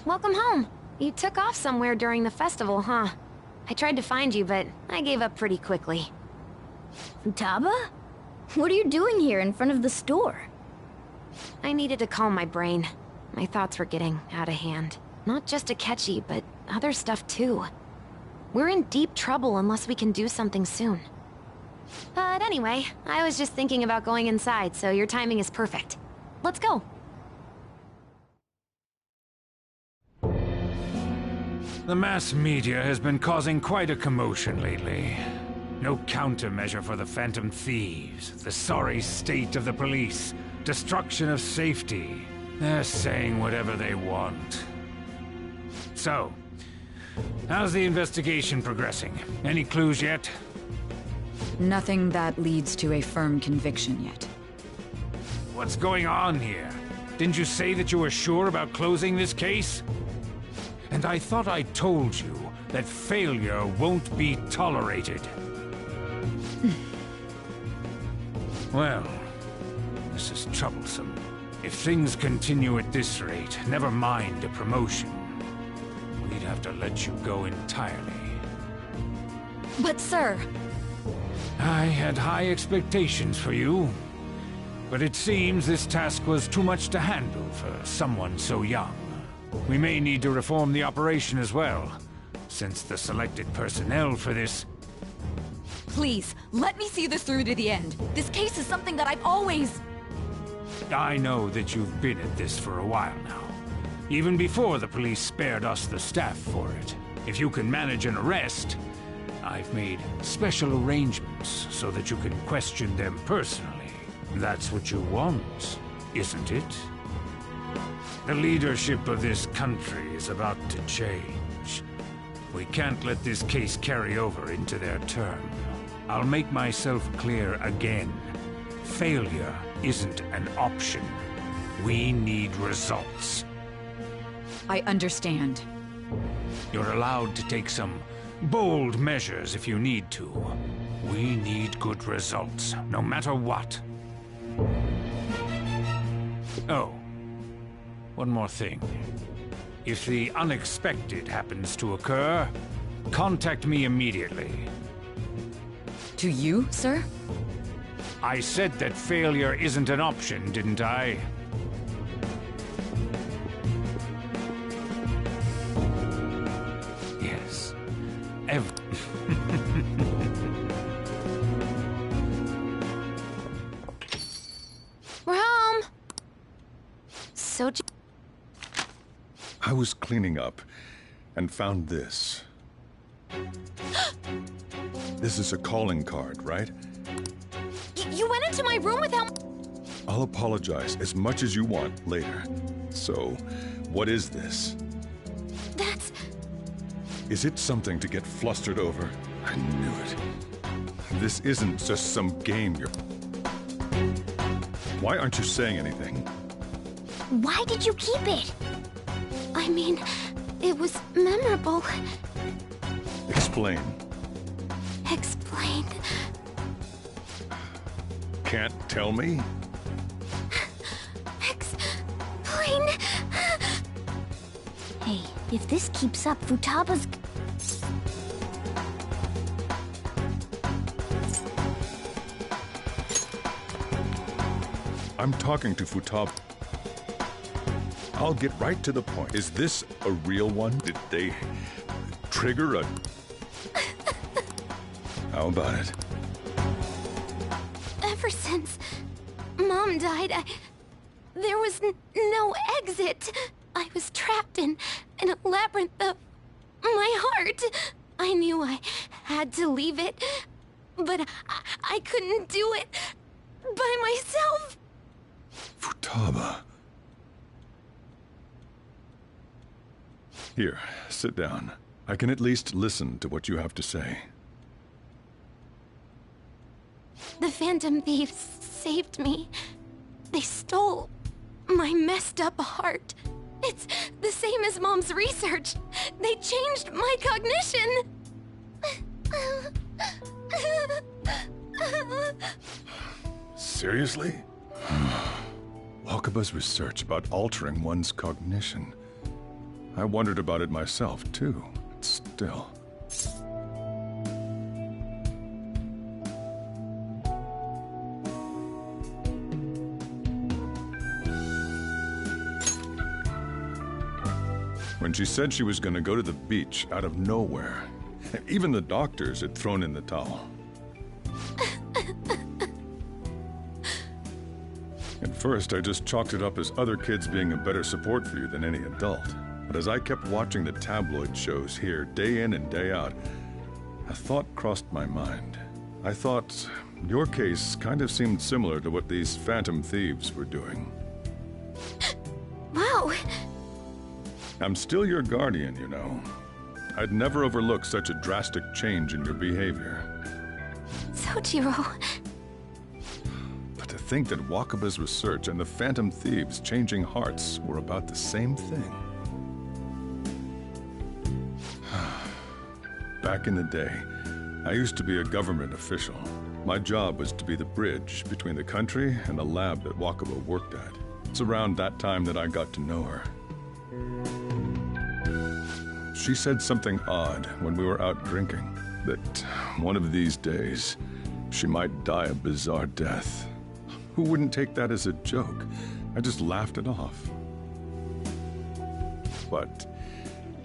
Speaker 16: Welcome home. You took off somewhere during the festival, huh? I tried to find you, but I gave up pretty quickly.
Speaker 7: Taba? What are you doing here in front of the store?
Speaker 16: I needed to calm my brain. My thoughts were getting out of hand. Not just Akechi, but other stuff too. We're in deep trouble unless we can do something soon. But anyway, I was just thinking about going inside, so your timing is perfect. Let's go.
Speaker 3: The mass media has been causing quite a commotion lately. No countermeasure for the Phantom Thieves, the sorry state of the police, destruction of safety. They're saying whatever they want. So, how's the investigation progressing? Any clues yet?
Speaker 13: Nothing that leads to a firm conviction yet.
Speaker 3: What's going on here? Didn't you say that you were sure about closing this case? And I thought I told you that failure won't be tolerated. Well, this is troublesome. If things continue at this rate, never mind a promotion. We'd have to let you go entirely.
Speaker 7: But sir...
Speaker 3: I had high expectations for you. But it seems this task was too much to handle for someone so young. We may need to reform the operation as well, since the selected personnel for this...
Speaker 7: Please, let me see this through to the end. This case is something that I've always...
Speaker 3: I know that you've been at this for a while now. Even before the police spared us the staff for it. If you can manage an arrest, I've made special arrangements so that you can question them personally. That's what you want, isn't it? The leadership of this country is about to change. We can't let this case carry over into their term. I'll make myself clear again. Failure isn't an option. We need results.
Speaker 13: I understand.
Speaker 3: You're allowed to take some bold measures if you need to. We need good results, no matter what. Oh, one more thing. If the unexpected happens to occur, contact me immediately.
Speaker 13: To you, sir?
Speaker 3: I said that failure isn't an option, didn't I? Yes.
Speaker 16: We're home! So...
Speaker 22: I was cleaning up and found this. This is a calling card, right?
Speaker 2: You went into my room without...
Speaker 22: I'll apologize as much as you want later. So, what is this?
Speaker 2: That's...
Speaker 22: Is it something to get flustered over? I knew it. This isn't just some game you're... Why aren't you saying anything?
Speaker 2: Why did you keep it? I mean, it was memorable.
Speaker 22: Explain.
Speaker 2: Explain.
Speaker 22: Can't tell me?
Speaker 2: Explain. Hey, if this keeps up, Futaba's...
Speaker 22: I'm talking to Futaba. I'll get right to the point. Is this a real one? Did they trigger a... How about it?
Speaker 2: Ever since Mom died, there was no exit. I was trapped in a labyrinth of my heart. I knew I had to leave it, but I couldn't do it by myself.
Speaker 22: Futaba. Here, sit down. I can at least listen to what you have to say.
Speaker 2: The Phantom Thieves saved me. They stole my messed up heart. It's the same as Mom's research. They changed my cognition.
Speaker 22: Seriously? Wakaba's research about altering one's cognition. I wondered about it myself, too. Still. When she said she was going to go to the beach out of nowhere, even the doctors had thrown in the towel. At first, I just chalked it up as other kids being a better support for you than any adult. But as I kept watching the tabloid shows here, day in and day out, a thought crossed my mind. I thought your case kind of seemed similar to what these Phantom Thieves were doing.
Speaker 2: Wow.
Speaker 22: I'm still your guardian, you know. I'd never overlook such a drastic change in your behavior.
Speaker 2: Sojiro.
Speaker 22: But to think that Wakaba's research and the Phantom Thieves changing hearts were about the same thing. Back in the day, I used to be a government official. My job was to be the bridge between the country and the lab that Wakaba worked at. It's around that time that I got to know her. She said something odd when we were out drinking, that one of these days, she might die a bizarre death. Who wouldn't take that as a joke? I just laughed it off. But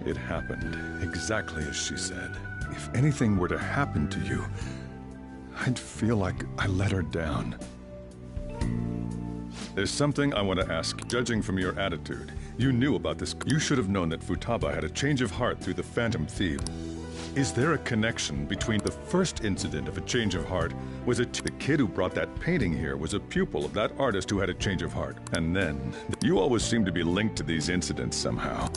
Speaker 22: it happened exactly as she said. If anything were to happen to you, I'd feel like I let her down. There's something I want to ask. Judging from your attitude, you knew about this. You should have known that Futaba had a change of heart through the Phantom Thief. Is there a connection between the first incident of a change of heart was the kid who brought that painting here was a pupil of that artist who had a change of heart? And then, you always seem to be linked to these incidents somehow.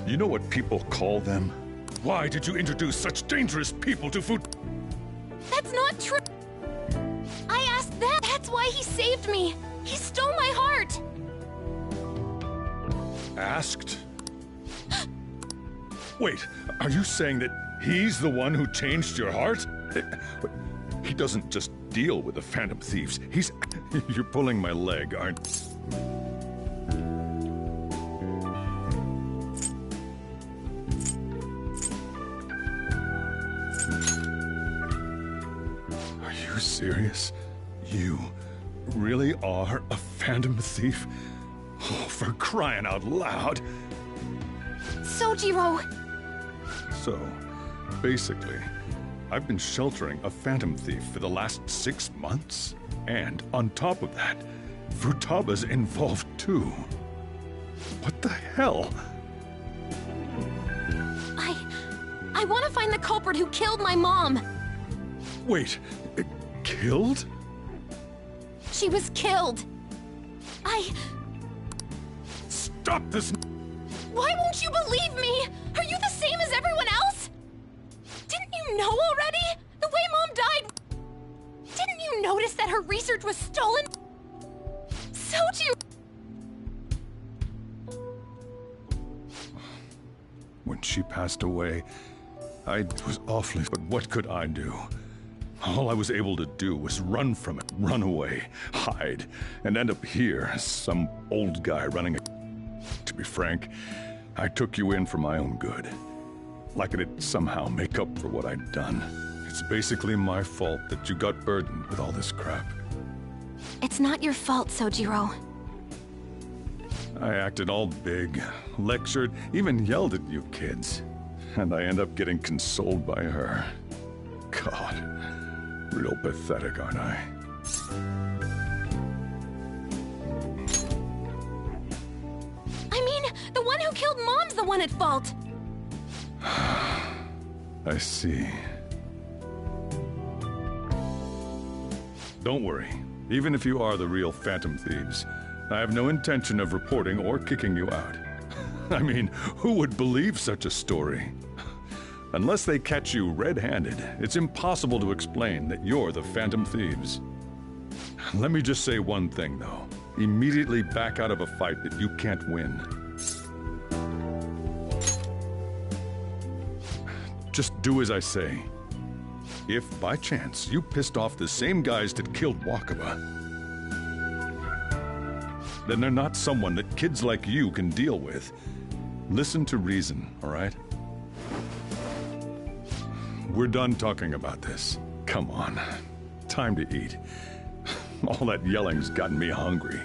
Speaker 22: You know what people call them? Why did you introduce such dangerous people to food?
Speaker 7: That's not true. I asked that. That's why he saved me. He stole my heart.
Speaker 22: Asked? Wait, are you saying that he's the one who changed your heart? He doesn't just deal with the Phantom Thieves. He's... You're pulling my leg, aren't... Are you serious? You really are a Phantom Thief? Oh, for crying out loud!
Speaker 7: Sojiro!
Speaker 22: So, basically, I've been sheltering a Phantom Thief for the last 6 months. And on top of that, Futaba's involved too. What the hell?
Speaker 7: I want to find the culprit who killed my mom!
Speaker 22: Wait, killed?
Speaker 7: She was killed!
Speaker 22: Stop this!
Speaker 7: Why won't you believe me? Are you the same as everyone else? Didn't you know already? The way Mom died... Didn't you notice that her research was stolen? Soju!
Speaker 22: When she passed away, I was awfully... But what could I do? All I was able to do was run from it, run away, hide, and end up here, some old guy running a... To be frank, I took you in for my own good. Like it'd somehow make up for what I'd done. It's basically my fault that you got burdened with all this crap.
Speaker 7: It's not your fault, Sojiro.
Speaker 22: I acted all big, lectured, even yelled at you kids. And I end up getting consoled by her. God, real pathetic, aren't I?
Speaker 7: The one who killed Mom's the one at fault!
Speaker 22: I see. Don't worry. Even if you are the real Phantom Thieves, I have no intention of reporting or kicking you out. I mean, who would believe such a story? Unless they catch you red-handed, it's impossible to explain that you're the Phantom Thieves. Let me just say one thing, though. Immediately back out of a fight that you can't win. Just do as I say. If, by chance, you pissed off the same guys that killed Wakaba, then they're not someone that kids like you can deal with. Listen to reason, all right? We're done talking about this. Come on. Time to eat. All that yelling's gotten me hungry.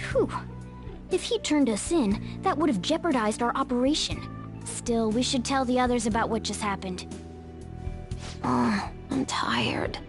Speaker 7: Whew. If he turned us in, that would have jeopardized our operation. Still, we should tell the others about what just happened. Oh, I'm tired.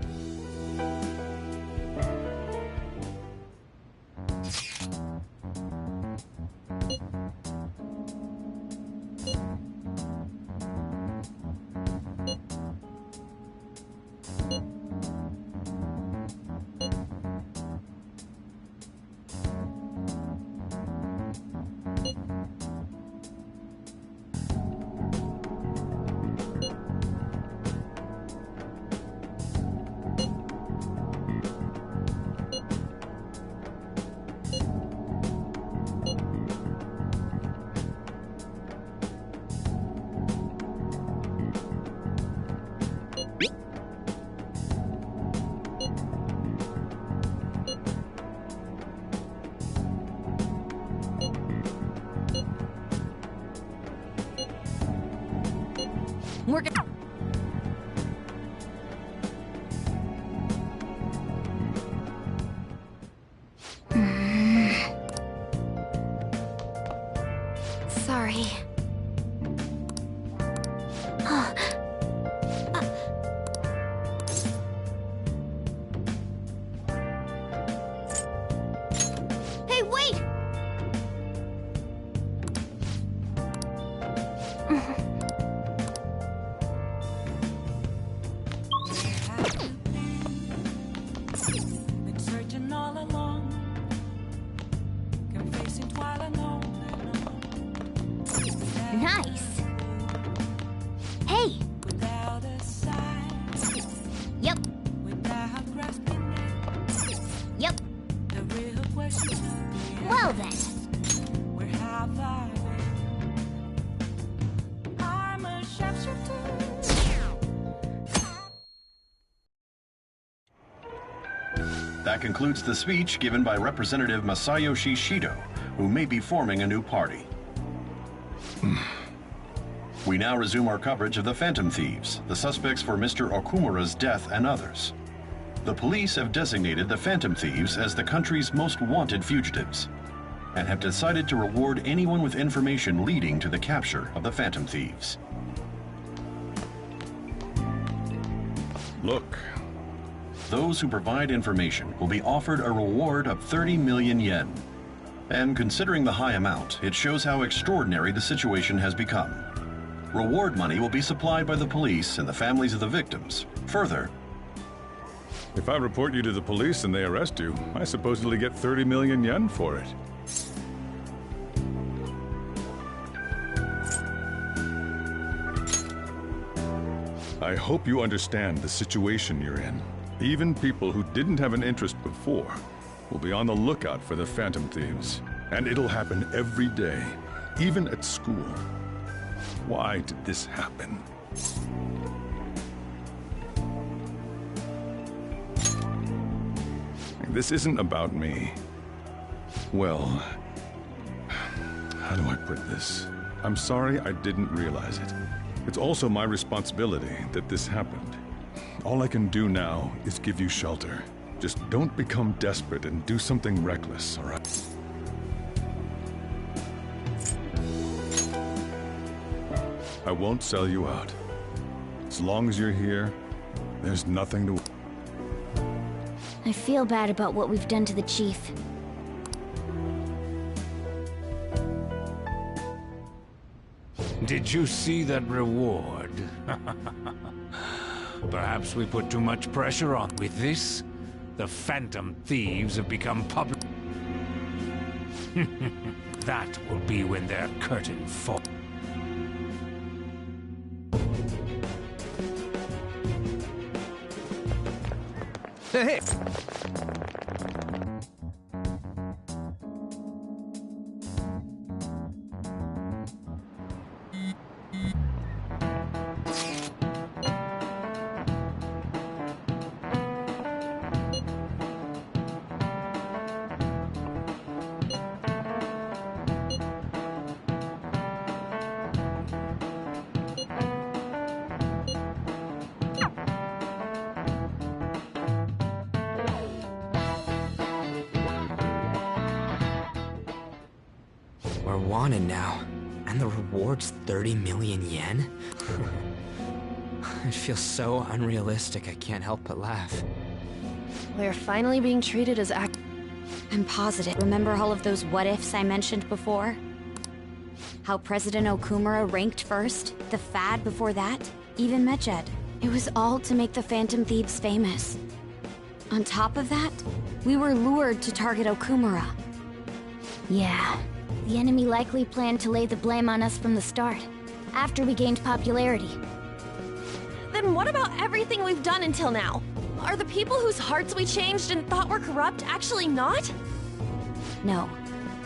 Speaker 19: That concludes the speech given by Representative Masayoshi Shido, who may be forming a new party. We now resume our coverage of the Phantom Thieves, the suspects for Mr. Okumura's death and others. The police have designated the Phantom Thieves as the country's most wanted fugitives, and have decided to reward anyone with information leading to the capture of the Phantom Thieves.
Speaker 22: Look.
Speaker 19: Those who provide information will be offered a reward of 30 million yen. And considering the high amount, it shows how extraordinary the situation has become. Reward money will be supplied by the police and the families of the victims. Further,
Speaker 22: if I report you to the police and they arrest you, I supposedly get 30 million yen for it. I hope you understand the situation you're in. Even people who didn't have an interest before will be on the lookout for the Phantom Thieves. And it'll happen every day, even at school. Why did this happen? This isn't about me. Well, how do I put this? I'm sorry I didn't realize it. It's also my responsibility that this happened. All I can do now is give you shelter. Just don't become desperate and do something reckless, all right? I won't sell you out. As long as you're here, there's nothing to...
Speaker 2: I feel bad about what we've done to the chief.
Speaker 3: Did you see that reward? Perhaps we put too much pressure on. With this, the Phantom Thieves have become public. That will be when their curtain falls.
Speaker 8: Hey! We're wanted now, and the reward's 30 million yen? It feels so unrealistic I can't help but laugh.
Speaker 18: We're finally being treated as
Speaker 7: I'm positive. Remember all of those what-ifs I mentioned before? How President Okumura ranked first, the Fad before that, even Medjed. It was all to make the Phantom Thieves famous. On top of that, we were lured to target Okumura.
Speaker 2: Yeah. The enemy likely planned to lay the blame on us from the start, after we gained popularity.
Speaker 18: Then what about everything we've done until now? Are the people whose hearts we changed and thought were corrupt actually not?
Speaker 7: No.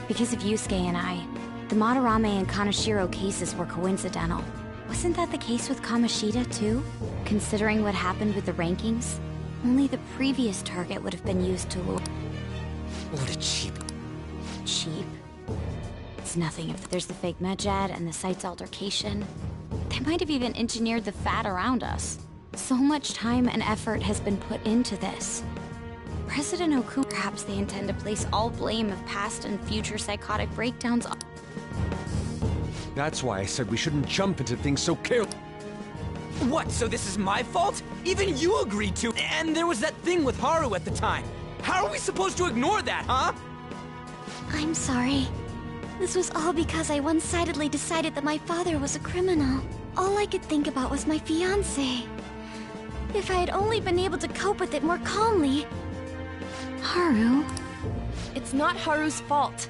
Speaker 7: Because of Yusuke and I, the Madarame and Kaneshiro cases were coincidental. Wasn't that the case with Kamoshida, too? Considering what happened with the rankings, only the previous target would have been used to lure...
Speaker 8: What a cheap...
Speaker 7: Cheap? It's nothing if there's the fake Medjed and the site's altercation. They might have even engineered the Fad around us. So much time and effort has been put into this. President Okumura, perhaps they intend to place all blame of past and future psychotic breakdowns on...
Speaker 6: That's why I said we shouldn't jump into things so carefully.
Speaker 8: What, so this is my fault? Even you agreed to, and there was that thing with Haru at the time. How are we supposed to ignore that, huh?
Speaker 2: I'm sorry. This was all because I one-sidedly decided that my father was a criminal. All I could think about was my fiancé. If I had only been able to cope with it more calmly...
Speaker 18: Haru? It's not Haru's fault.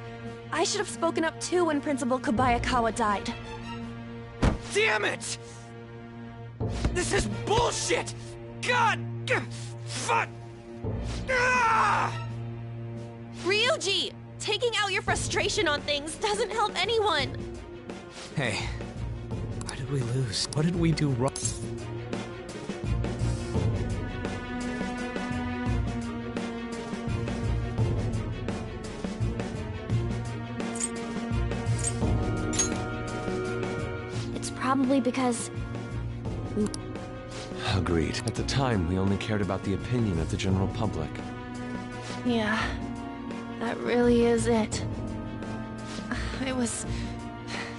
Speaker 18: I should have spoken up too when Principal Kobayakawa died.
Speaker 8: Damn it! This is bullshit! God! Fuck! Ah!
Speaker 18: Ryuji! Taking out your frustration on things doesn't help anyone!
Speaker 8: Hey, why did we lose? What did we do wrong?
Speaker 2: Probably because...
Speaker 6: Agreed. At the time, we only cared about the opinion of the general public.
Speaker 18: Yeah, that really is it. I was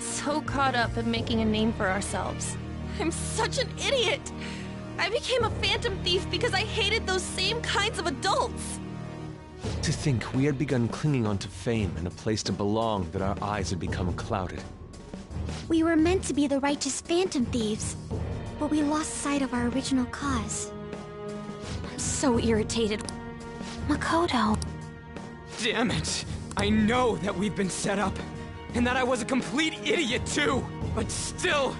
Speaker 18: so caught up in making a name for ourselves. I'm such an idiot! I became a phantom thief because I hated those same kinds of adults!
Speaker 6: To think we had begun clinging onto fame and a place to belong, that our eyes had become clouded.
Speaker 2: We were meant to be the righteous phantom thieves, but we lost sight of our original cause.
Speaker 7: I'm so irritated.
Speaker 2: Makoto.
Speaker 8: Damn it! I know that we've been set up, and that I was a complete idiot too! But still,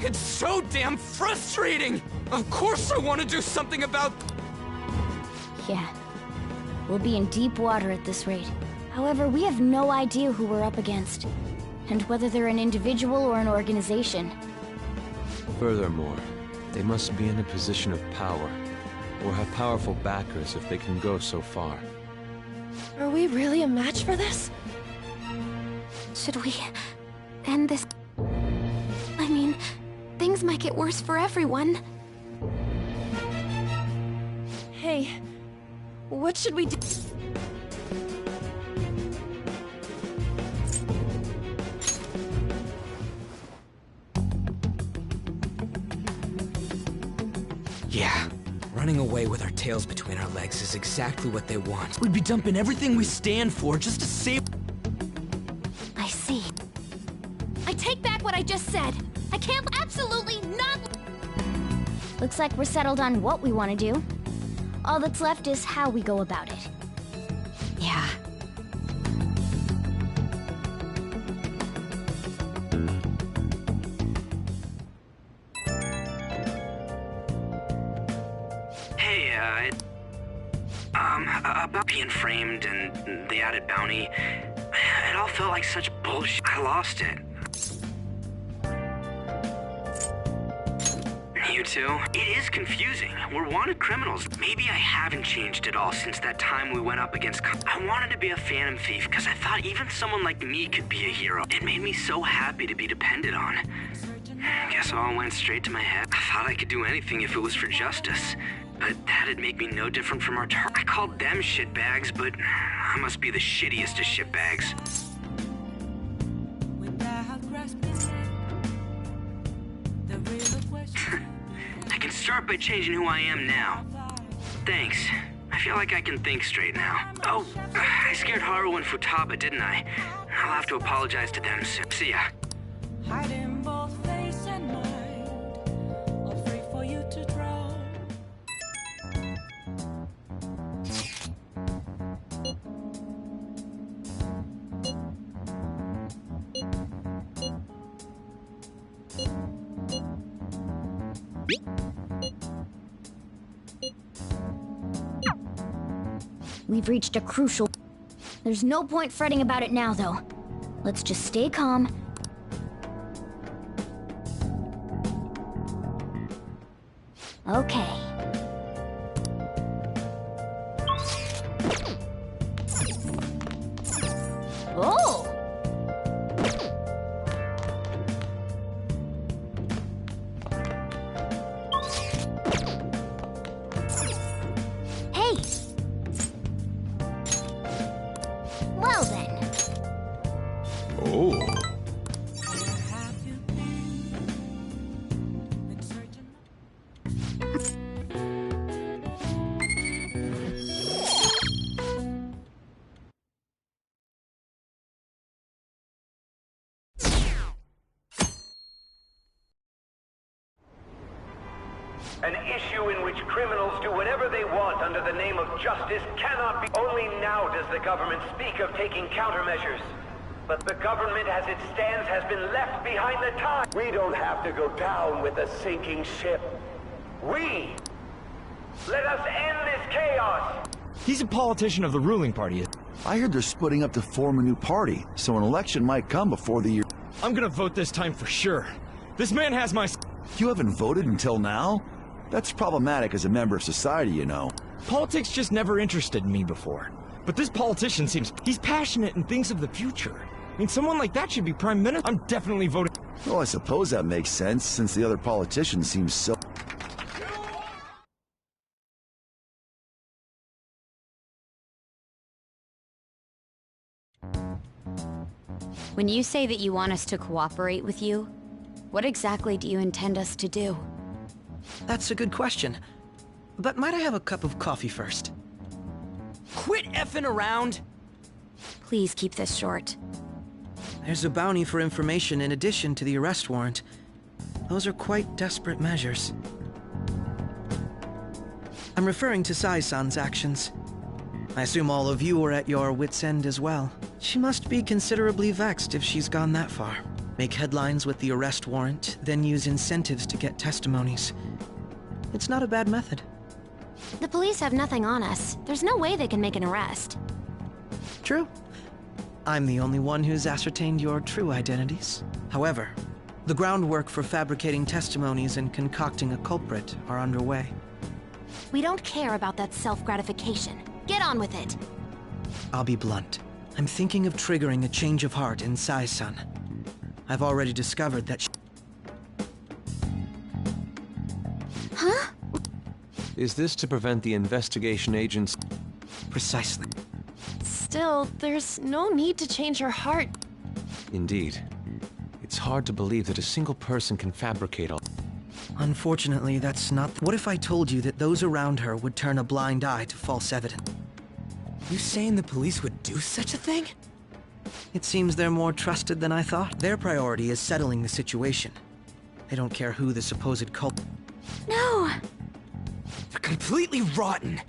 Speaker 8: it's so damn frustrating! Of course I want to do something about...
Speaker 2: Yeah. We'll be in deep water at this rate. However, we have no idea who we're up against, and whether they're an individual or an organization.
Speaker 6: Furthermore, they must be in a position of power, or have powerful backers if they can go so far.
Speaker 18: Are we really a match for this?
Speaker 2: Should we end this? I mean, things might get worse for everyone.
Speaker 18: Hey, what should we do?
Speaker 8: Yeah, running away with our tails between our legs is exactly what they want. We'd be dumping everything we stand for just to save...
Speaker 2: I see. I take back what I just said. I can't absolutely not... Looks like we're settled on what we want to do. All that's left is how we go about it.
Speaker 7: Yeah.
Speaker 5: Hey, about being framed and the added bounty, it all felt like such bullshit. I lost it. You two? It is confusing. We're wanted criminals. Maybe I haven't changed at all since that time we went up against... I wanted to be a phantom thief because I thought even someone like me could be a hero. It made me so happy to be depended on. Guess all went straight to my head. I thought I could do anything if it was for justice. But that'd make me no different from our I called them shitbags, but I must be the shittiest of shitbags. I can start by changing who I am now. Thanks. I feel like I can think straight now. Oh, I scared Haru and Futaba, didn't I? I'll have to apologize to them soon. See ya.
Speaker 9: Hiding both face and mind, afraid for you to drown.
Speaker 2: We've reached a crucial... There's no point fretting about it now, though. Let's just stay calm. Okay. Oh! Hey! Well then.
Speaker 22: Oh.
Speaker 14: An issue in which criminals do whatever they want under the name of justice cannot be... Only now does the government speak of taking countermeasures. But the government as it stands has been left behind the time. We don't have to go down with a sinking ship. Let us end this chaos!
Speaker 21: He's a politician of the ruling party.
Speaker 23: I heard they're splitting up to form a new party, so an election might come before the year.
Speaker 21: I'm gonna vote this time for sure. This man has my...
Speaker 23: You haven't voted until now? That's problematic as a member of society, you know.
Speaker 21: Politics just never interested me before. But this politician seems... He's passionate and thinks of the future. I mean, someone like that should be prime minister. I'm definitely voting...
Speaker 23: Well, I suppose that makes sense, since the other politicians seem so...
Speaker 7: When you say that you want us to cooperate with you, what exactly do you intend us to do?
Speaker 20: That's a good question. But might I have a cup of coffee first?
Speaker 8: Quit effing around!
Speaker 7: Please keep this short.
Speaker 20: There's a bounty for information in addition to the arrest warrant. Those are quite desperate measures. I'm referring to Sai-san's actions. I assume all of you are at your wits' end as well. She must be considerably vexed if she's gone that far. Make headlines with the arrest warrant, then use incentives to get testimonies. It's not a bad method.
Speaker 16: The police have nothing on us. There's no way they can make an arrest.
Speaker 20: True. I'm the only one who's ascertained your true identities. However, the groundwork for fabricating testimonies and concocting a culprit are underway.
Speaker 16: We don't care about that self-gratification. Get on with it.
Speaker 20: I'll be blunt. I'm thinking of triggering a change of heart in Sai-san. I've already discovered that
Speaker 16: Huh?
Speaker 6: Is this to prevent the investigation agents?
Speaker 20: Precisely.
Speaker 18: Still, there's no need to change her heart.
Speaker 6: Indeed. It's hard to believe that a single person can fabricate all...
Speaker 20: Unfortunately, that's not... What if I told you that those around her would turn a blind eye to false evidence?
Speaker 8: You saying the police would do such a thing?
Speaker 20: It seems they're more trusted than I thought. Their priority is settling the situation. They don't care who the supposed culprit...
Speaker 16: No!
Speaker 8: They're completely rotten!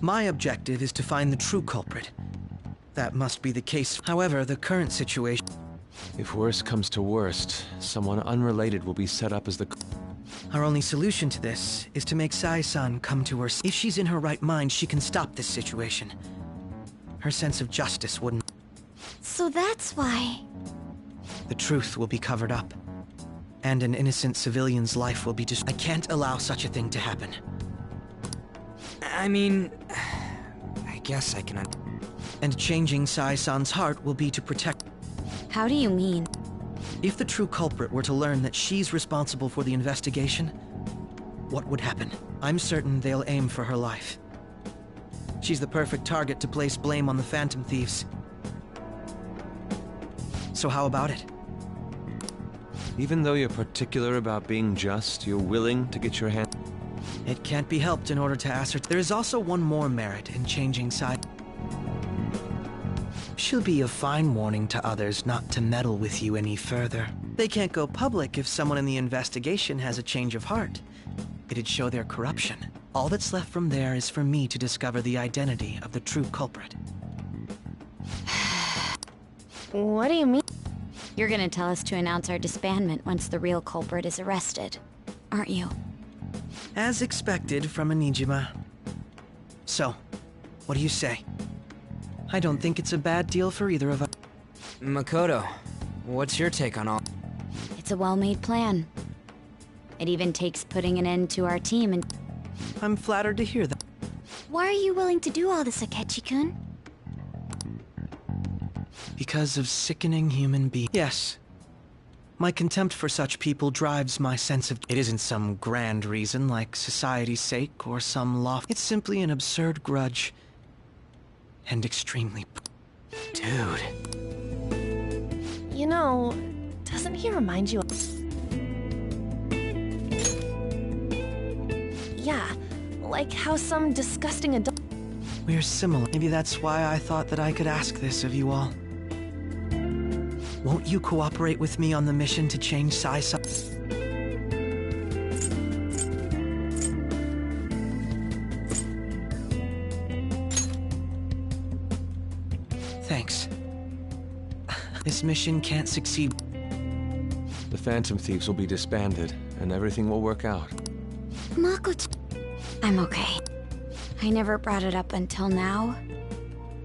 Speaker 20: My objective is to find the true culprit. That must be the case. However, the current situation...
Speaker 6: If worst comes to worst, someone unrelated will be set up as the...
Speaker 20: Our only solution to this is to make Sai-san come to her... If she's in her right mind, she can stop this situation. Her sense of justice wouldn't...
Speaker 2: So that's why...
Speaker 20: The truth will be covered up. And an innocent civilian's life will be I can't allow such a thing to happen.
Speaker 8: I mean... I guess I can...
Speaker 20: And changing Sai-san's heart will be to protect...
Speaker 7: How do you mean?
Speaker 20: If the true culprit were to learn that she's responsible for the investigation, what would happen? I'm certain they'll aim for her life. She's the perfect target to place blame on the Phantom Thieves. So how about it?
Speaker 6: Even though you're particular about being just, you're willing to get your hand...
Speaker 20: It can't be helped in order to ascertain... There is also one more merit in changing side. She'll be a fine warning to others not to meddle with you any further. They can't go public if someone in the investigation has a change of heart. It'd show their corruption. All that's left from there is for me to discover the identity of the true culprit.
Speaker 18: What do you mean?
Speaker 7: You're gonna tell us to announce our disbandment once the real culprit is arrested, aren't you?
Speaker 20: As expected from a Nijima. So, what do you say? I don't think it's a bad deal for either of us.
Speaker 8: Makoto, what's your take on all...
Speaker 7: It's a well-made plan. It even takes putting an end to our team and...
Speaker 20: I'm flattered to hear that.
Speaker 2: Why are you willing to do all this, Akechi-kun?
Speaker 20: Because of sickening human beings. Yes. My contempt for such people drives my sense of... It isn't some grand reason like society's sake or some loft. It's simply an absurd grudge. And extremely...
Speaker 8: Dude.
Speaker 18: You know, doesn't he remind you of... Yeah, like how some disgusting adult...
Speaker 20: We're similar. Maybe that's why I thought that I could ask this of you all. Won't you cooperate with me on the mission to change Sai-san? Thanks. This mission can't succeed.
Speaker 6: The Phantom Thieves will be disbanded, and everything will work out.
Speaker 2: Makoto...
Speaker 7: I'm okay. I never brought it up until now.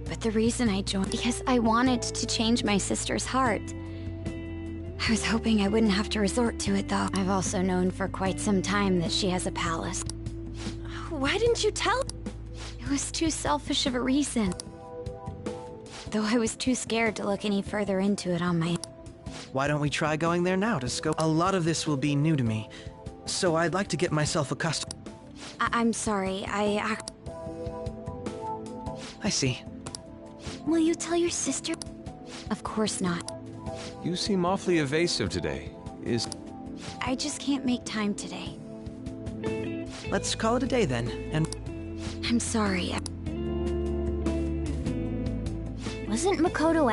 Speaker 7: But the reason I joined... Because I wanted to change my sister's heart. I was hoping I wouldn't have to resort to it, though. I've also known for quite some time that she has a palace.
Speaker 18: Why didn't you tell?
Speaker 7: It was too selfish of a reason. Though I was too scared to look any further into it on my...
Speaker 20: Why don't we try going there now to scope? A lot of this will be new to me, so I'd like to get myself accustomed.
Speaker 7: I'm sorry,
Speaker 20: I see.
Speaker 7: Will you tell your sister? Of course not.
Speaker 6: You seem awfully evasive today.
Speaker 7: I just can't make time today.
Speaker 20: Let's call it a day then, and...
Speaker 7: I'm sorry. Wasn't Makoto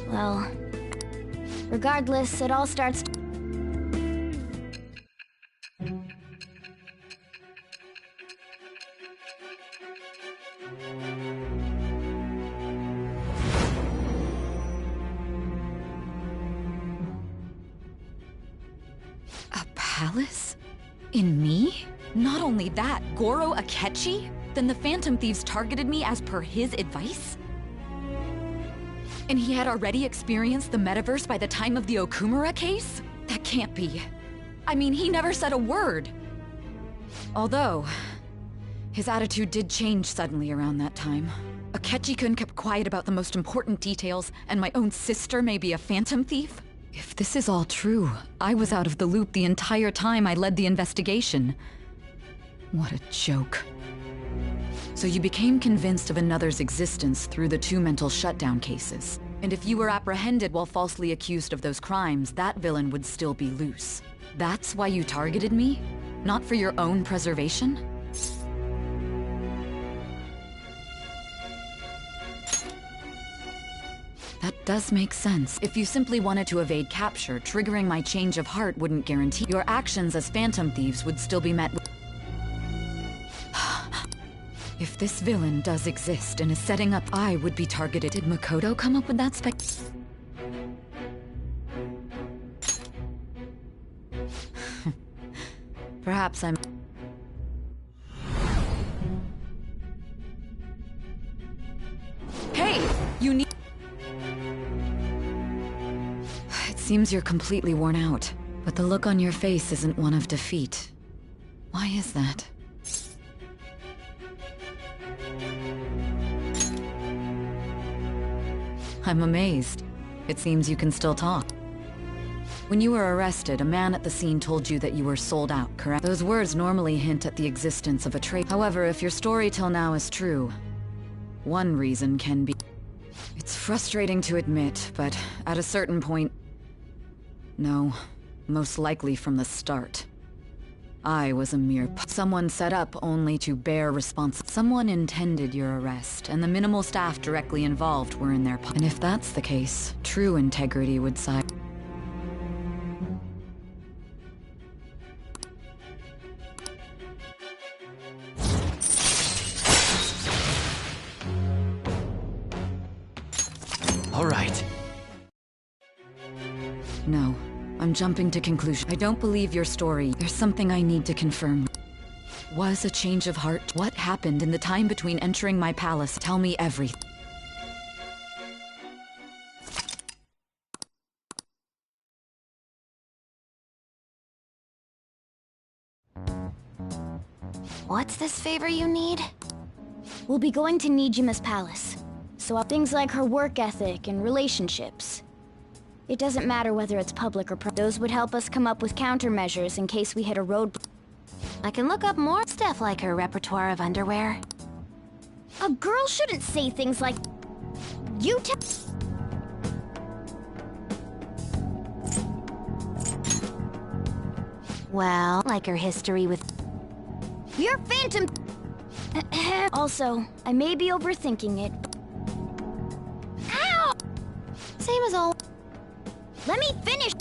Speaker 7: Well, regardless, it all starts...
Speaker 13: Palace? In me? Not only that, Goro Akechi? Then the Phantom Thieves targeted me as per his advice? And he had already experienced the metaverse by the time of the Okumura case? That can't be. I mean, he never said a word. Although, his attitude did change suddenly around that time. Akechi-kun kept quiet about the most important details, and my own sister may be a Phantom Thief? If this is all true, I was out of the loop the entire time I led the investigation. What a joke. So you became convinced of another's existence through the 2 mental shutdown cases. And if you were apprehended while falsely accused of those crimes, that villain would still be loose. That's why you targeted me? Not for your own preservation? That does make sense. If you simply wanted to evade capture, triggering my change of heart wouldn't guarantee your actions as Phantom Thieves would still be met with... If this villain does exist and is setting up, I would be targeted. Did Makoto come up with that spec... Perhaps I'm... Hey! You need... It seems you're completely worn out, but the look on your face isn't one of defeat. Why is that? I'm amazed. It seems you can still talk. When you were arrested, a man at the scene told you that you were sold out, correct? Those words normally hint at the existence of a traitor. However, if your story till now is true, one reason can be... It's frustrating to admit, but at a certain point... No, most likely from the start. I was a mere someone set up only to bear responsibility. Someone intended your arrest, and the minimal staff directly involved were in their And if that's the case, true integrity would side.
Speaker 20: All right.
Speaker 13: No. I'm jumping to conclusion. I don't believe your story. There's something I need to confirm. Was a change of heart? What happened in the time between entering my palace? Tell me everything.
Speaker 2: What's this favor you need? We'll be going to Nijima's palace. So things like her work ethic and relationships. It doesn't matter whether it's public or private. Those would help us come up with countermeasures in case we hit a roadblock.
Speaker 16: I can look up more stuff like her repertoire of underwear.
Speaker 2: A girl shouldn't say things like... You tell...
Speaker 16: Well, like her history with...
Speaker 2: You're Phantom... Also, I may be overthinking it. Ow! Same as all... Let me finish!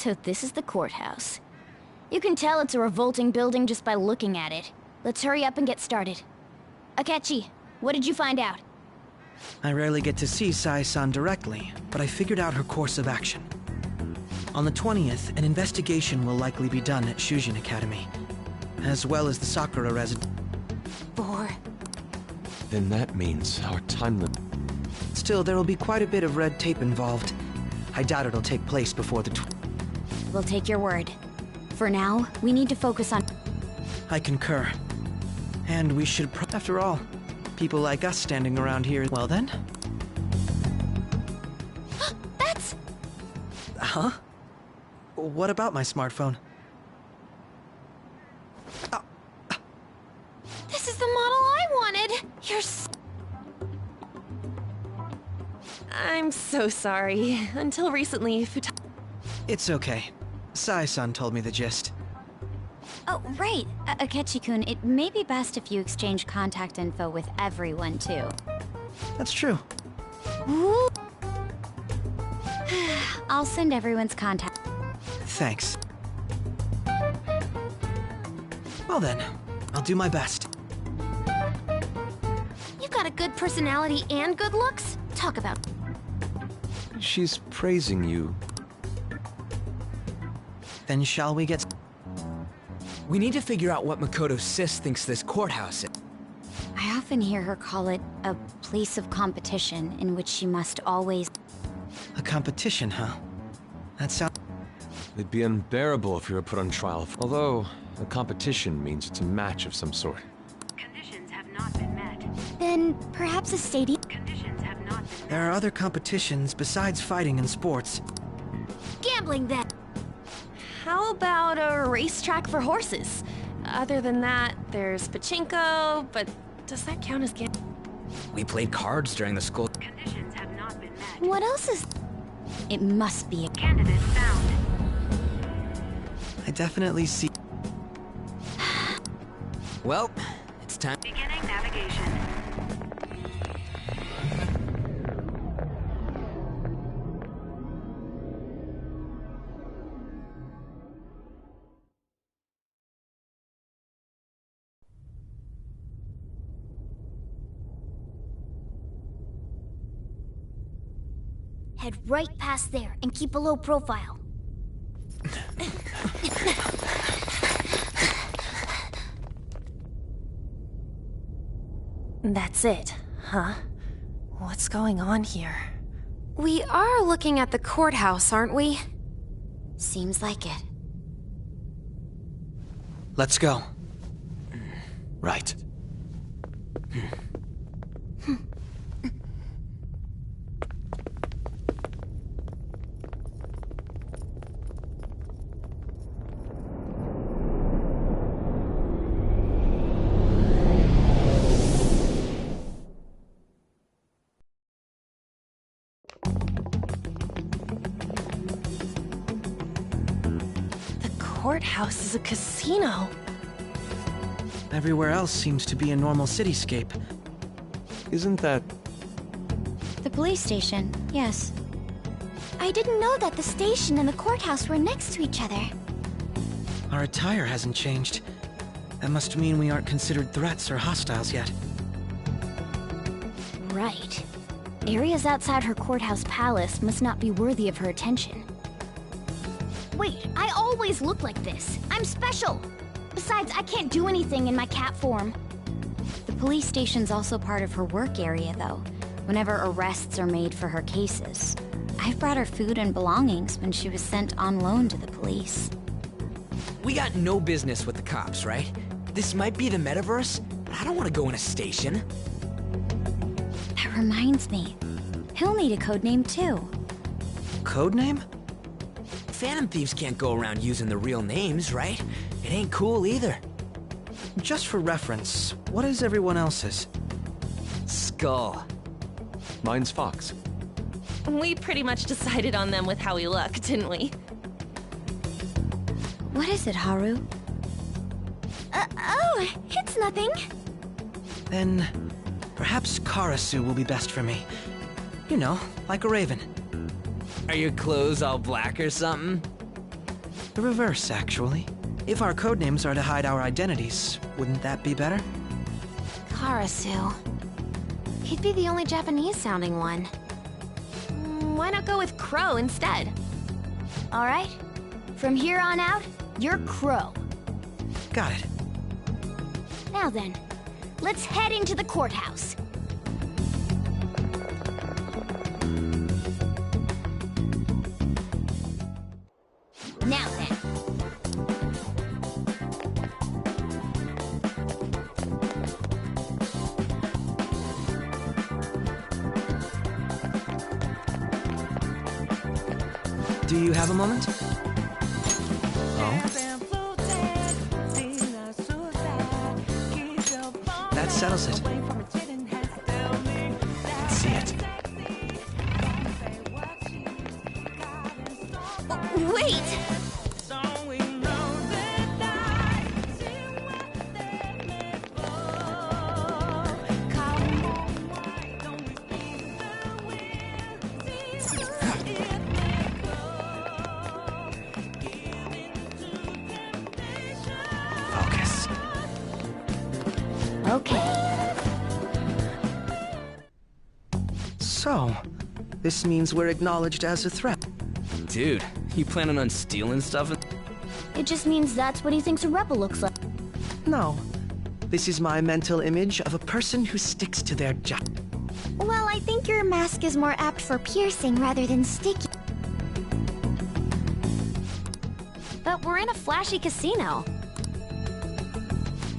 Speaker 2: So this is the courthouse. You can tell it's a revolting building just by looking at it. Let's hurry up and get started. Akechi, what did you find out?
Speaker 20: I rarely get to see Sai-san directly, but I figured out her course of action. On the 20th, an investigation will likely be done at Shujin Academy, as well as the Sakura residence.
Speaker 2: 4.
Speaker 6: Then that means our time limit.
Speaker 20: Still, there will be quite a bit of red tape involved. I doubt it'll take place before the
Speaker 2: We'll take your word. For now, we need to focus on...
Speaker 20: I concur. And we should after all, people like us standing around here... Well then?
Speaker 2: That's...
Speaker 20: Huh? What about my smartphone?
Speaker 2: This is the model I wanted!
Speaker 18: I'm so sorry. Until recently,
Speaker 20: It's okay. Sai-san told me the gist.
Speaker 7: Oh, right. Akechi-kun, it may be best if you exchange contact info with everyone, too.
Speaker 20: That's true.
Speaker 7: I'll send everyone's contact.
Speaker 20: Thanks. Well then, I'll do my best.
Speaker 2: You've got a good personality and good looks? Talk about...
Speaker 6: She's praising you.
Speaker 20: Then shall we get...
Speaker 8: We need to figure out what Makoto's sis thinks this courthouse is.
Speaker 7: I often hear her call it a place of competition in which she must always...
Speaker 20: A competition, huh? That sounds...
Speaker 6: It'd be unbearable if you were put on trial. Although, a competition means it's a match of some sort.
Speaker 15: Conditions have not been met.
Speaker 2: Then perhaps a stadium...
Speaker 15: Conditions have not been met.
Speaker 20: There are other competitions besides fighting and sports.
Speaker 2: Gambling, then!
Speaker 18: How about a racetrack for horses? Other than that, there's pachinko, but does that count as gambling?
Speaker 8: We played cards during the school.
Speaker 15: Conditions have not been met.
Speaker 2: What else is...
Speaker 7: It must be a...
Speaker 15: Candidate found.
Speaker 20: I definitely see...
Speaker 8: Well, it's time.
Speaker 15: Beginning navigation.
Speaker 2: Head right past there and keep a low profile.
Speaker 18: That's it, huh? What's going on here?
Speaker 16: We are looking at the courthouse, aren't we?
Speaker 2: Seems like it.
Speaker 20: Let's go.
Speaker 6: Right.
Speaker 18: Courthouse is a casino.
Speaker 20: Everywhere else seems to be a normal cityscape.
Speaker 6: Isn't that...
Speaker 7: The police station, yes.
Speaker 2: I didn't know that the station and the courthouse were next to each other.
Speaker 20: Our attire hasn't changed. That must mean we aren't considered threats or hostiles yet.
Speaker 2: Right. Areas outside her courthouse palace must not be worthy of her attention. Wait, I always look like this. I'm special. Besides, I can't do anything in my cat form.
Speaker 7: The police station's also part of her work area, though, whenever arrests are made for her cases. I've brought her food and belongings when she was sent on loan to the police.
Speaker 8: We got no business with the cops, right? This might be the metaverse, but I don't want to go in a station.
Speaker 7: That reminds me. He'll need a codename, too.
Speaker 20: Codename?
Speaker 8: Phantom thieves can't go around using the real names, right? It ain't cool either.
Speaker 20: Just for reference, what is everyone else's?
Speaker 8: Skull.
Speaker 6: Mine's Fox.
Speaker 18: We pretty much decided on them with how we look, didn't we?
Speaker 7: What is it, Haru?
Speaker 2: Oh, it's nothing.
Speaker 20: Then, perhaps Karasu will be best for me. You know, like a raven.
Speaker 8: Are your clothes all black or something?
Speaker 20: The reverse, actually. If our codenames are to hide our identities, wouldn't that be better?
Speaker 16: Karasu. He'd be the only Japanese-sounding one.
Speaker 2: Why not go with Crow instead? All right. From here on out, you're Crow.
Speaker 20: Got it.
Speaker 2: Now then, let's head into the courthouse. Now then.
Speaker 20: Do you have a moment? Oh? That settles it. Let's see it.
Speaker 2: Wait!
Speaker 20: Focus.
Speaker 2: Okay.
Speaker 20: So, this means we're acknowledged as a threat.
Speaker 8: Dude, you planning on stealing stuff?
Speaker 2: It just means that's what he thinks a rebel looks like.
Speaker 20: No. This is my mental image of a person who sticks to their job.
Speaker 2: Well, I think your mask is more apt for piercing rather than sticky.
Speaker 16: But we're in a flashy casino.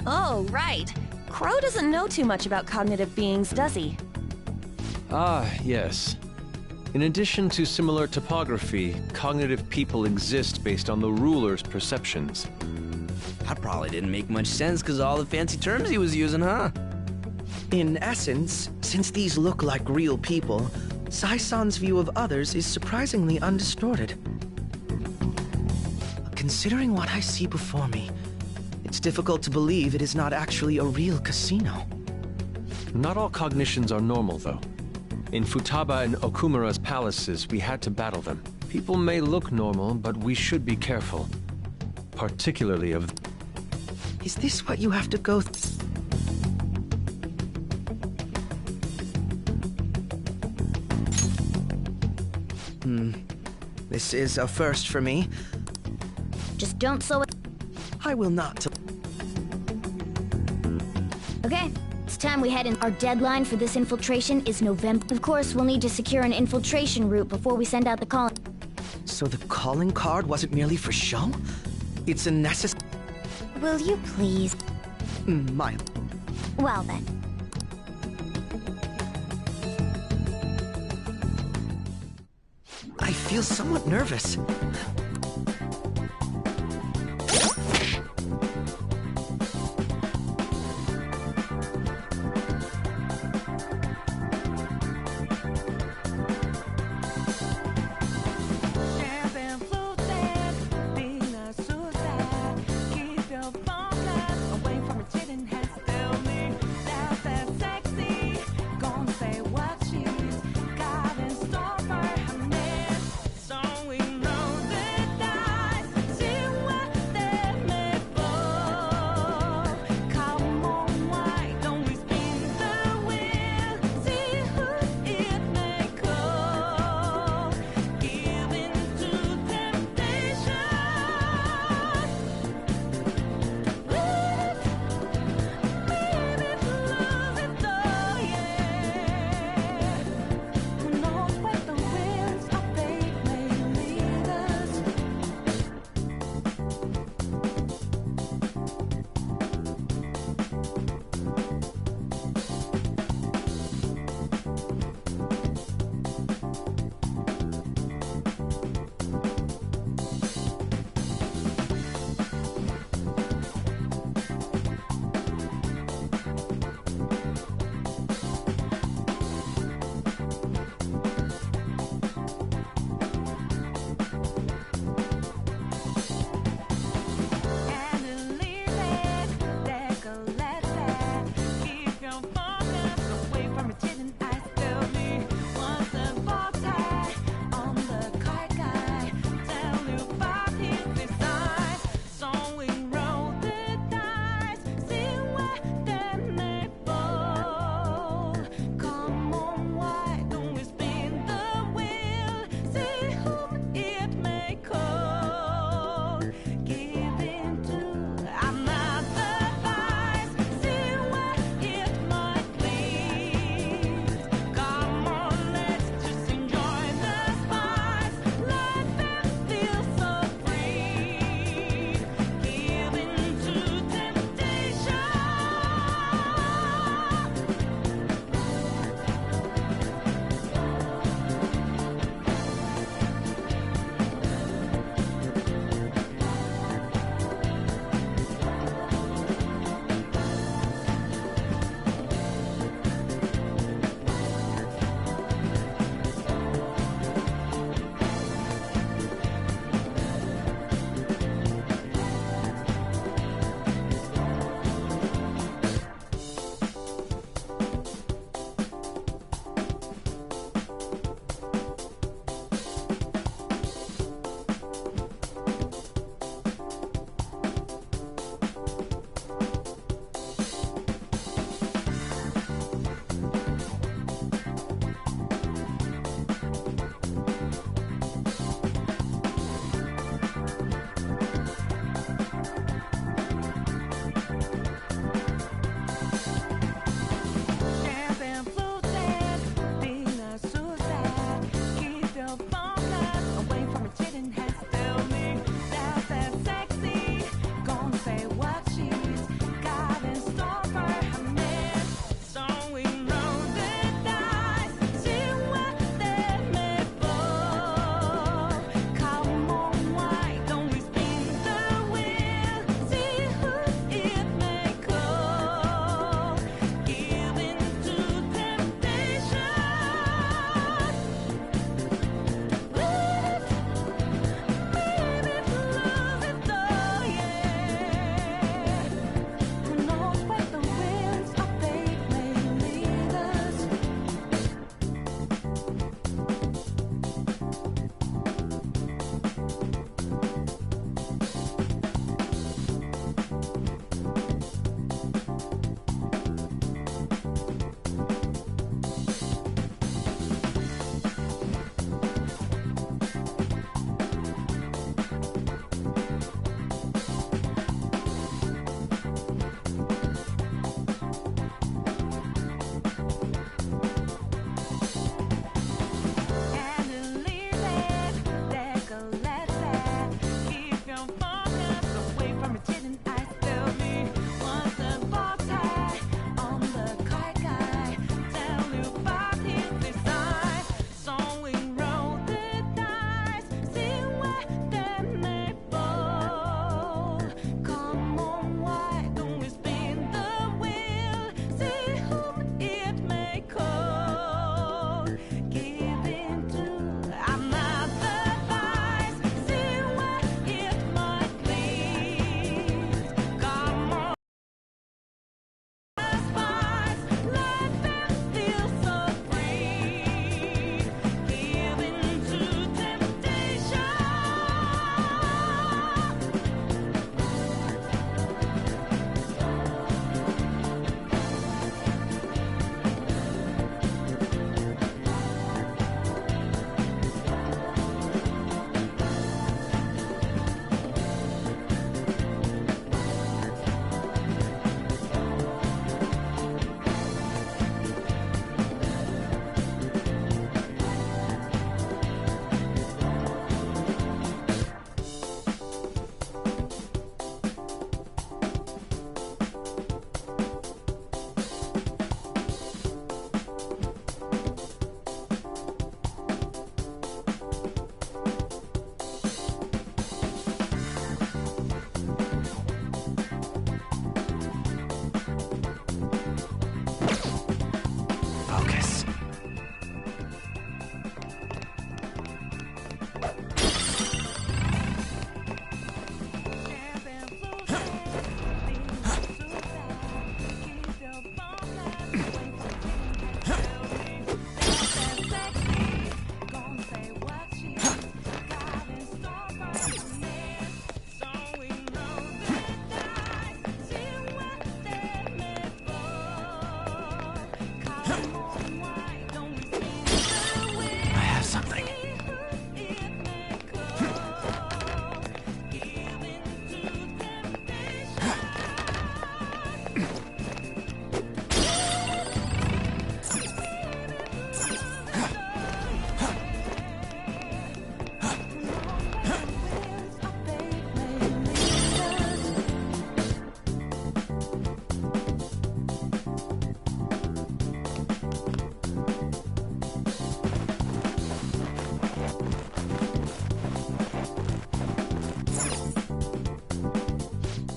Speaker 18: Oh, right. Crow doesn't know too much about cognitive beings, does he?
Speaker 6: Ah, yes. In addition to similar topography, cognitive people exist based on the ruler's perceptions.
Speaker 8: That probably didn't make much sense because of all the fancy terms he was using, huh?
Speaker 20: In essence, since these look like real people, Sai-san's view of others is surprisingly undistorted. Considering what I see before me, it's difficult to believe it is not actually a real casino.
Speaker 6: Not all cognitions are normal, though. In Futaba and Okumura's palaces, we had to battle them. People may look normal, but we should be careful. Particularly of...
Speaker 20: Is this what you have to go through? This is a first for me.
Speaker 2: Just don't slow it.
Speaker 20: I will not.
Speaker 2: Okay, it's time we head in. Our deadline for this infiltration is November. Of course, we'll need to secure an infiltration route before we send out the calling.
Speaker 20: So the calling card wasn't merely for show? It's a necessary...
Speaker 2: Will you please?
Speaker 20: My...
Speaker 2: Well then.
Speaker 20: I feel somewhat nervous.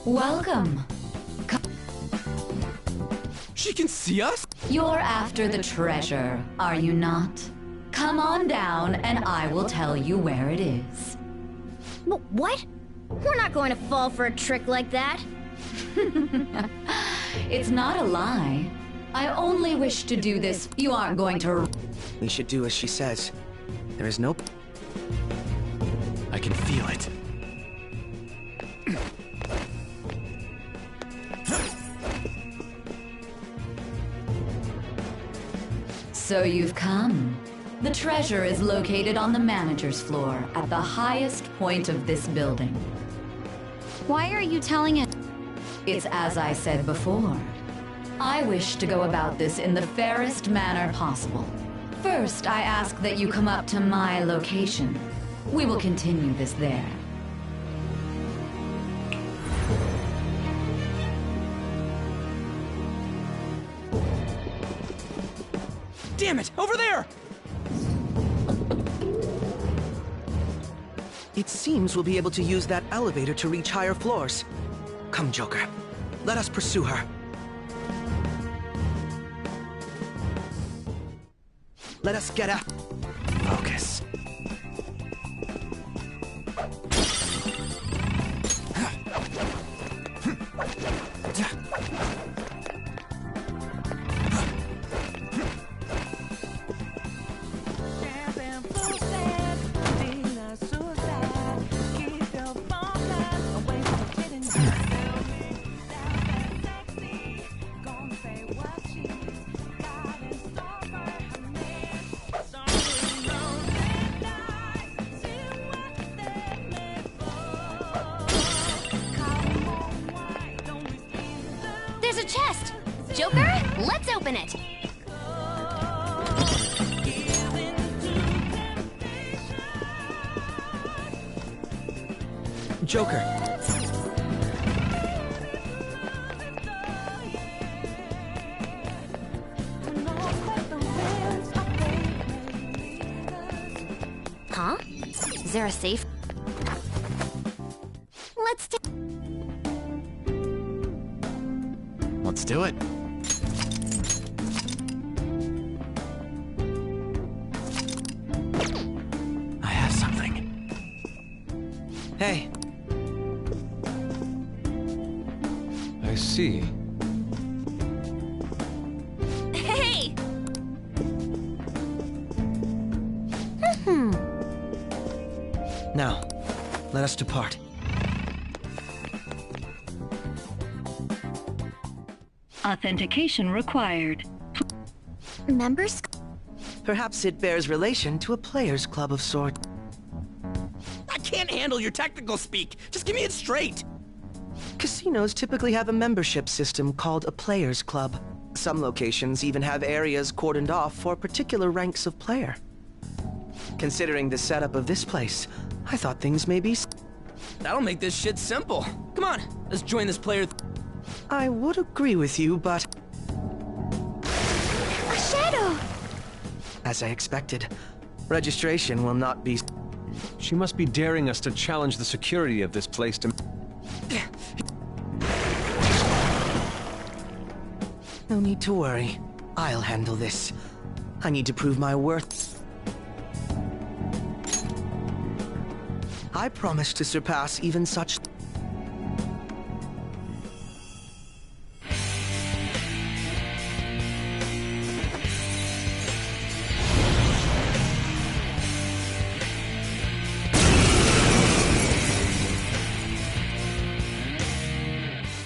Speaker 13: Welcome.
Speaker 8: She can see us?
Speaker 13: You're after the treasure, are you not? Come on down and I will tell you where it is.
Speaker 2: What? We're not going to fall for a trick like that.
Speaker 13: It's not a lie. I only wish to do this. You aren't going to...
Speaker 20: We should do as she says. There is no...
Speaker 8: I can feel it.
Speaker 13: So you've come. The treasure is located on the manager's floor at the highest point of this building.
Speaker 7: Why are you telling it?
Speaker 13: It's as I said before. I wish to go about this in the fairest manner possible. First, I ask that you come up to my location. We will continue this there.
Speaker 8: Damn it! Over there!
Speaker 20: It seems we'll be able to use that elevator to reach higher floors. Come, Joker. Let us pursue her. Let us get a... focus.
Speaker 2: There's a chest! Joker, let's open it!
Speaker 20: Joker.
Speaker 2: Huh? Is there a safe?
Speaker 11: Let's do it. I have something.
Speaker 20: Hey.
Speaker 6: I see.
Speaker 2: Hey!
Speaker 20: Now, let us depart.
Speaker 1: Authentication required.
Speaker 2: Members?
Speaker 20: Perhaps it bears relation to a players' club of sorts.
Speaker 8: I can't handle your technical speak. Just give me it straight.
Speaker 20: Casinos typically have a membership system called a players' club. Some locations even have areas cordoned off for particular ranks of player. Considering the setup of this place, I thought things may be...
Speaker 8: That'll make this shit simple. Come on, let's join this player...
Speaker 20: I would agree with you, but...
Speaker 2: A shadow!
Speaker 20: As I expected, registration will not be...
Speaker 6: She must be daring us to challenge the security of this place to...
Speaker 20: No need to worry. I'll handle this. I need to prove my worth. I promise to surpass even such...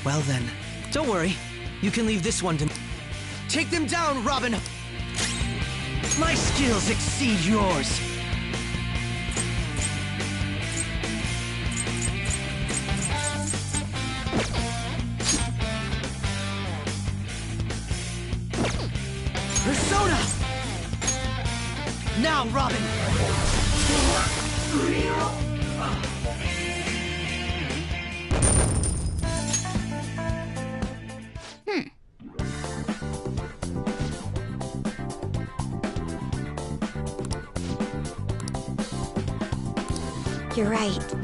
Speaker 20: Well then, don't worry. You can leave this one to me. Take them down, Robin! My skills exceed yours! Persona! Now, Robin!
Speaker 2: You're right.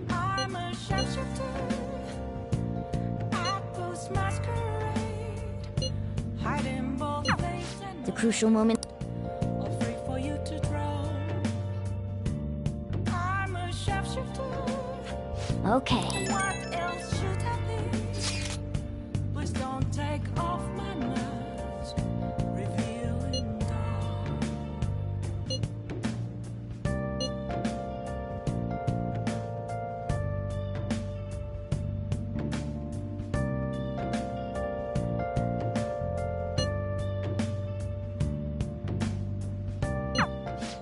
Speaker 9: I'm a shapeshifter. I post masquerade. Hiding both face and
Speaker 7: The crucial moment.
Speaker 9: free for you to drown. I'm a shapeshifter.
Speaker 7: Okay.
Speaker 9: What else should I be? Please don't take off my mask. Revealing dark.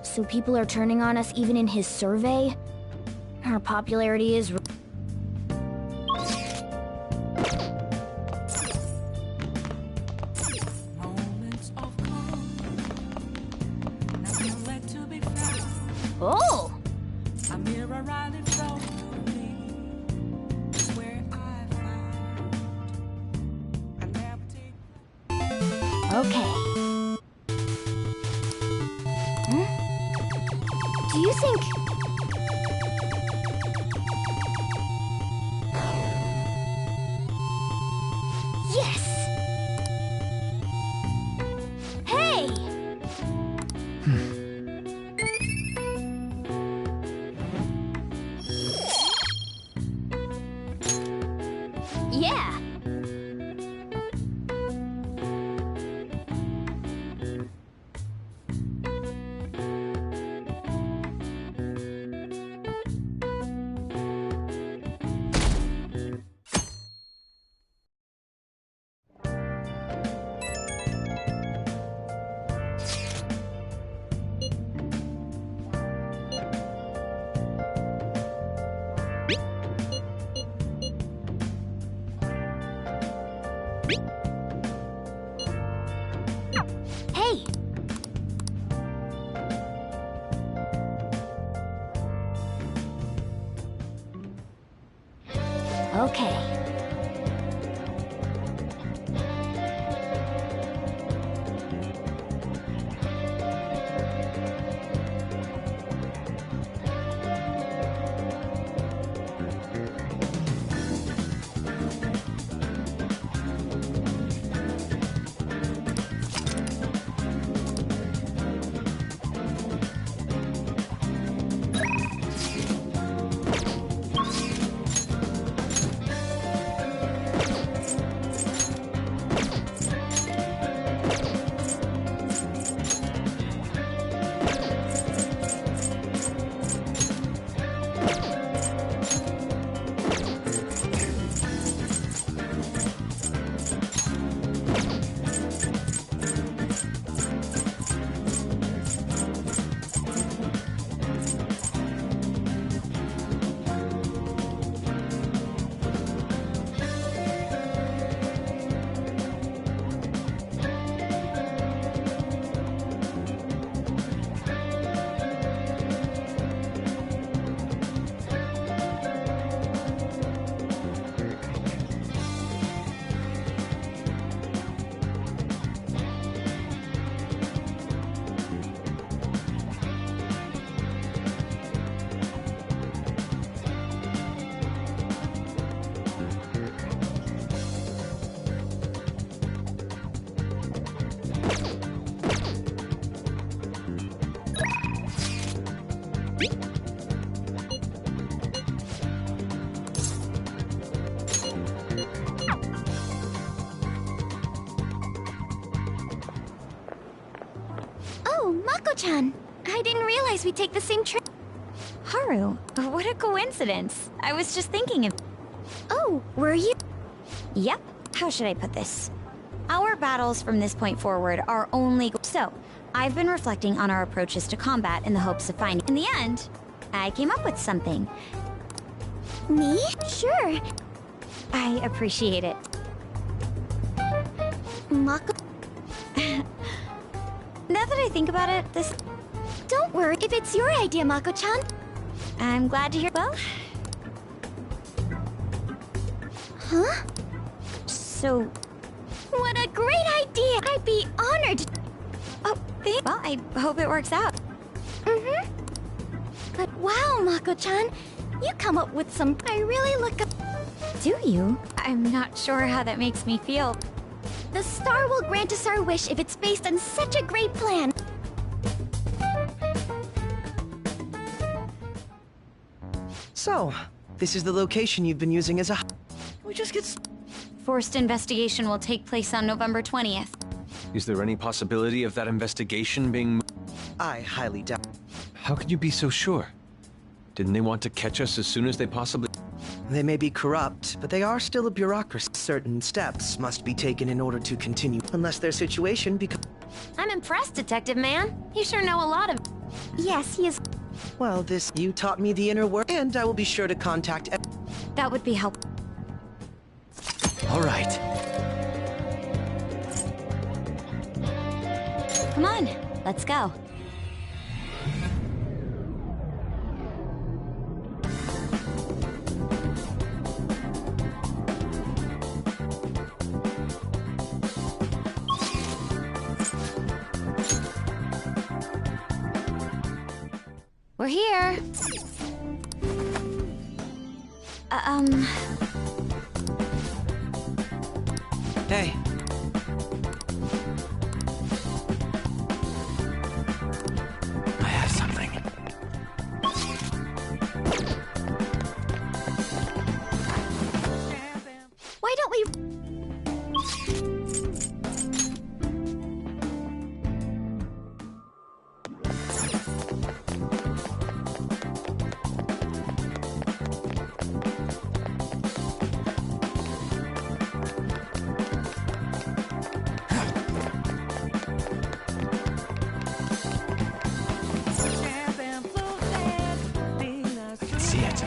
Speaker 7: So people are turning on us even in his survey? Our popularity is...
Speaker 9: Moments of calm. Never let to be found.
Speaker 7: Oh!
Speaker 9: A mirror right in front of me is where I found. An empty.
Speaker 7: Okay. Do you think... Yes! Hey! Yeah! Hey! Okay.
Speaker 12: Oh, Mako-chan! I didn't realize we'd take the same trip.
Speaker 7: Haru, what a coincidence. I was just thinking of...
Speaker 12: Oh, were you?
Speaker 7: Yep. How should I put this? Our battles from this point forward are only... So, I've been reflecting on our approaches to combat in the hopes of finding... In the end, I came up with something.
Speaker 12: Me? Sure.
Speaker 7: I appreciate it.
Speaker 12: Mako...
Speaker 7: Now that I think about it, this...
Speaker 12: Don't worry if it's your idea, Mako-chan.
Speaker 7: I'm glad to hear... Well...
Speaker 12: Huh?
Speaker 7: So...
Speaker 12: What a great idea! I'd be honored.
Speaker 7: Oh, well, I hope it works out.
Speaker 12: Mm-hmm.
Speaker 2: But wow, Mako-chan, you come up with some... I really look up...
Speaker 7: Do you? I'm not sure how that makes me feel.
Speaker 2: The star will grant us our wish if it's based on such a great plan.
Speaker 20: So, this is the location you've been using as a... We just get...
Speaker 7: Forced investigation will take place on November 20th.
Speaker 6: Is there any possibility of that investigation being...
Speaker 20: I highly doubt...
Speaker 6: How can you be so sure? Didn't they want to catch us as soon as they possibly...
Speaker 20: They may be corrupt, but they are still a bureaucracy. Certain steps must be taken in order to continue, unless their situation becomes...
Speaker 16: I'm impressed, Detective Man. You sure know a lot of...
Speaker 2: Yes, he is...
Speaker 20: Well, you taught me the inner work, and I will be sure to contact...
Speaker 7: That would be helpful.
Speaker 6: All right.
Speaker 7: Come on, let's go.
Speaker 16: We're here.
Speaker 20: Hey.
Speaker 6: I have something.
Speaker 2: Why don't we...
Speaker 6: See it.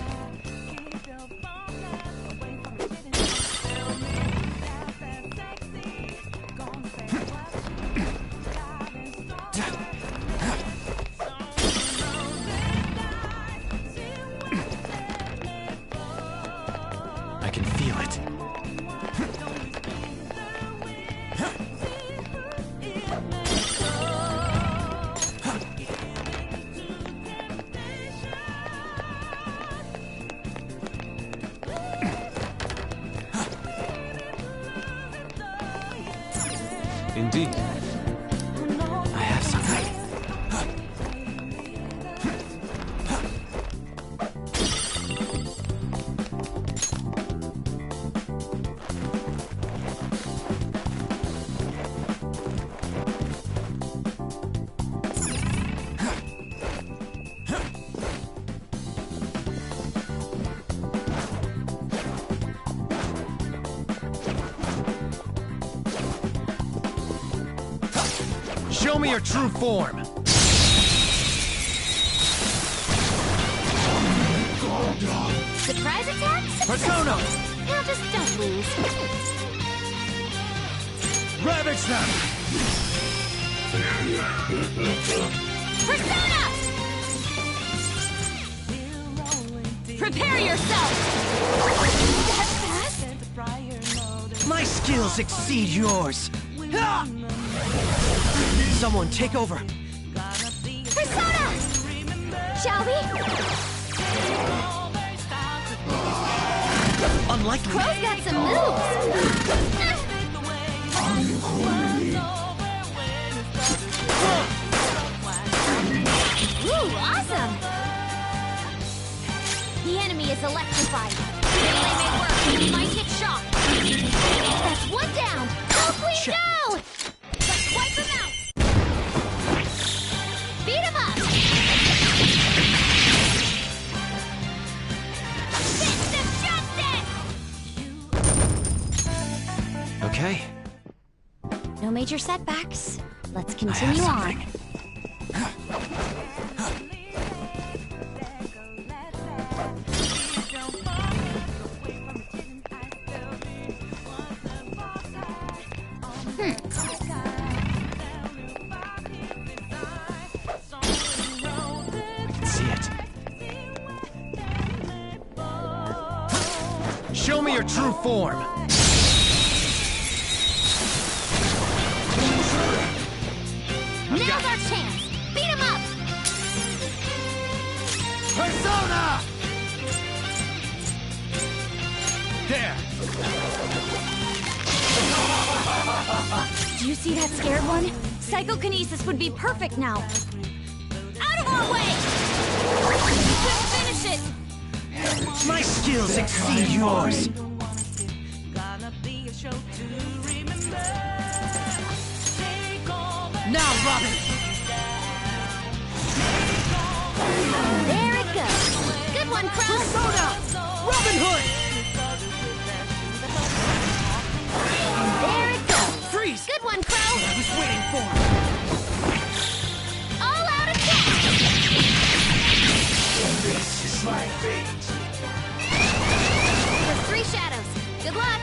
Speaker 6: I can feel it. Indeed. I have something. Show me your true form!
Speaker 2: Surprise attacks?
Speaker 6: Persona!
Speaker 2: Now just don't lose.
Speaker 6: Ravage them!
Speaker 2: Persona!
Speaker 7: Prepare yourself!
Speaker 2: That fast?
Speaker 20: My skills exceed yours! Ah! Someone take over!
Speaker 2: Persona! Shall we?
Speaker 20: Unlikely.
Speaker 2: Crow's got some moves! Ooh, awesome!
Speaker 7: The enemy is electrified. Melee may work, but it might get shocked.
Speaker 2: That's one down! Oh, please no!
Speaker 7: Let's wipe him out!
Speaker 2: Beat him up! Fist of justice!
Speaker 6: Okay.
Speaker 7: No major setbacks. Let's continue on.
Speaker 6: Show me your true form!
Speaker 2: Now's our chance! Beat him up!
Speaker 11: Persona! There!
Speaker 7: Do you see that scared one? Psychokinesis would be perfect now. Out of our way! You couldn't finish it!
Speaker 11: My skills exceed yours! Now, Robin!
Speaker 2: There it goes. Good one, Crow.
Speaker 11: Persona! Robin Hood!
Speaker 2: There it goes.
Speaker 11: Freeze!
Speaker 2: Good one, Crow.
Speaker 11: I was waiting for.
Speaker 2: All out attack.
Speaker 11: This is my fate.
Speaker 2: There's 3 shadows. Good luck.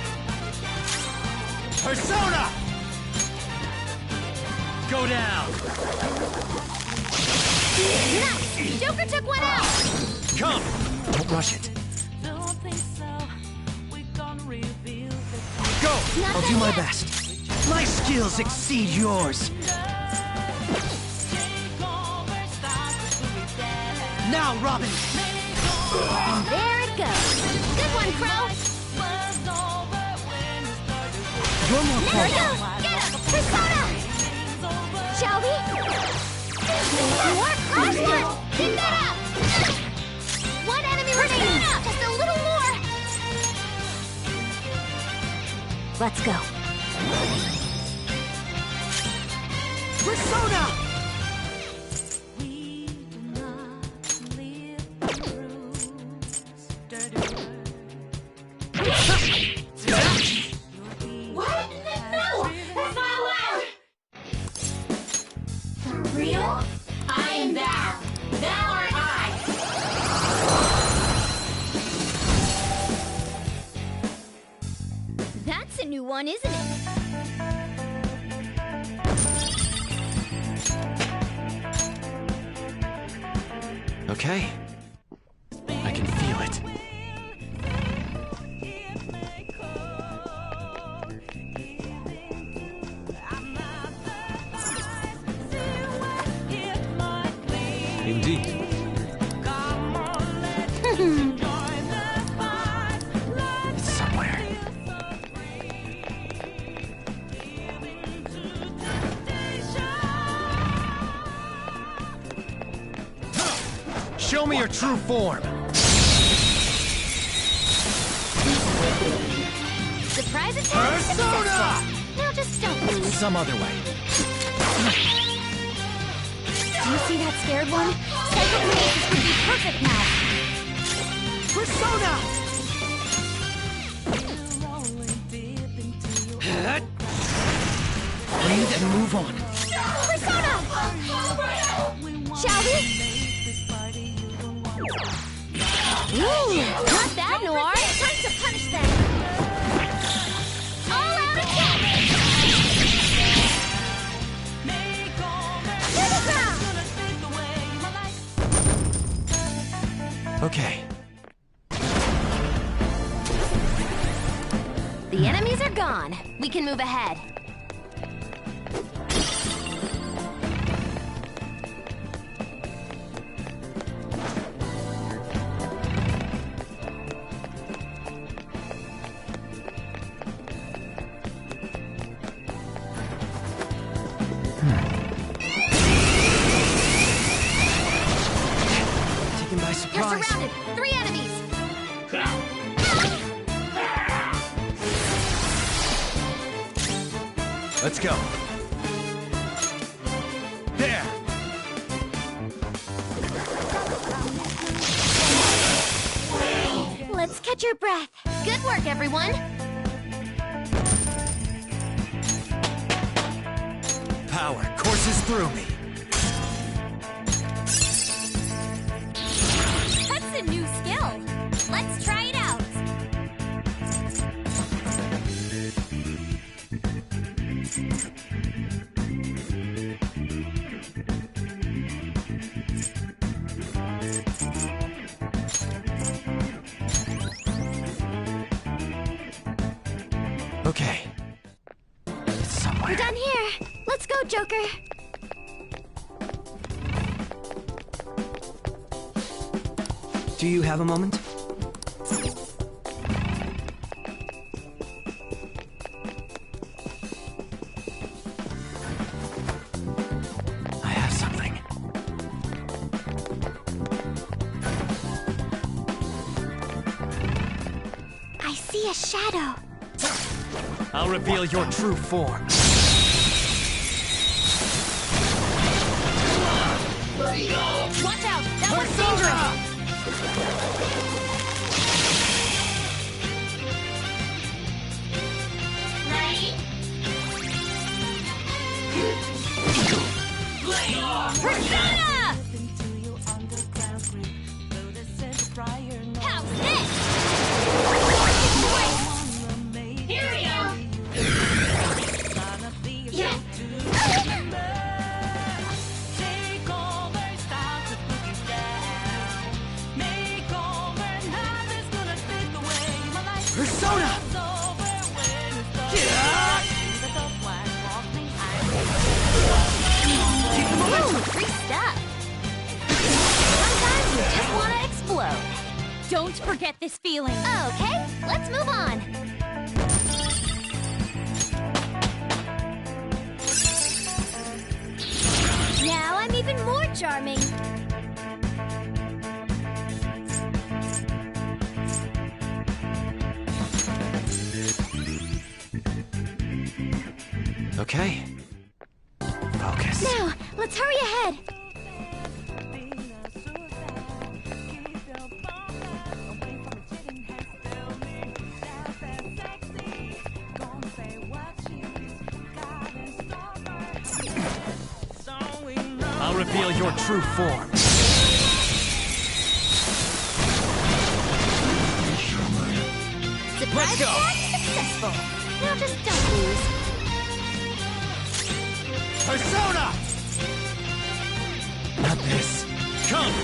Speaker 11: Persona! Go down!
Speaker 2: Nice! Joker took one out!
Speaker 11: Come! Don't rush it. Go!
Speaker 2: Not
Speaker 11: I'll
Speaker 2: done
Speaker 11: do my
Speaker 2: yet.
Speaker 11: best. My skills exceed yours. Now, Robin!
Speaker 2: And there it goes. Good one, Crow.
Speaker 11: You're more
Speaker 2: There we go. Get him! Persona! Shall we? More last one! Pick that up! One enemy remaining! Just a little more! Let's go.
Speaker 11: Persona!
Speaker 2: What? No! That's not allowed! For real? I am thou. Thou art I. That's a new one, isn't it?
Speaker 6: Okay. I can feel it. Indeed.
Speaker 11: It's somewhere. Show me your true form.
Speaker 2: Surprise attack!
Speaker 11: Persona!
Speaker 2: Now just don't move.
Speaker 11: Some other way.
Speaker 2: Do you see that scared one? Psychokinesis would be perfect now.
Speaker 11: Persona! Breathe and move on.
Speaker 2: Persona! Shall we? Ooh, not that, Noir. Time to punish them. All out attack! To the ground!
Speaker 11: Okay.
Speaker 16: The enemies are gone. We can move ahead.
Speaker 11: Taken by
Speaker 2: You're
Speaker 11: surprise.
Speaker 2: surrounded. 3 enemies.
Speaker 11: Let's go. There.
Speaker 2: Let's catch your breath. Good work, everyone.
Speaker 11: Power courses through me.
Speaker 2: That's a new skill. Let's try it out.
Speaker 11: Okay. It's somewhere.
Speaker 2: We're done here. Let's go, Joker.
Speaker 8: Do you have a moment? I have something.
Speaker 2: I see a shadow.
Speaker 8: I'll reveal your true form.
Speaker 2: Watch out! That one's dangerous! Ready?
Speaker 7: Persona! How's this? Here we go!
Speaker 2: Yeah!
Speaker 8: Persona!
Speaker 7: Ooh, free stuff. Sometimes you just want to explode. Don't forget this feeling.
Speaker 2: Okay, let's move on. Now I'm even more charming.
Speaker 8: Okay. Focus.
Speaker 2: Now, let's hurry ahead.
Speaker 8: I'll reveal your true form.
Speaker 2: Surprise
Speaker 8: Let's go.
Speaker 2: attack successful. Now just don't lose.
Speaker 8: Persona! Not this. Come!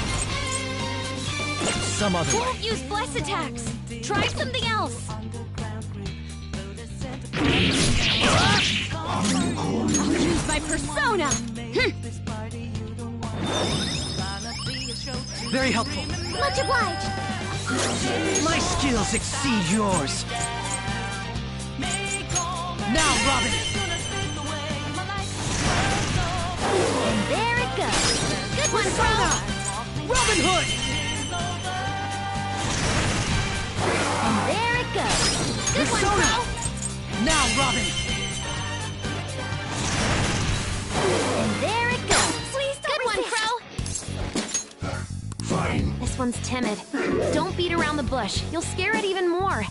Speaker 8: Some other way.
Speaker 7: Won't use bless attacks. Try something else. I'll use my persona.
Speaker 8: Very helpful.
Speaker 2: Much obliged.
Speaker 8: My skills exceed yours. Now, Robin!
Speaker 2: And there it goes. Good one,
Speaker 8: Persona! Robin Hood!
Speaker 2: And there it goes. Good
Speaker 8: Persona!
Speaker 2: one, Crow.
Speaker 8: Now, Robin!
Speaker 2: And there it goes. Please don't
Speaker 16: Good one, Crow! Fine. This one's timid. Don't beat around the bush. You'll scare it even more.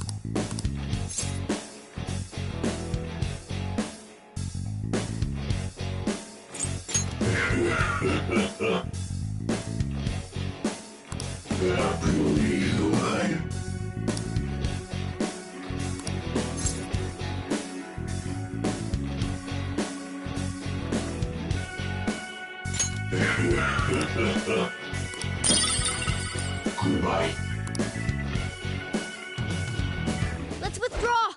Speaker 2: Goodbye. Let's withdraw.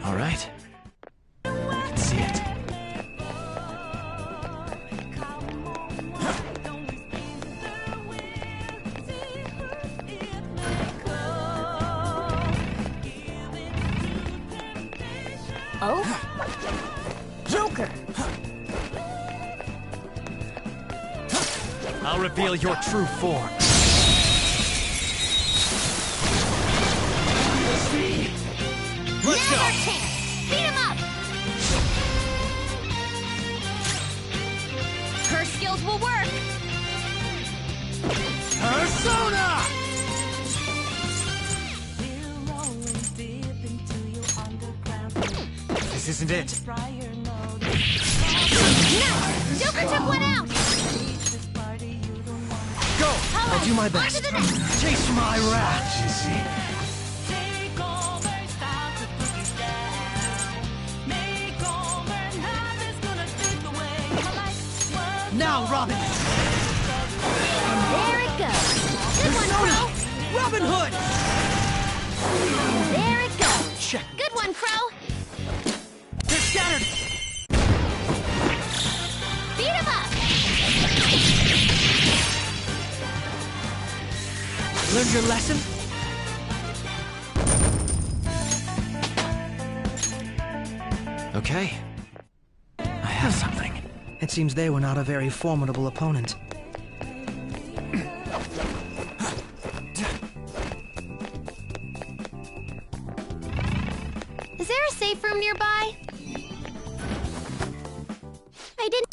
Speaker 8: All right. I can see it.
Speaker 2: Oh? Joker!
Speaker 8: I'll reveal your true form. Let's go!
Speaker 2: Beat him up!
Speaker 7: Her skills will work.
Speaker 8: Persona! This isn't it.
Speaker 2: Nice! Joker took one out!
Speaker 8: Go! I'll do my best.
Speaker 2: On to the next!
Speaker 8: Chase my wrath! Now, Robin!
Speaker 2: And there it goes. Good one,
Speaker 8: Persona!
Speaker 2: Crow!
Speaker 8: Robin Hood!
Speaker 2: And there it goes.
Speaker 8: Check.
Speaker 2: Good one, Crow!
Speaker 8: They're scattered! Learned your lesson?
Speaker 11: Okay. I have something. It seems they were not a very formidable opponent.
Speaker 2: Is there a safe room nearby? I didn't...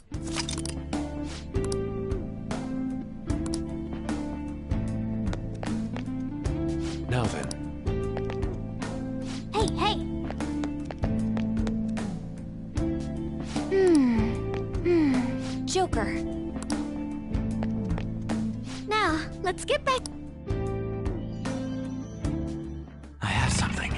Speaker 6: Now then.
Speaker 2: Hey! Joker. Now, let's get back...
Speaker 11: I have something.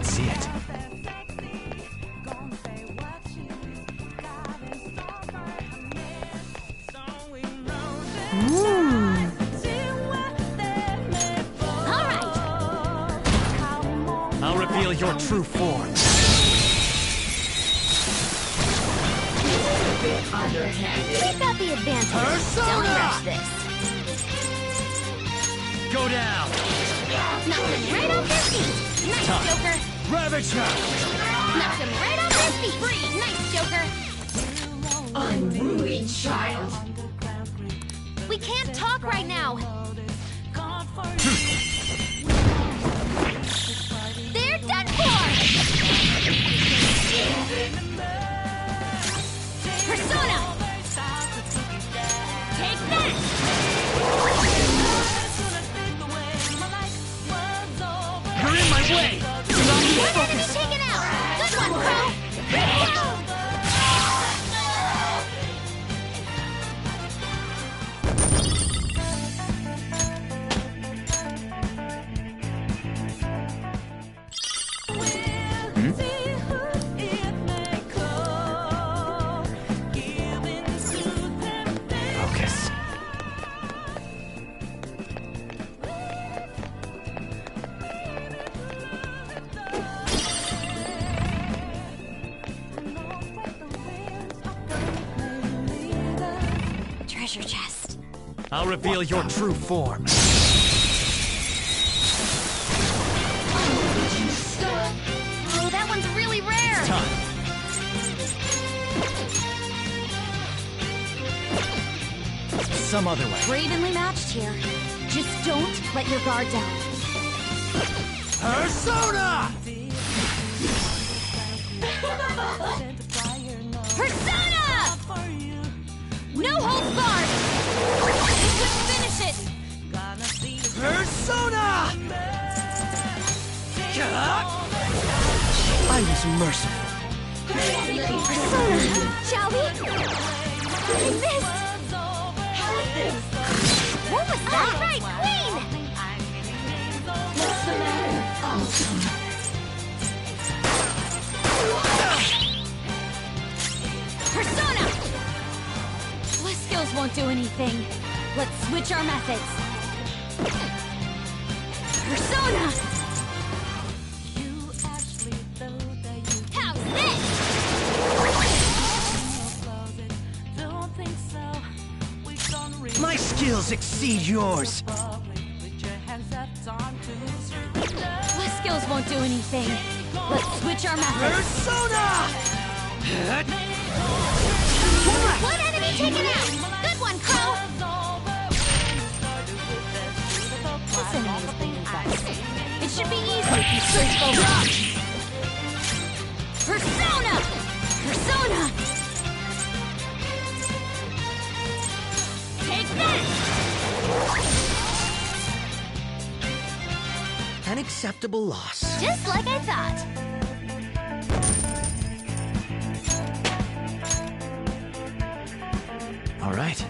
Speaker 11: See it. I'll reveal your true form.
Speaker 2: We've got the advantage.
Speaker 8: Persona!
Speaker 2: Don't rush this.
Speaker 8: Go down!
Speaker 2: Knock them right off their feet. Nice,
Speaker 8: Time.
Speaker 2: Joker.
Speaker 8: Ravage her!
Speaker 2: Knock them right off their feet. Freeze. Nice, Joker.
Speaker 4: Unruly child.
Speaker 2: We can't talk right now. They're done for. Persona. Take that.
Speaker 8: You're in my way! Do not lose
Speaker 2: One enemy
Speaker 8: focus!
Speaker 2: taken out. Good one, Crow.
Speaker 8: Focus.
Speaker 2: Treasure chest.
Speaker 8: I'll reveal your true form.
Speaker 2: Oh, that one's really rare.
Speaker 8: Time. Some other way.
Speaker 7: We're evenly matched here. Just don't let your guard down.
Speaker 8: Persona!
Speaker 2: Persona! No holds barred. Just finish it.
Speaker 8: Persona! I was merciful.
Speaker 2: Persona, shall we? I missed. What was that? Right, Queen!
Speaker 4: What's the matter?
Speaker 2: Persona!
Speaker 7: Less skills won't do anything. Let's switch our methods.
Speaker 2: Persona! How's this?
Speaker 11: My skills exceed yours.
Speaker 7: Less skills won't do anything. Let's switch our methods.
Speaker 8: Persona!
Speaker 2: One enemy taken out! Good one, Crow!
Speaker 7: This enemy is being advised. It should be easy if you switch focus.
Speaker 2: Persona! Persona! Take that!
Speaker 11: An acceptable loss.
Speaker 2: Just like I thought.
Speaker 11: All right.